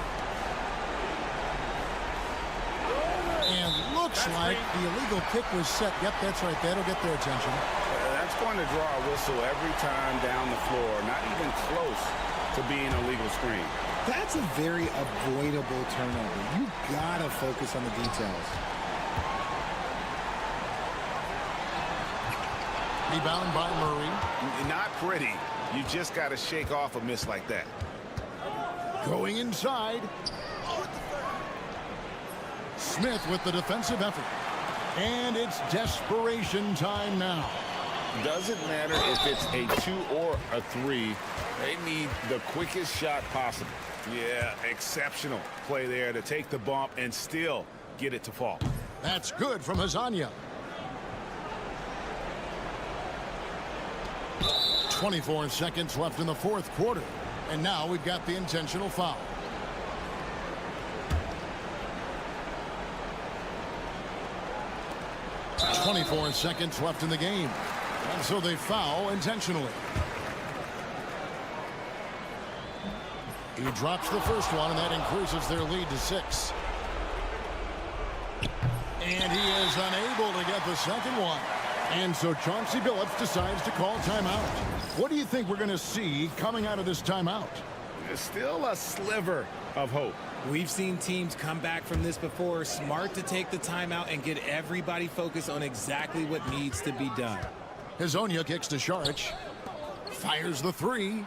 And looks like the illegal kick was set. Yep, that's right. That'll get their attention. That's going to draw a whistle every time down the floor. Not even close to being a legal screen. That's a very avoidable turnover. You gotta focus on the details. Rebound by Murray. Not pretty. You just got to shake off a miss like that. Going inside. Smith with the defensive effort. And it's desperation time now. Doesn't matter if it's a 2 or a 3. They need the quickest shot possible. Yeah, exceptional play there to take the bump and still get it to fall. That's good from Hazanya. 24 seconds left in the fourth quarter. And now we've got the intentional foul. .24 seconds left in the game. And so they foul intentionally. He drops the first one, and that increases their lead to 6. And he is unable to get the second one. And so Chauncey Billups decides to call timeout. What do you think we're going to see coming out of this timeout? There's still a sliver of hope. We've seen teams come back from this before. Smart to take the timeout and get everybody focused on exactly what needs to be done. Hazanya kicks to Saric. Fires the 3.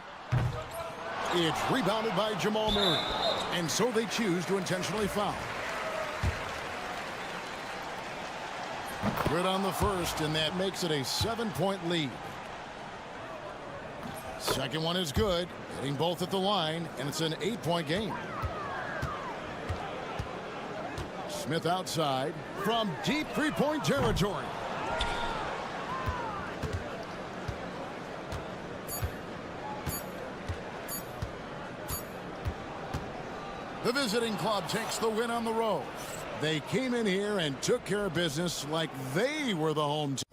It's rebounded by Jamal Murray. And so they choose to intentionally foul. Good on the first, and that makes it a 7-point lead. Second one is good, hitting both at the line, and it's an 8-point game. Smith outside from deep three-point territory. The visiting club takes the win on the road. They came in here and took care of business like they were the home team.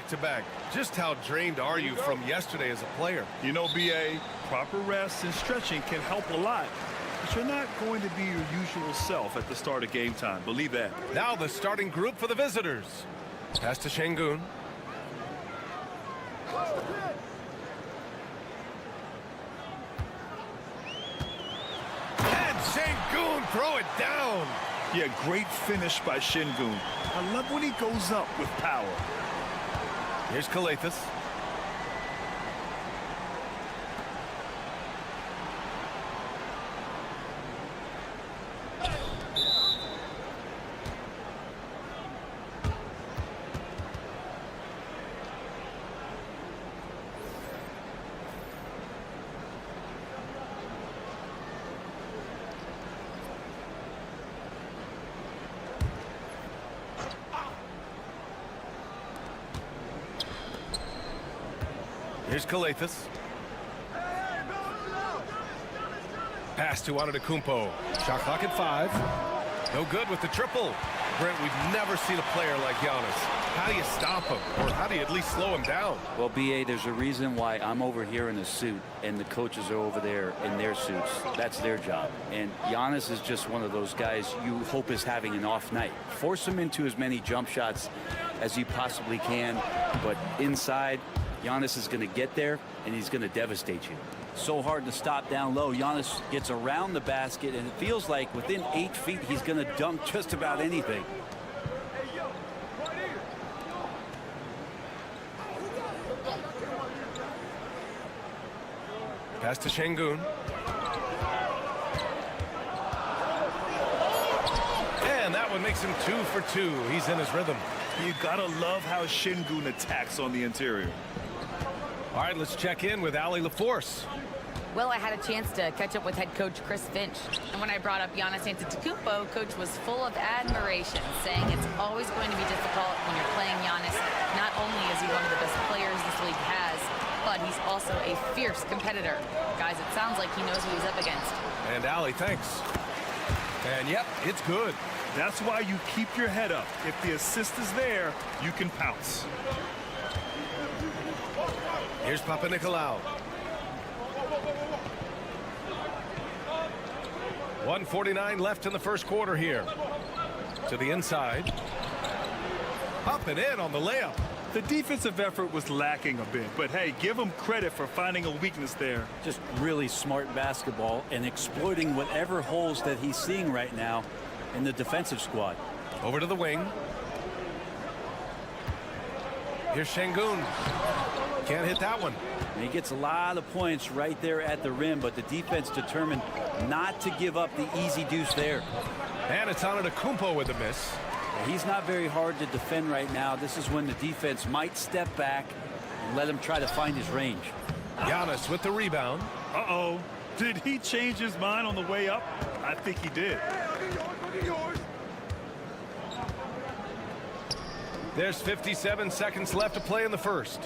back-to-back. Just how drained are you from yesterday as a player? You know, B.A., proper rest and stretching can help a lot. but you're not going to be your usual self at the start of game time. Believe that. Now the starting group for the visitors. Pass to Şengün. And Şengün throw it down. Yeah, great finish by Şengün. I love when he goes up with power. Here's Calathes. Here's Calathes. Pass to Antetokounmpo. Shot clock at 5. No good with the triple. Brent, we've never seen a player like Giannis. How do you stop him? Or how do you at least slow him down? Well, B.A., there's a reason why I'm over here in a suit and the coaches are over there in their suits. That's their job. And Giannis is just one of those guys you hope is having an off night. Force him into as many jump shots as you possibly can. But inside, Giannis is going to get there, and he's going to devastate you. So hard to stop down low. Giannis gets around the basket, and it feels like within 8 feet, he's going to dunk just about anything. Pass to Şengün. And that one makes him 2 for 2. He's in his rhythm. You gotta love how Şengün attacks on the interior. All right, let's check in with Allie LaForce. Well, I had a chance to catch up with head coach Chris Finch. And when I brought up Giannis Antetokounmpo, coach was full of admiration, saying it's always going to be difficult when you're playing Giannis. Not only is he one of the best players this league has, but he's also a fierce competitor. Guys, it sounds like he knows who he's up against. And Allie, thanks. And yep, it's good. That's why you keep your head up. If the assist is there, you can pounce. Here's Papanikolaou. 1:49 left in the first quarter here. To the inside. Up and in on the layup. The defensive effort was lacking a bit, but hey, give him credit for finding a weakness there. Just really smart basketball and exploiting whatever holes that he's seeing right now in the defensive squad. Over to the wing. Here's Şengün. Can't hit that one. And he gets a lot of points right there at the rim, but the defense determined not to give up the easy deuce there. And it's Antetokounmpo with a miss. He's not very hard to defend right now. This is when the defense might step back and let him try to find his range. Giannis with the rebound. Uh-oh. Did he change his mind on the way up? I think he did. There's 57 seconds left to play in the first.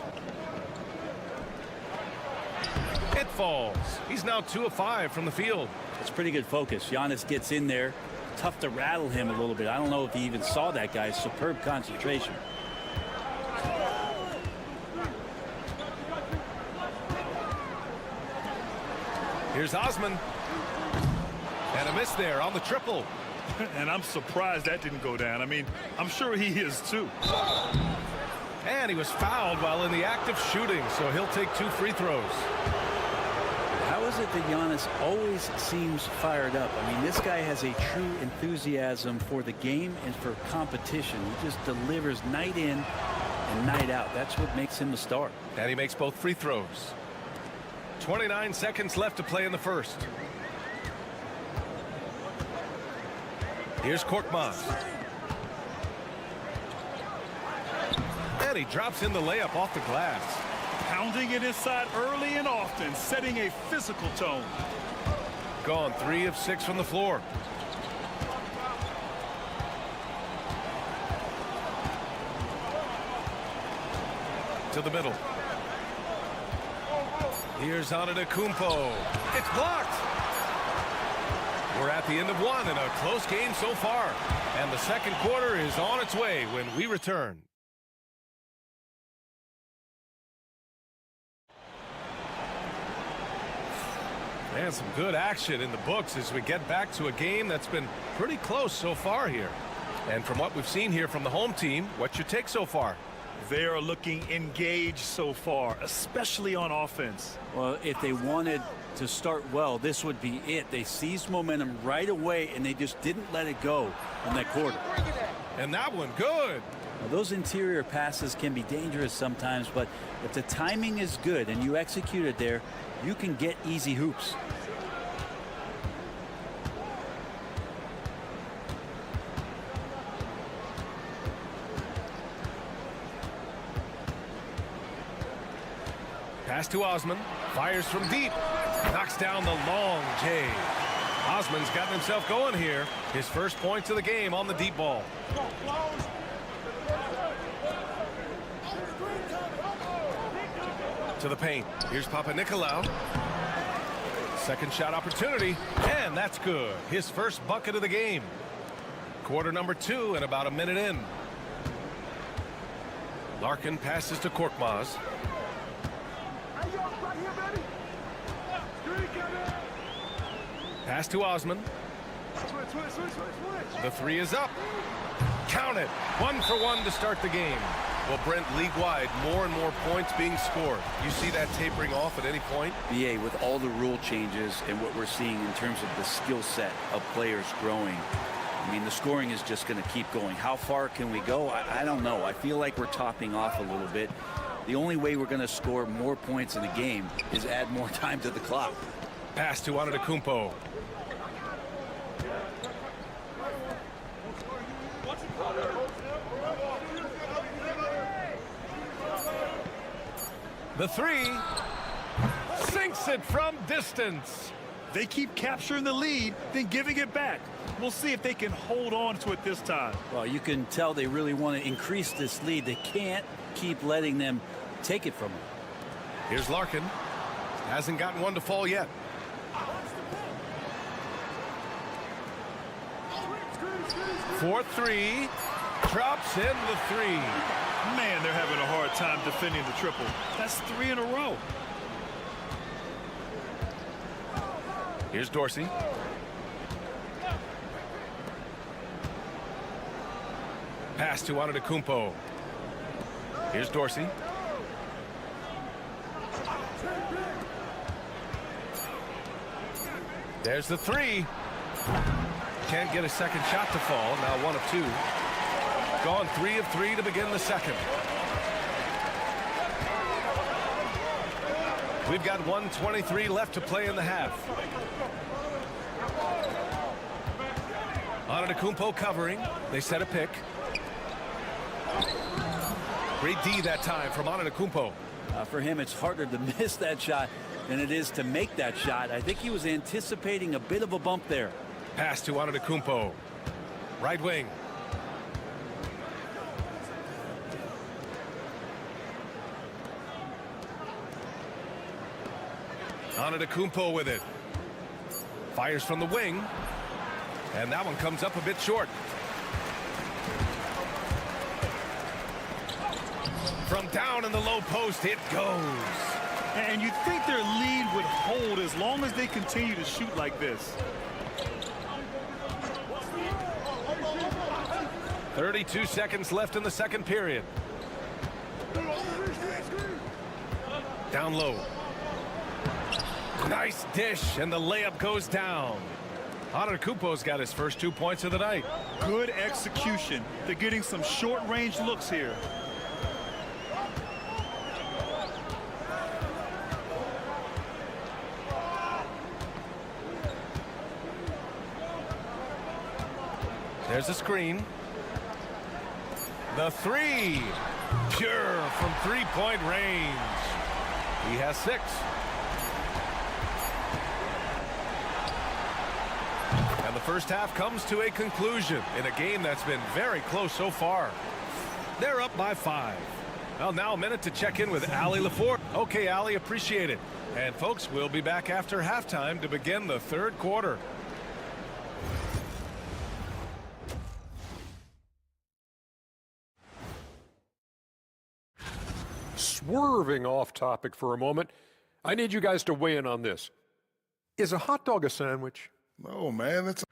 It falls. He's now 2 of 5 from the field. It's pretty good focus. Giannis gets in there. Tough to rattle him a little bit. I don't know if he even saw that guy's superb concentration. Here's Osman. And a miss there on the triple. And I'm surprised that didn't go down. I mean, I'm sure he is too. And he was fouled while in the act of shooting, so he'll take 2 free throws. How is it that Giannis always seems fired up? I mean, this guy has a true enthusiasm for the game and for competition. He just delivers night in and night out. That's what makes him a star. And he makes both free throws. 29 seconds left to play in the first. Here's Korkmaz. And he drops in the layup off the glass. Pounding it inside early and often, setting a physical tone. Gone 3 of 6 from the floor. To the middle. Here's Antetokounmpo. It's blocked. We're at the end of one and a close game so far. And the second quarter is on its way when we return. And some good action in the books as we get back to a game that's been pretty close so far here. And from what we've seen here from the home team, what's your take so far? They are looking engaged so far, especially on offense. Well, if they wanted to start well, this would be it. They seized momentum right away, and they just didn't let it go in that quarter. And that one, good. Now, those interior passes can be dangerous sometimes, but if the timing is good and you execute it there, you can get easy hoops. Pass to Osman. Fires from deep. Knocks down the long J. Osman's gotten himself going here. His first points of the game on the deep ball. To the paint. Here's Papanikolaou. Second shot opportunity, and that's good. His first bucket of the game. Quarter number 2 and about a minute in. Larkin passes to Korkmaz. Pass to Osman. The 3 is up. Count it. 1 for 1 to start the game. Well, Brent, league-wide, more and more points being scored. You see that tapering off at any point? BA, with all the rule changes and what we're seeing in terms of the skill set of players growing, I mean, the scoring is just going to keep going. How far can we go? I don't know. I feel like we're topping off a little bit. The only way we're going to score more points in a game is add more time to the clock. Pass to Antetokounmpo. The 3 sinks it from distance. They keep capturing the lead, then giving it back. We'll see if they can hold on to it this time. Well, you can tell they really want to increase this lead. They can't keep letting them take it from them. Here's Larkin. Hasn't gotten one to fall yet. For 3. Drops in the 3. Man, they're having a hard time defending the triple. That's 3 in a row. Here's Dorsey. Pass to Antetokounmpo. Here's Dorsey. There's the 3. Can't get a second shot to fall. Now 1 of 2. Gone 3 of 3 to begin the second. We've got 1:23 left to play in the half. Antetokounmpo covering. They set a pick. Great D that time from Antetokounmpo. For him, it's harder to miss that shot than it is to make that shot. I think he was anticipating a bit of a bump there. Pass to Antetokounmpo. Right wing. Antetokounmpo with it. Fires from the wing. And that one comes up a bit short. From down in the low post, it goes. And you'd think their lead would hold as long as they continue to shoot like this. 32 seconds left in the second period. Down low. Nice dish, and the layup goes down. Antetokounmpo's got his first 2 points of the night. Good execution. They're getting some short-range looks here. There's a screen. The 3. Pure from three-point range. He has 6. And the first half comes to a conclusion in a game that's been very close so far. They're up by 5. Well, now a minute to check in with Ali LaForge. Okay, Ali, appreciate it. And folks, we'll be back after halftime to begin the third quarter. Swerving off topic for a moment, I need you guys to weigh in on this. Is a hot dog a sandwich? No, man, it's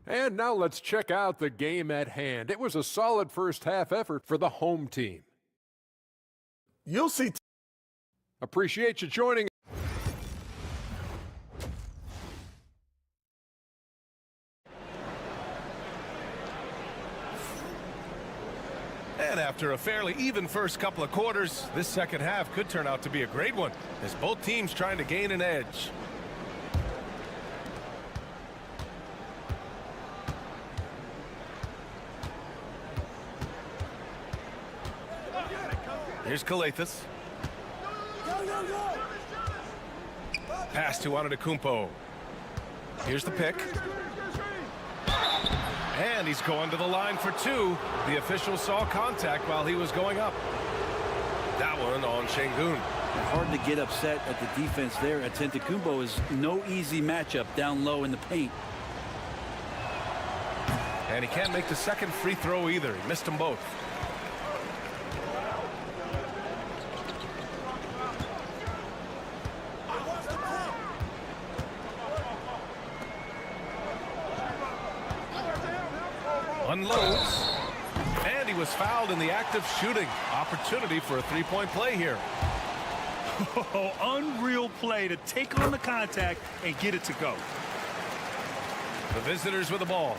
And now let's check out the game at hand. It was a solid first half effort for the home team. You'll see. Appreciate you joining. And after a fairly even first couple of quarters, this second half could turn out to be a great one, as both teams trying to gain an edge. Here's Kalathis. Pass to Antetokounmpo. Here's the pick. And he's going to the line for two. The official saw contact while he was going up. That one on Şengün. Hard to get upset at the defense there. Antetokounmpo is no easy matchup down low in the paint. And he can't make the second free throw either. He missed them both. Unloads. And he was fouled in the act of shooting. Opportunity for a three-point play here. Oh, unreal play to take on the contact and get it to go. The visitors with the ball.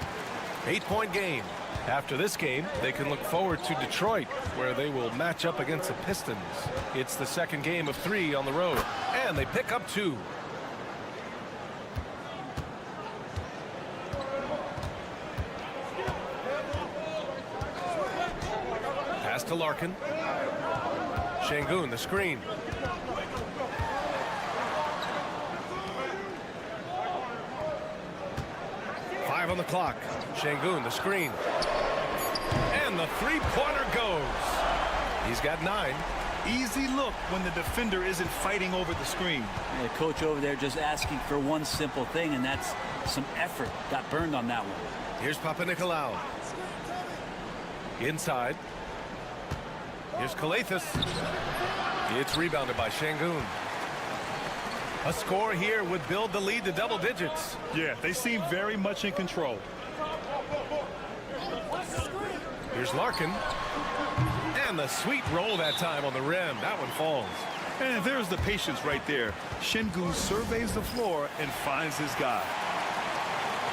8-point game. After this game, they can look forward to Detroit, where they will match up against the Pistons. It's the second game of 3 on the road, and they pick up 2. Pass to Larkin. Şengün, the screen. Five on the clock. Şengün, the screen. And the three-pointer goes. He's got 9. Easy look when the defender isn't fighting over the screen. The coach over there just asking for one simple thing, and that's some effort. Got burned on that one. Here's Papanikolaou. Inside. Here's Kalathis. It's rebounded by Şengün. A score here would build the lead to double digits. Yeah, they seem very much in control. Here's Larkin. And the sweet roll that time on the rim. That one falls. And there's the patience right there. Şengün surveys the floor and finds his guy.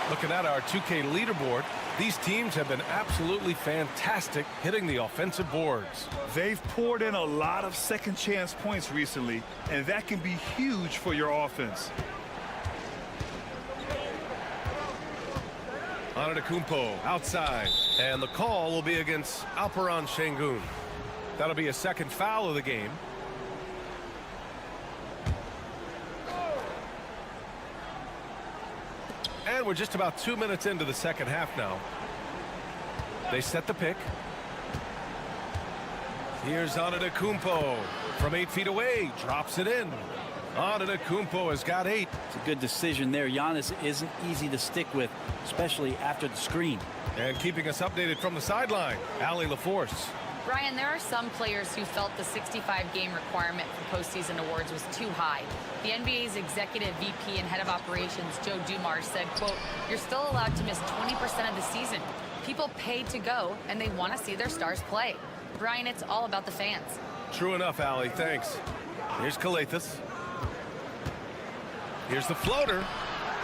Looking at our 2K leaderboard, these teams have been absolutely fantastic hitting the offensive boards. They've poured in a lot of second chance points recently, and that can be huge for your offense. Antetokounmpo outside, and the call will be against Alperen Şengün. That'll be a second foul of the game. And we're just about 2 minutes into the second half now. They set the pick. Here's Antetokounmpo from 8 feet away, drops it in. Antetokounmpo has got 8. It's a good decision there. Giannis isn't easy to stick with, especially after the screen. And keeping us updated from the sideline, Allie LaForce. Brian, there are some players who felt the 65-game requirement for postseason awards was too high. The NBA's executive VP and head of operations, Joe Dumars, said, quote, "You're still allowed to miss 20% of the season. People pay to go, and they want to see their stars play." Brian, it's all about the fans. True enough, Allie. Thanks. Here's Kalathis. Here's the floater.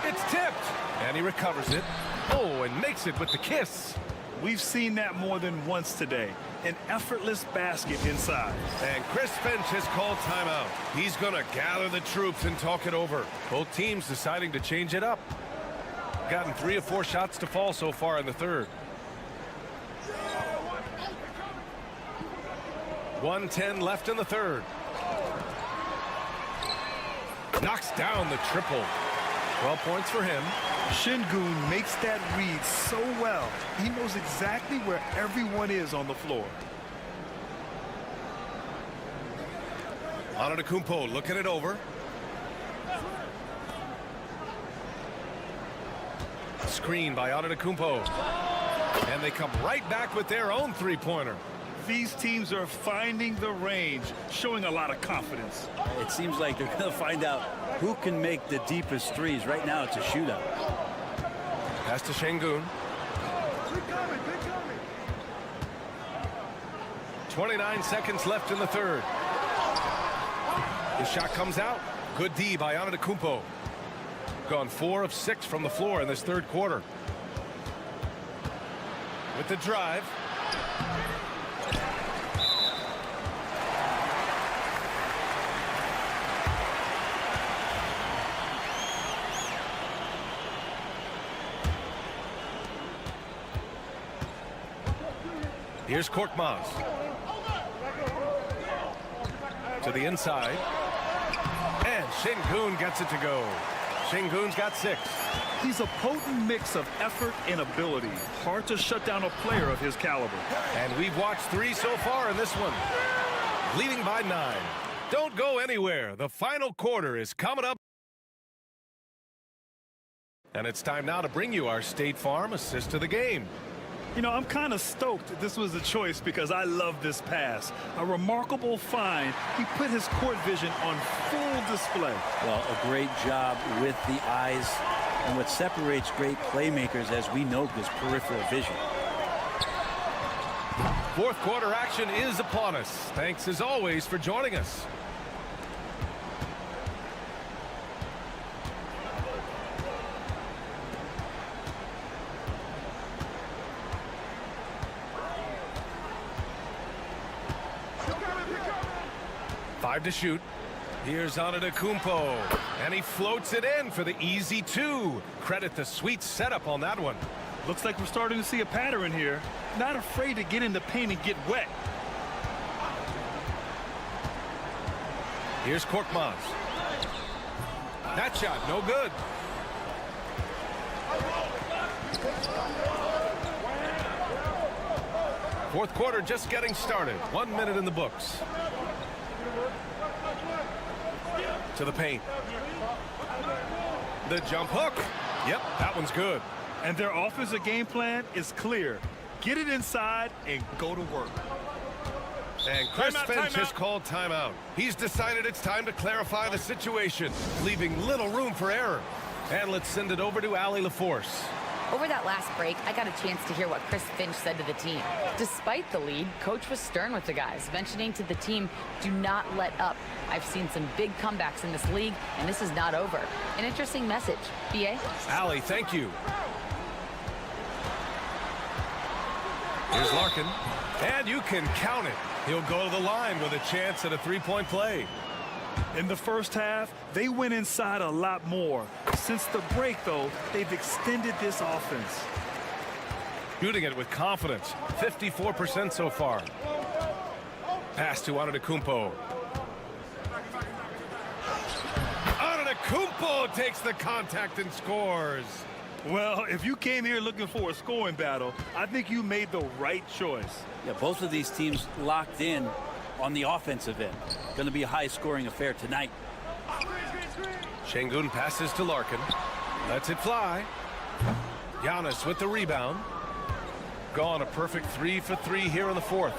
It's tipped. And he recovers it. Oh, and makes it with the kiss. We've seen that more than once today. An effortless basket inside. And Chris Finch has called timeout. He's going to gather the troops and talk it over. Both teams deciding to change it up. Gotten 3 or 4 shots to fall so far in the third. 1:10 left in the third. Knocks down the triple. 12 points for him. Şengün makes that read so well. He knows exactly where everyone is on the floor. Antetokounmpo looking it over. Screen by Antetokounmpo. And they come right back with their own three-pointer. These teams are finding the range, showing a lot of confidence. It seems like they're going to find out who can make the deepest threes. Right now, it's a shootout. Pass to Şengün. 29 seconds left in the third. His shot comes out. Good D by Antetokounmpo. Gone 4 of 6 from the floor in this third quarter. With the drive. Here's Korkmaz. To the inside. And Şengün gets it to go. Şengün's got 6. He's a potent mix of effort and ability. Hard to shut down a player of his caliber. And we've watched 3 so far in this one. Leading by 9. Don't go anywhere. The final quarter is coming up. And it's time now to bring you our State Farm assist to the game. You know, I'm kind of stoked that this was a choice because I love this pass. A remarkable find. He put his court vision on full display. Well, a great job with the eyes. And what separates great playmakers, as we know, is peripheral vision. Fourth quarter action is upon us. Thanks as always for joining us. Five to shoot. Here's Antetokounmpo, and he floats it in for the easy 2. Credit the sweet setup on that one. Looks like we're starting to see a pattern here. Not afraid to get in the paint and get wet. Here's Korkmaz. That shot, no good. Fourth quarter just getting started. 1 minute in the books. To the paint. The jump hook. Yep, that one's good. And their offensive game plan is clear. Get it inside and go to work. And Chris Finch has called timeout. He's decided it's time to clarify the situation, leaving little room for error. And let's send it over to Allie LaForce. Over that last break, I got a chance to hear what Chris Finch said to the team. Despite the lead, Coach was stern with the guys, mentioning to the team, do not let up. I've seen some big comebacks in this league, and this is not over. An interesting message. B.A.? Allie, thank you. Here's Larkin, and you can count it. He'll go to the line with a chance at a three-point play. In the first half, they went inside a lot more. Since the break, though, they've extended this offense. Shooting it with confidence. 54% so far. Pass to Antetokounmpo. Antetokounmpo takes the contact and scores. Well, if you came here looking for a scoring battle, I think you made the right choice. Yeah, both of these teams locked in on the offensive end. Going to be a high-scoring affair tonight. Şengün passes to Larkin. Lets it fly. Giannis with the rebound. Gone a perfect 3 for 3 here in the fourth.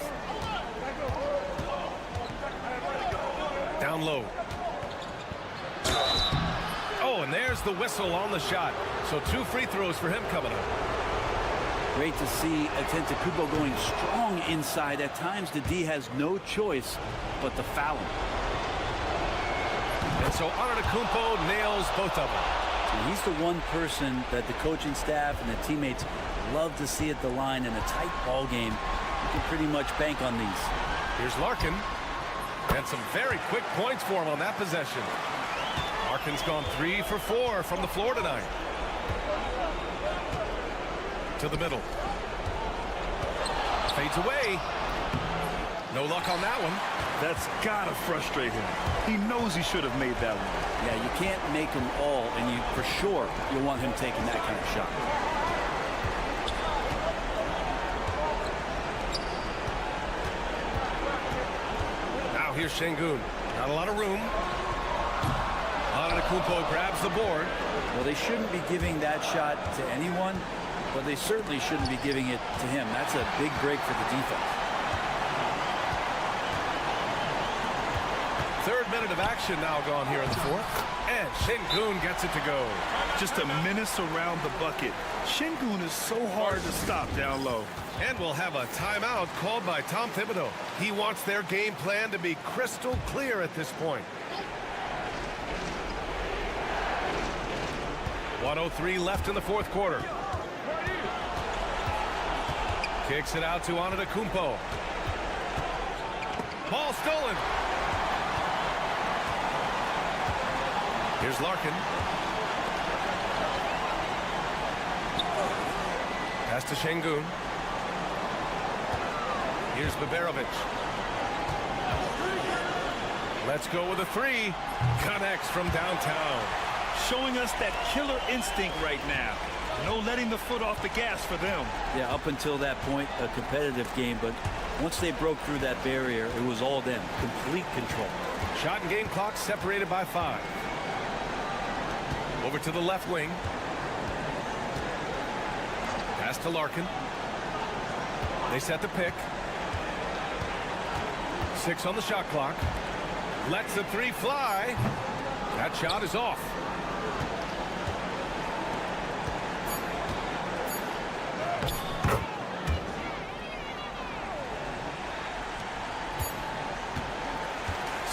Down low. Oh, and there's the whistle on the shot. So 2 free throws for him coming up. Great to see Antetokounmpo going strong inside. At times, the D has no choice but to foul him. And so Antetokounmpo nails both of them. And he's the one person that the coaching staff and the teammates love to see at the line in a tight ball game. You can pretty much bank on these. Here's Larkin. And some very quick points for him on that possession. Larkin's gone 3 for 4 from the floor tonight. To the middle. Fades away. No luck on that one. That's gotta frustrate him. He knows he should have made that one. Yeah, you can't make them all, and you for sure you want him taking that kind of shot. Now here's Şengün. Not a lot of room. Antetokounmpo grabs the board. Well, they shouldn't be giving that shot to anyone, but they certainly shouldn't be giving it to him. That's a big break for the defense. Third minute of action now gone here in the fourth. And Şengün gets it to go. Just a menace around the bucket. Şengün is so hard to stop down low. And we'll have a timeout called by Tom Thibodeau. He wants their game plan to be crystal clear at this point. 1:03 left in the fourth quarter. Kicks it out to Antetokounmpo. Ball stolen. Here's Larkin. Pass to Şengün. Here's Baberovic. Let's go with a three. Connects from downtown. Showing us that killer instinct right now. No letting the foot off the gas for them. Yeah, up until that point, a competitive game, but once they broke through that barrier, it was all them. Complete control. Shot and game clock separated by 5. Over to the left wing. Pass to Larkin. They set the pick. 6 on the shot clock. Lets the three fly. That shot is off.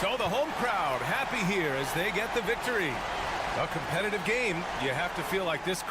So the home crowd happy here as they get the victory. A competitive game. You have to feel like this.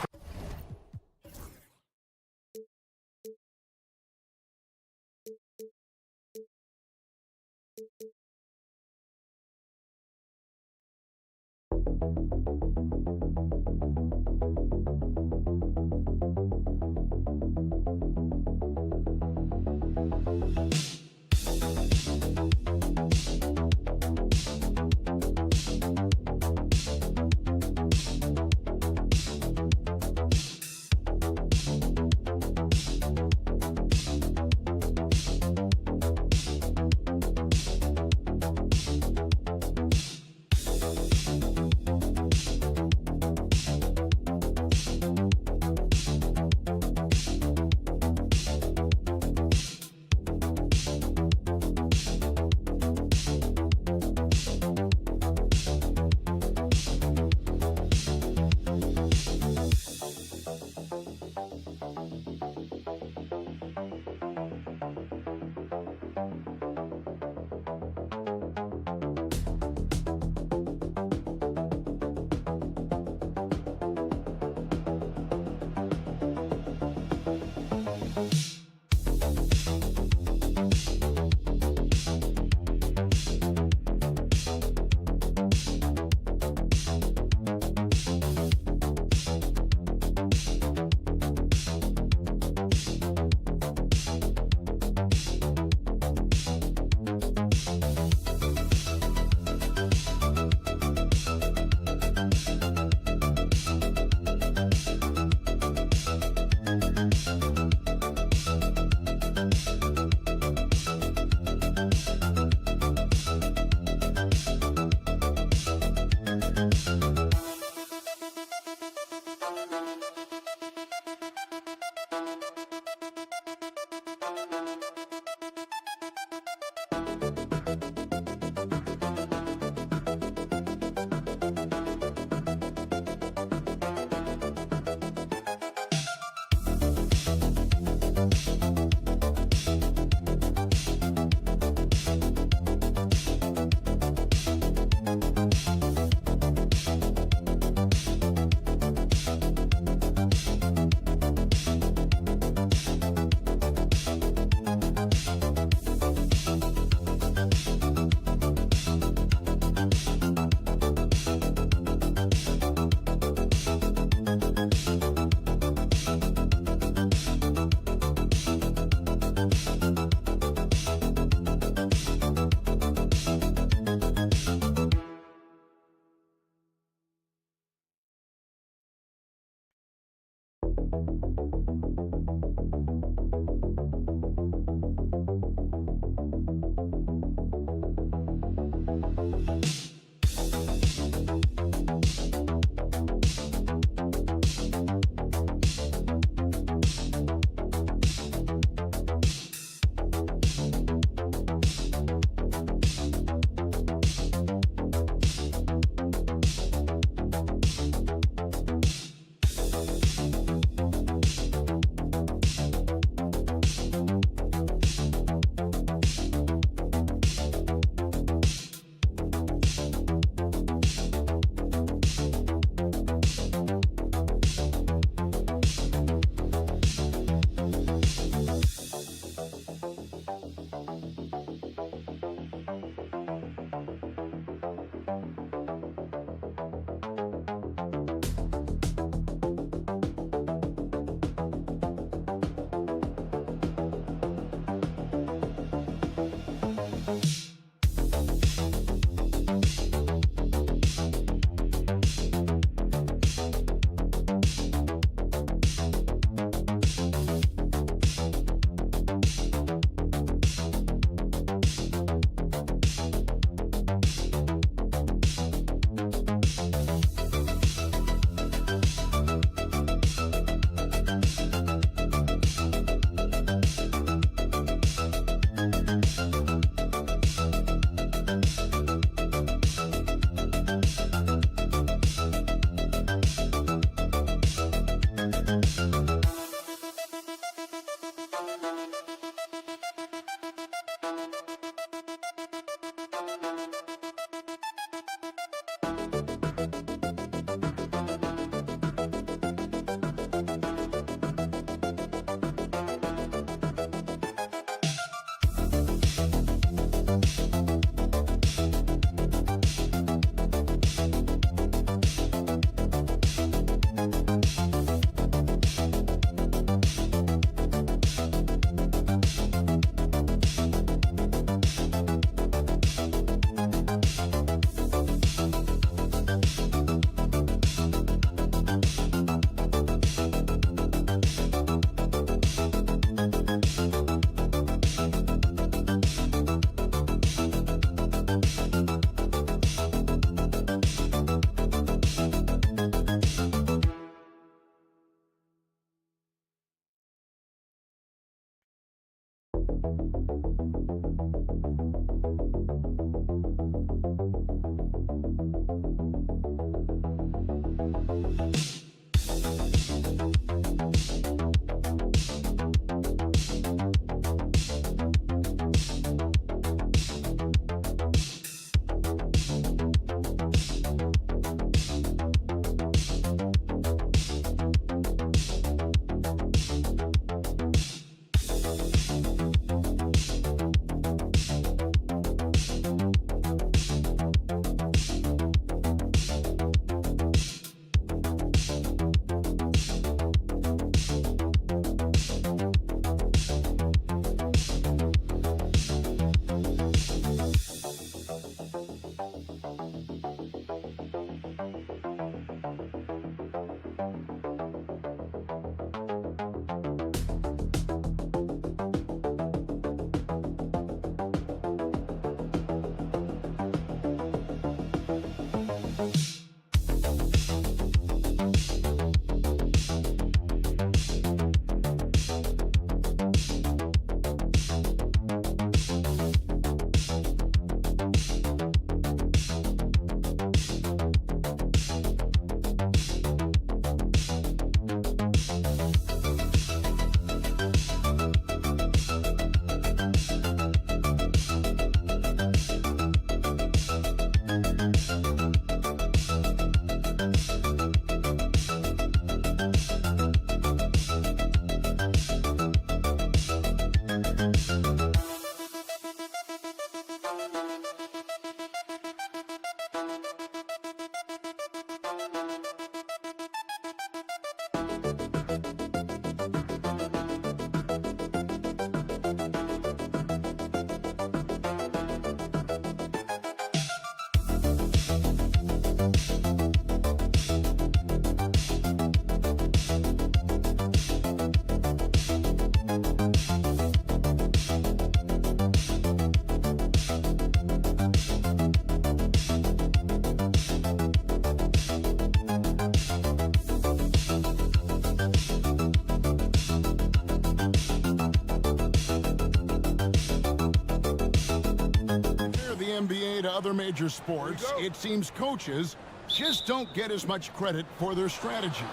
NBA to other major sports, it seems coaches just don't get as much credit for their strategy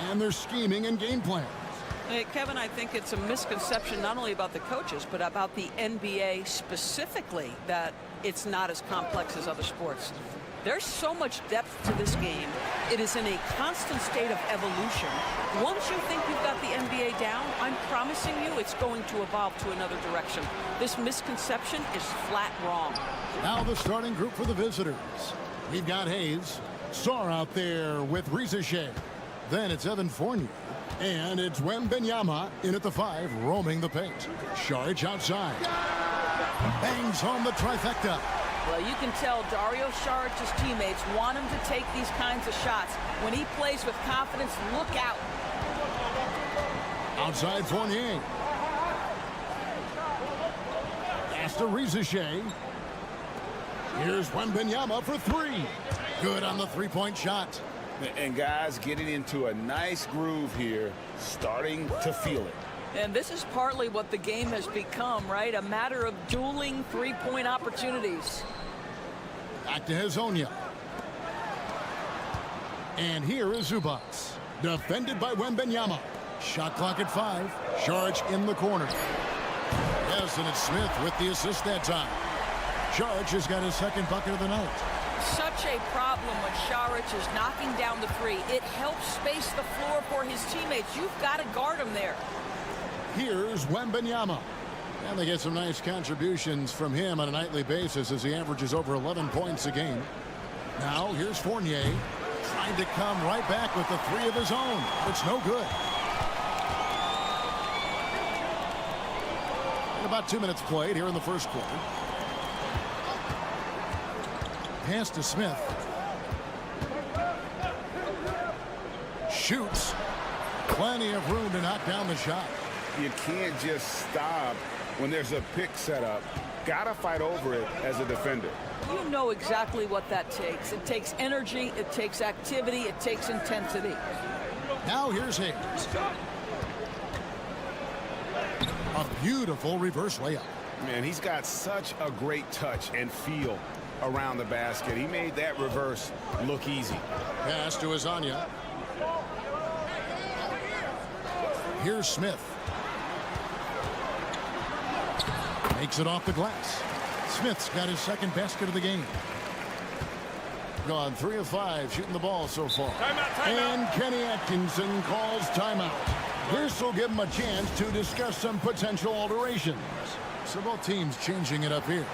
and their scheming and game plans. Hey, Kevin, I think it's a misconception not only about the coaches, but about the NBA specifically, that it's not as complex as other sports. There's so much depth to this game. It is in a constant state of evolution. Once you think you've got the NBA down, I'm promising you it's going to evolve to another direction. This misconception is flat wrong. Now the starting group for the visitors. We've got Hayes, Sarr out there with Rizachet. Then it's Evan Fournier. And it's Wembanyama in at the 5, roaming the paint. Saric outside. Bangs home the trifecta. Well, you can tell Dario Saric's teammates want him to take these kinds of shots. When he plays with confidence, look out. Outside Fournier. Pass to Rizachet. Here's Wembanyama for 3. Good on the three-point shot. And guys getting into a nice groove here, starting to feel it. And this is partly what the game has become, right? A matter of dueling three-point opportunities. Back to Hazonia. And here is Zubac. Defended by Wembanyama. Shot clock at 5. Saric in the corner. Yes, and it's Smith with the assist that time. Saric has got his second bucket of the night. Such a problem when Saric is knocking down the 3. It helps space the floor for his teammates. You've got to guard him there. Here's Wembanyama. And they get some nice contributions from him on a nightly basis as he averages over 11 points a game. Now here's Fournier trying to come right back with the 3 of his own. It's no good. And about 2 minutes played here in the first quarter. Pass to Smith. Shoots. Plenty of room to knock down the shot. You can't just stop when there's a pick set up. Gotta fight over it as a defender. You know exactly what that takes. It takes energy, it takes activity, it takes intensity. Now here's Hayes. A beautiful reverse layup. Man, he's got such a great touch and feel around the basket. He made that reverse look easy. Pass to Azania. Here's Smith. Makes it off the glass. Smith's got his second basket of the game. Gone 3 of 5 shooting the ball so far. Timeout. And Kenny Atkinson calls timeout. This will give him a chance to discuss some potential alterations. So both teams changing it up here.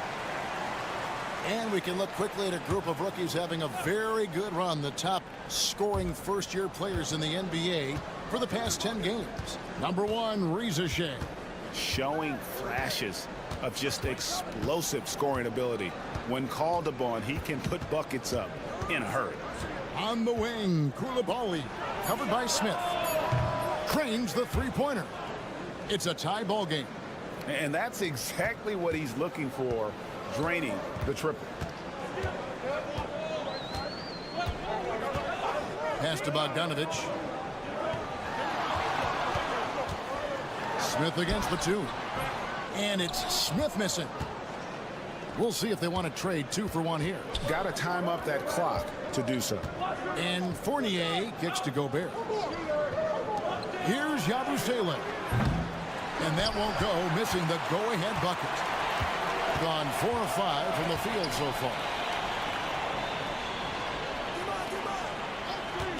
And we can look quickly at a group of rookies having a very good run. The top scoring first-year players in the NBA for the past 10 games. Number 1, Reza Shea. Showing flashes of just explosive scoring ability. When called upon, he can put buckets up in a hurry. On the wing, Koulibaly, covered by Smith. Cranes the three-pointer. It's a tie ball game. And that's exactly what he's looking for, draining the triple. Pass to Bogdanovich. Smith against the 2. And it's Smith missing. We'll see if they want to trade 2 for 1 here. Got to time up that clock to do so. And Fournier kicks to Gobert. Here's Yabusele. And that won't go, missing the go-ahead bucket. Gone 4 of 5 from the field so far.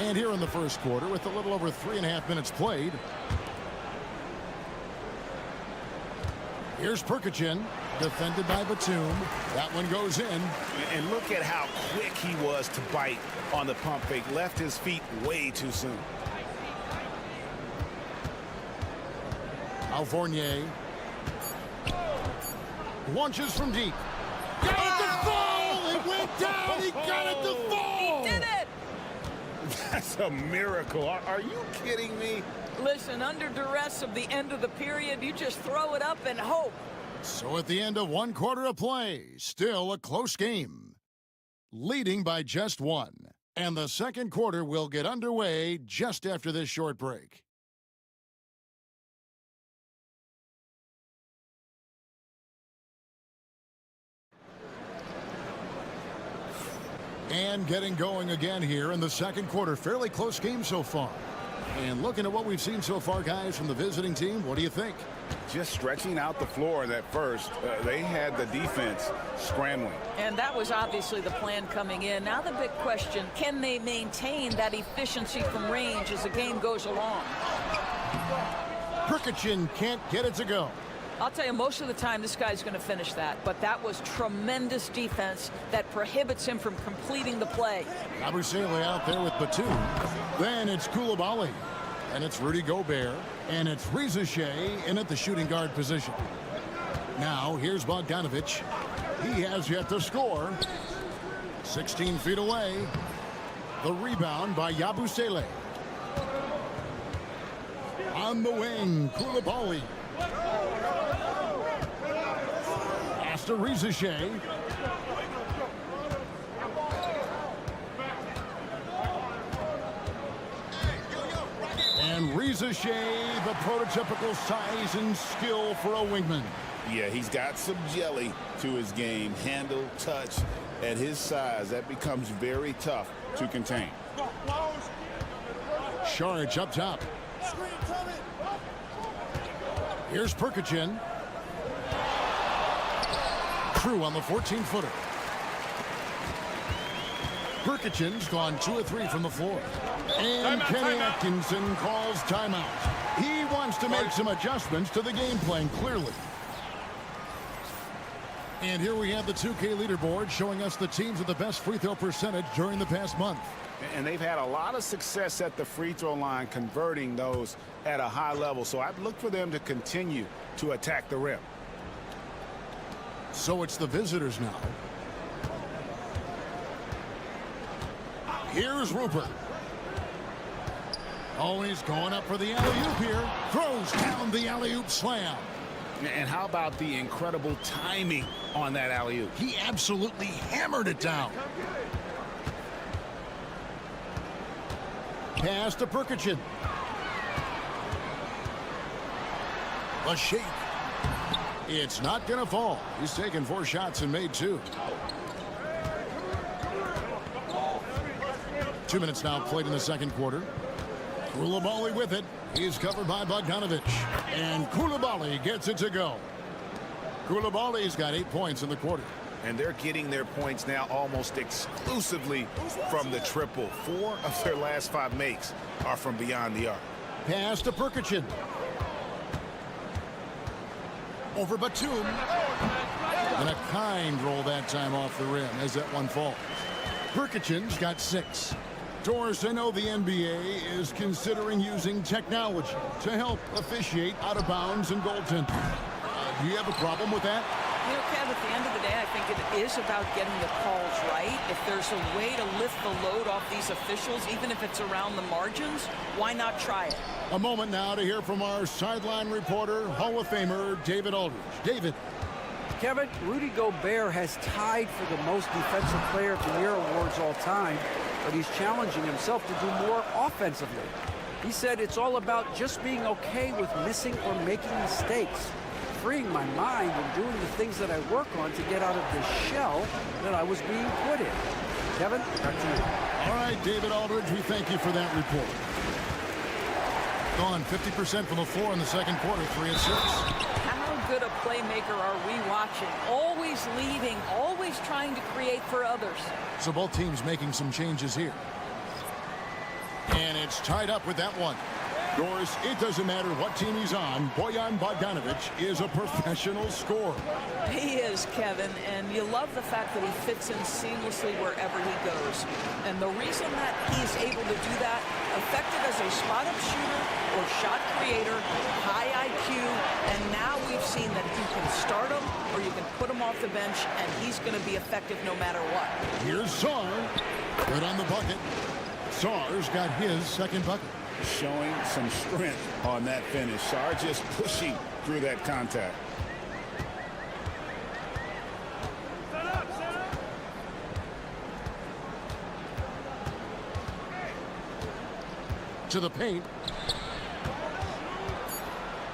And here in the first quarter, with a little over 3.5 minutes played. Here's Perkichin, defended by Batum. That one goes in. And look at how quick he was to bite on the pump fake. Left his feet way too soon. Fournier launches from deep. Got it to fall! It went down! He got it to fall! He did it! That's a miracle. Are you kidding me? Listen, under duress of the end of the period, you just throw it up and hope. So at the end of 1 quarter of play, still a close game. Leading by just 1. And the second quarter will get underway just after this short break. And getting going again here in the second quarter. Fairly close game so far. And looking at what we've seen so far, guys, from the visiting team, what do you think? Just stretching out the floor in that first. They had the defense scrambling. And that was obviously the plan coming in. Now the big question, can they maintain that efficiency from range as the game goes along? Perkichin can't get it to go. I'll tell you, most of the time this guy's going to finish that. But that was tremendous defense that prohibits him from completing the play. Yabusele out there with Batum. Then it's Koulibaly. And it's Rudy Gobert. And it's Reza Shea in at the shooting guard position. Now here's Bogdanovich. He has yet to score. 16 feet away. The rebound by Yabusele. On the wing, Koulibaly. To Reza Shea. And Reza Shea, the prototypical size and skill for a wingman. Yeah, he's got some jelly to his game. Handle, touch. At his size, that becomes very tough to contain. Charge up top. Here's Perkichin. True on the 14-footer. Perkichin's gone 2 of 3 from the floor. And Kenny Atkinson calls timeout. He wants to make some adjustments to the game plan, clearly. And here we have the 2K leaderboard showing us the teams with the best free throw percentage during the past month. And they've had a lot of success at the free throw line, converting those at a high level. So I'd look for them to continue to attack the rim. So it's the visitors now. Here's Rupert. Oh, he's going up for the alley-oop here. Throws down the alley-oop slam. And how about the incredible timing on that alley-oop? He absolutely hammered it down. Pass to Perkichin. A shake. It's not going to fall. He's taken 4 shots and made 2. 2 minutes now played in the second quarter. Koulibaly with it. He's covered by Bogdanovic. And Koulibaly gets it to go. Koulibaly's got 8 points in the quarter. And they're getting their points now almost exclusively from the triple. 4 of their last 5 makes are from beyond the arc. Pass to Perkichin. Over Batum. And a kind roll that time off the rim as that one falls. Perkichin's got 6. Doris, I know the NBA is considering using technology to help officiate out of bounds and goaltending. Do you have a problem with that? You know, Kev, at the end of the day, I think it is about getting the calls right. If there's a way to lift the load off these officials, even if it's around the margins, why not try it? A moment now to hear from our sideline reporter, Hall of Famer David Aldridge. David. Kevin, Rudy Gobert has tied for the most Defensive Player of the Year awards all time, but he's challenging himself to do more offensively. He said it's all about just being okay with missing or making mistakes, freeing my mind and doing the things that I work on to get out of the shell that I was being put in. Kevin, back to you. All right, David Aldridge, we thank you for that report. Gone 50% from the floor in the second quarter, 3 of 6. How good a playmaker are we watching? Always leading, always trying to create for others. So both teams making some changes here. And it's tied up with that one. Doris, it doesn't matter what team he's on, Bojan Bogdanovic is a professional scorer. He is, Kevin, and you love the fact that he fits in seamlessly wherever he goes. And the reason that he's able to do that, effective as a spot-up shooter or shot creator, high IQ, and now we've seen that you can start him or you can put him off the bench, and he's going to be effective no matter what. Here's Sarr, good on the bucket. Sarr's got his second bucket. Showing some strength on that finish. Sarr just pushing through that contact. To the paint.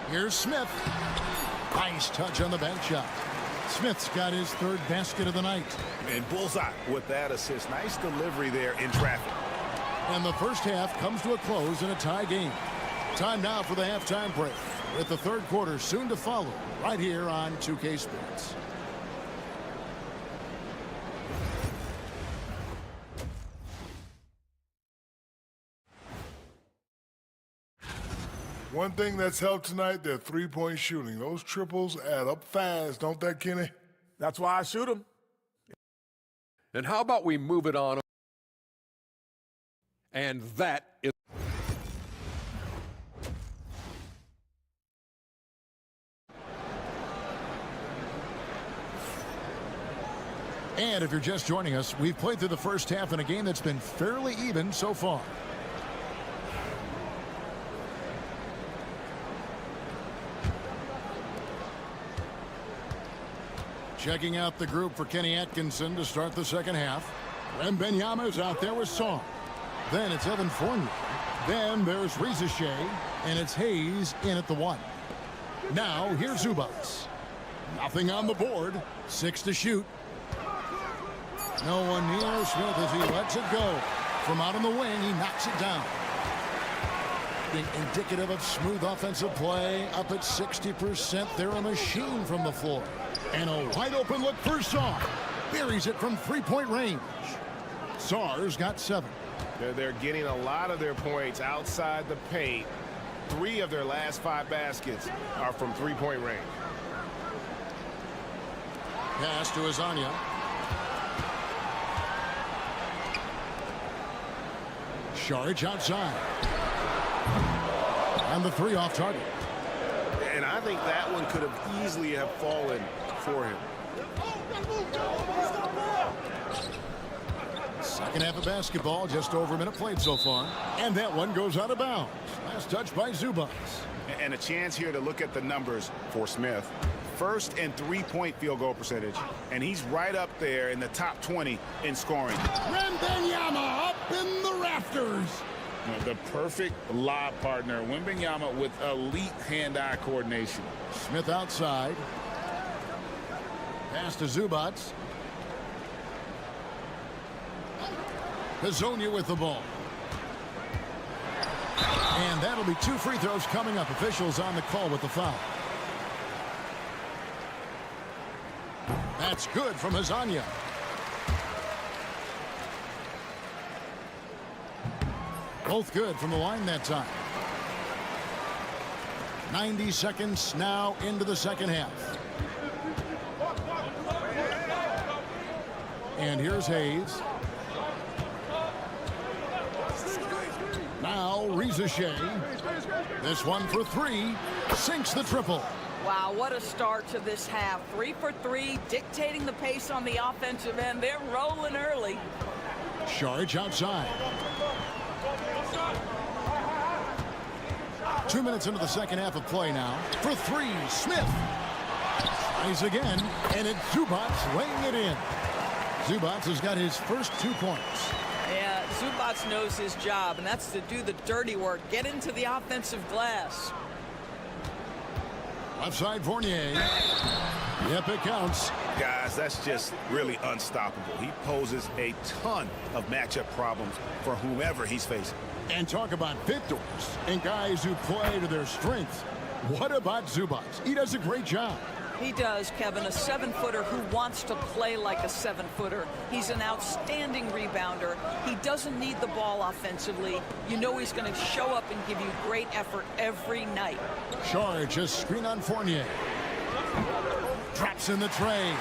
Here's Smith. Nice touch on the bank shot. Smith's got his 3rd basket of the night. And bullseye with that assist. Nice delivery there in traffic. And the first half comes to a close in a tie game. Time now for the halftime break, with the third quarter soon to follow, right here on 2K Sports. One thing that's helped tonight, their three-point shooting. Those triples add up fast, don't they, Kenny? That's why I shoot them. And how about we move it on? And that is... And if you're just joining us, we've played through the first half in a game that's been fairly even so far. Checking out the group for Kenny Atkinson to start the second half. Wembanyama is out there with Song. Then it's Evan Fournier. Then there's Reza Shea. And it's Hayes in at the 1. Now here's Zubats. Nothing on the board. 6 to shoot. No one near Smith as he lets it go. From out on the wing, he knocks it down. Being indicative of smooth offensive play. Up at 60%. They're a machine from the floor. And a wide open look for Sarr. Buries it from three-point range. Sarr's got 7. They're getting a lot of their points outside the paint. 3 of their last 5 baskets are from three-point range. Pass to Azania. Saric outside. And the 3 off target. And I think that one could have easily have fallen for him. Second half of basketball, just over a minute played so far. And that one goes out of bounds. Last touch by Zubats. And a chance here to look at the numbers for Smith. First and three-point field goal percentage. And he's right up there in the top 20 in scoring. Wembanyama up in the rafters. The perfect lob partner. Wembanyama with elite hand-eye coordination. Smith outside. Pass to Zubac. Hazonia with the ball. And that'll be 2 free throws coming up. Officials on the call with the foul. That's good from Hazonia. Both good from the line that time. 90 seconds now into the second half. And here's Hayes. Now Reza Shea. This one for 3. Sinks the triple. Wow, what a start to this half. 3 for 3, dictating the pace on the offensive end. They're rolling early. Sharge outside. 2 minutes into the second half of play now. For 3, Smith. Tries again, and it's Zubac laying it in. Zubac has got his first 2 points. Yeah, Zubac knows his job, and that's to do the dirty work. Get into the offensive glass. Left side Fournier. Yep, it counts. Guys, that's just really unstoppable. He poses a ton of matchup problems for whomever he's facing. And talk about victors and guys who play to their strengths. What about Zubac? He does a great job. He does, Kevin, a 7-footer who wants to play like a 7-footer. He's an outstanding rebounder. He doesn't need the ball offensively. You know he's going to show up and give you great effort every night. Charge, just screen on Fournier. Drops in the tray.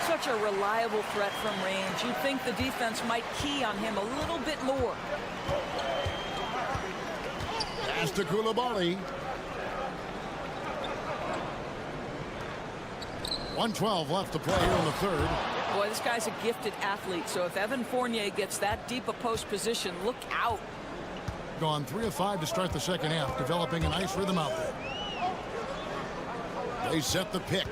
Such a reliable threat from range. You'd think the defense might key on him a little bit more. Pass to Koulibaly. 1:12 left to play here in the third. Boy, this guy's a gifted athlete, so if Evan Fournier gets that deep a post position, look out. Gone 3 of 5 to start the second half, developing a nice rhythm out there. They set the pick.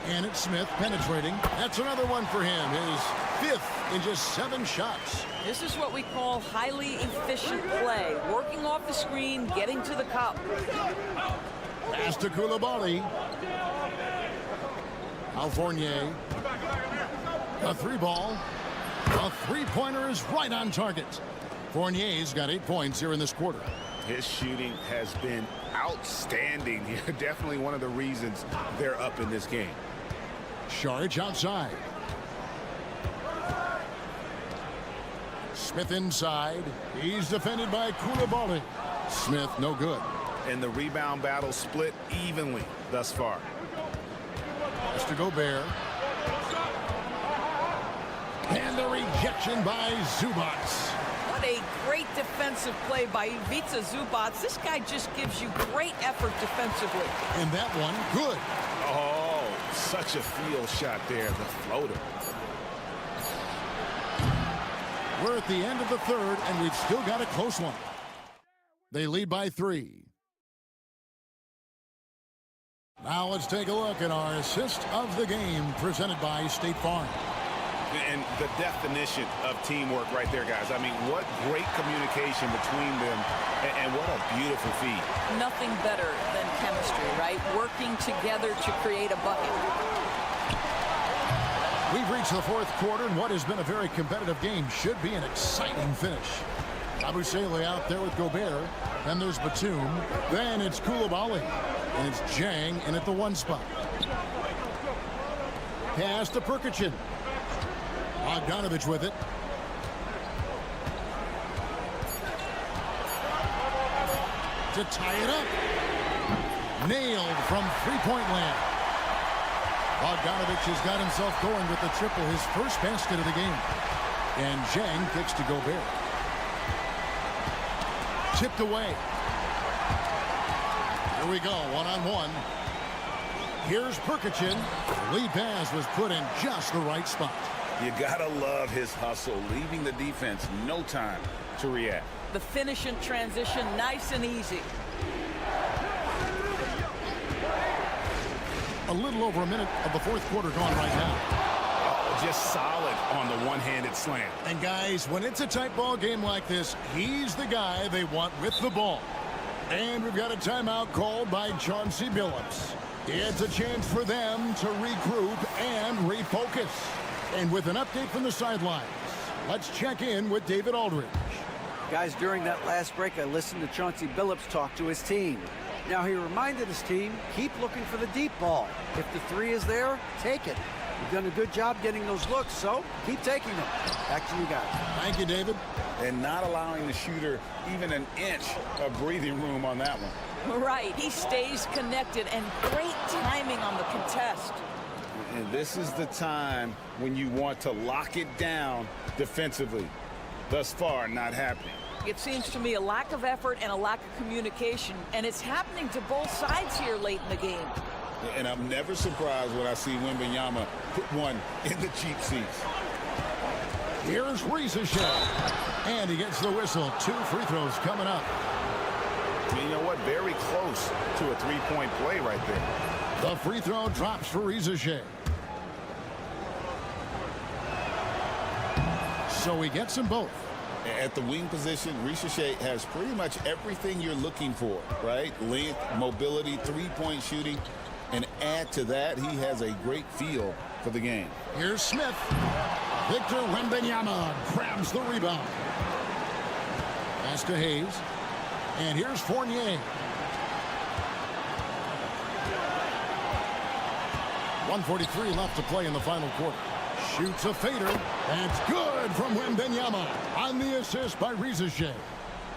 And it's Smith penetrating. That's another one for him. His 5th in just 7 shots. This is what we call highly efficient play. Working off the screen, getting to the cup. Pass to Koulibaly. Now Fournier. A 3-ball. A 3-pointer is right on target. Fournier's got 8 points here in this quarter. His shooting has been outstanding here. Definitely one of the reasons they're up in this game. Charge outside. Smith inside. He's defended by Koulibaly. Smith no good. And the rebound battle split evenly thus far. Has to Gobert. And the rejection by Zubac. What a great defensive play by Ivica Zubac. This guy just gives you great effort defensively. And that one, good. Oh, such a field shot there, the floater. We're at the end of the third, and we've still got a close one. They lead by 3. Now let's take a look at our assist of the game presented by State Farm. And the definition of teamwork right there, guys. I mean, what great communication between them, and what a beautiful feed. Nothing better than chemistry, right? Working together to create a bucket. We've reached the fourth quarter, and what has been a very competitive game should be an exciting finish. Abusele out there with Gobert. Then there's Batum. Then it's Koulibaly. And it's Jang in at the 1 spot. Pass to Perkichin. Bogdanovich with it. To tie it up. Nailed from 3-point land. Bogdanovich has got himself going with the triple, his first basket of the game. And Jang kicks to Gobert. Tipped away. Here we go, 1-on-1. Here's Perkichin. The lead pass was put in just the right spot. You gotta love his hustle, leaving the defense no time to react. The finish in transition, nice and easy. A little over a minute of the fourth quarter gone right now. Oh, just solid on the one-handed slam. And guys, when it's a tight ball game like this, he's the guy they want with the ball. And we've got a timeout called by Chauncey Billups. It's a chance for them to regroup and refocus. And with an update from the sidelines, let's check in with David Aldridge. Guys, during that last break, I listened to Chauncey Billups talk to his team. Now, he reminded his team, keep looking for the deep ball. If the three is there, take it. You've done a good job getting those looks, so keep taking them. Back to you guys. Thank you, David. And not allowing the shooter even an inch of breathing room on that one. Right. He stays connected, and great timing on the contest. And this is the time when you want to lock it down defensively. Thus far, not happening. It seems to me a lack of effort and a lack of communication, and it's happening to both sides here late in the game. And I'm never surprised when I see Wembanyama put one in the cheap seats. Here's Shea. And he gets the whistle. 2 free throws coming up. You know what? Very close to a three-point play right there. The free throw drops for Shea. So he gets them both. At the wing position, Shea has pretty much everything you're looking for, right? Length, mobility, three-point shooting. And add to that, he has a great feel for the game. Here's Smith. Victor Wembanyama grabs the rebound. Pass to Hayes. And here's Fournier. 1:43 left to play in the final quarter. Shoots a fader. That's good from Wembanyama on the assist by Shea.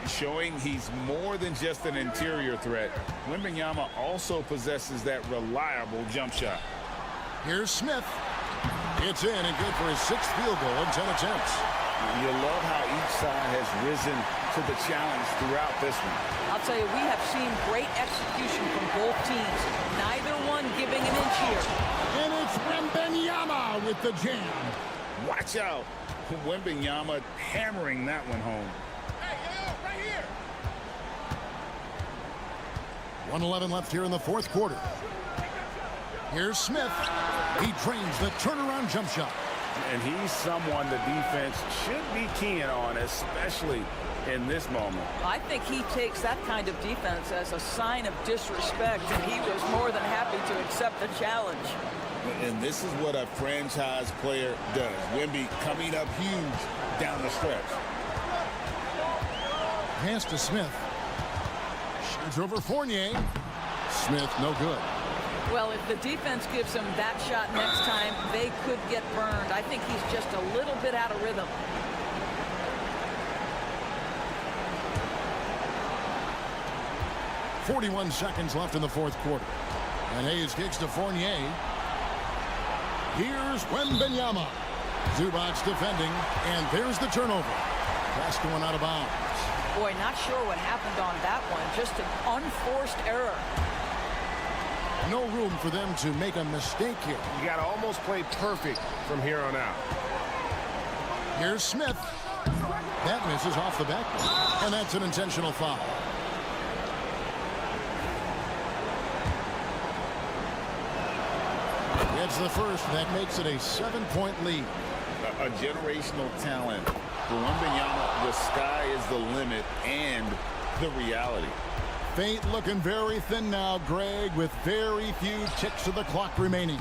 Showing he's more than just an interior threat. Wembanyama also possesses that reliable jump shot. Here's Smith. It's in and good for his 6th field goal in 10 attempts. You love how each side has risen to the challenge throughout this one. I'll tell you, we have seen great execution from both teams. Neither one giving an inch here. And it's Wembanyama with the jam. Watch out. Wembanyama hammering that one home. 1:11 left here in the 4th quarter. Here's Smith. He trains the turnaround jump shot. And he's someone the defense should be keying on, especially in this moment. I think he takes that kind of defense as a sign of disrespect, and he was more than happy to accept the challenge. And this is what a franchise player does. Wemby coming up huge down the stretch. Pass to Smith. Shoots over Fournier. Smith, no good. Well, if the defense gives him that shot next time, they could get burned. I think he's just a little bit out of rhythm. .41 seconds left in the 4th quarter. And Hayes kicks to Fournier. Here's Wembanyama. Zubac defending, and there's the turnover. Pass going out of bounds. Boy, not sure what happened on that one. Just an unforced error. No room for them to make a mistake here. You got to almost play perfect from here on out. Here's Smith. That misses off the backboard, and that's an intentional foul. It's the first. That makes it a 7-point lead. A generational talent. For Wembanyama, the sky is the limit and the reality. Fate looking very thin now, Greg, with very few ticks of the clock remaining.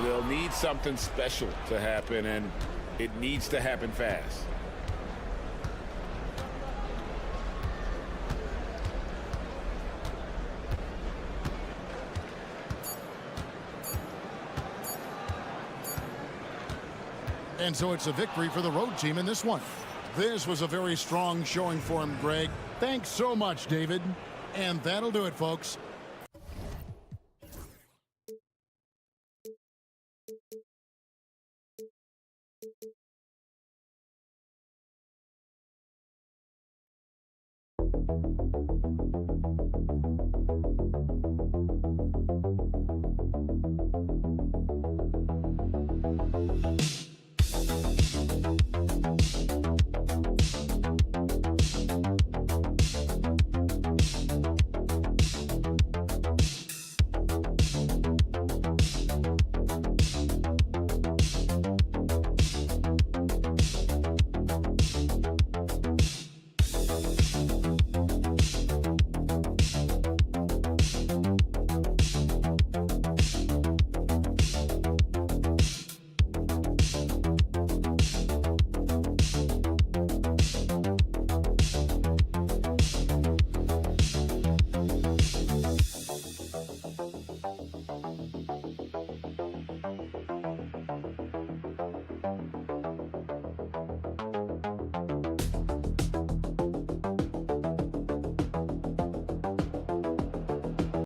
They'll need something special to happen, and it needs to happen fast. And so it's a victory for the road team in this one. This was a very strong showing for him, Greg. Thanks so much, David. And that'll do it, folks.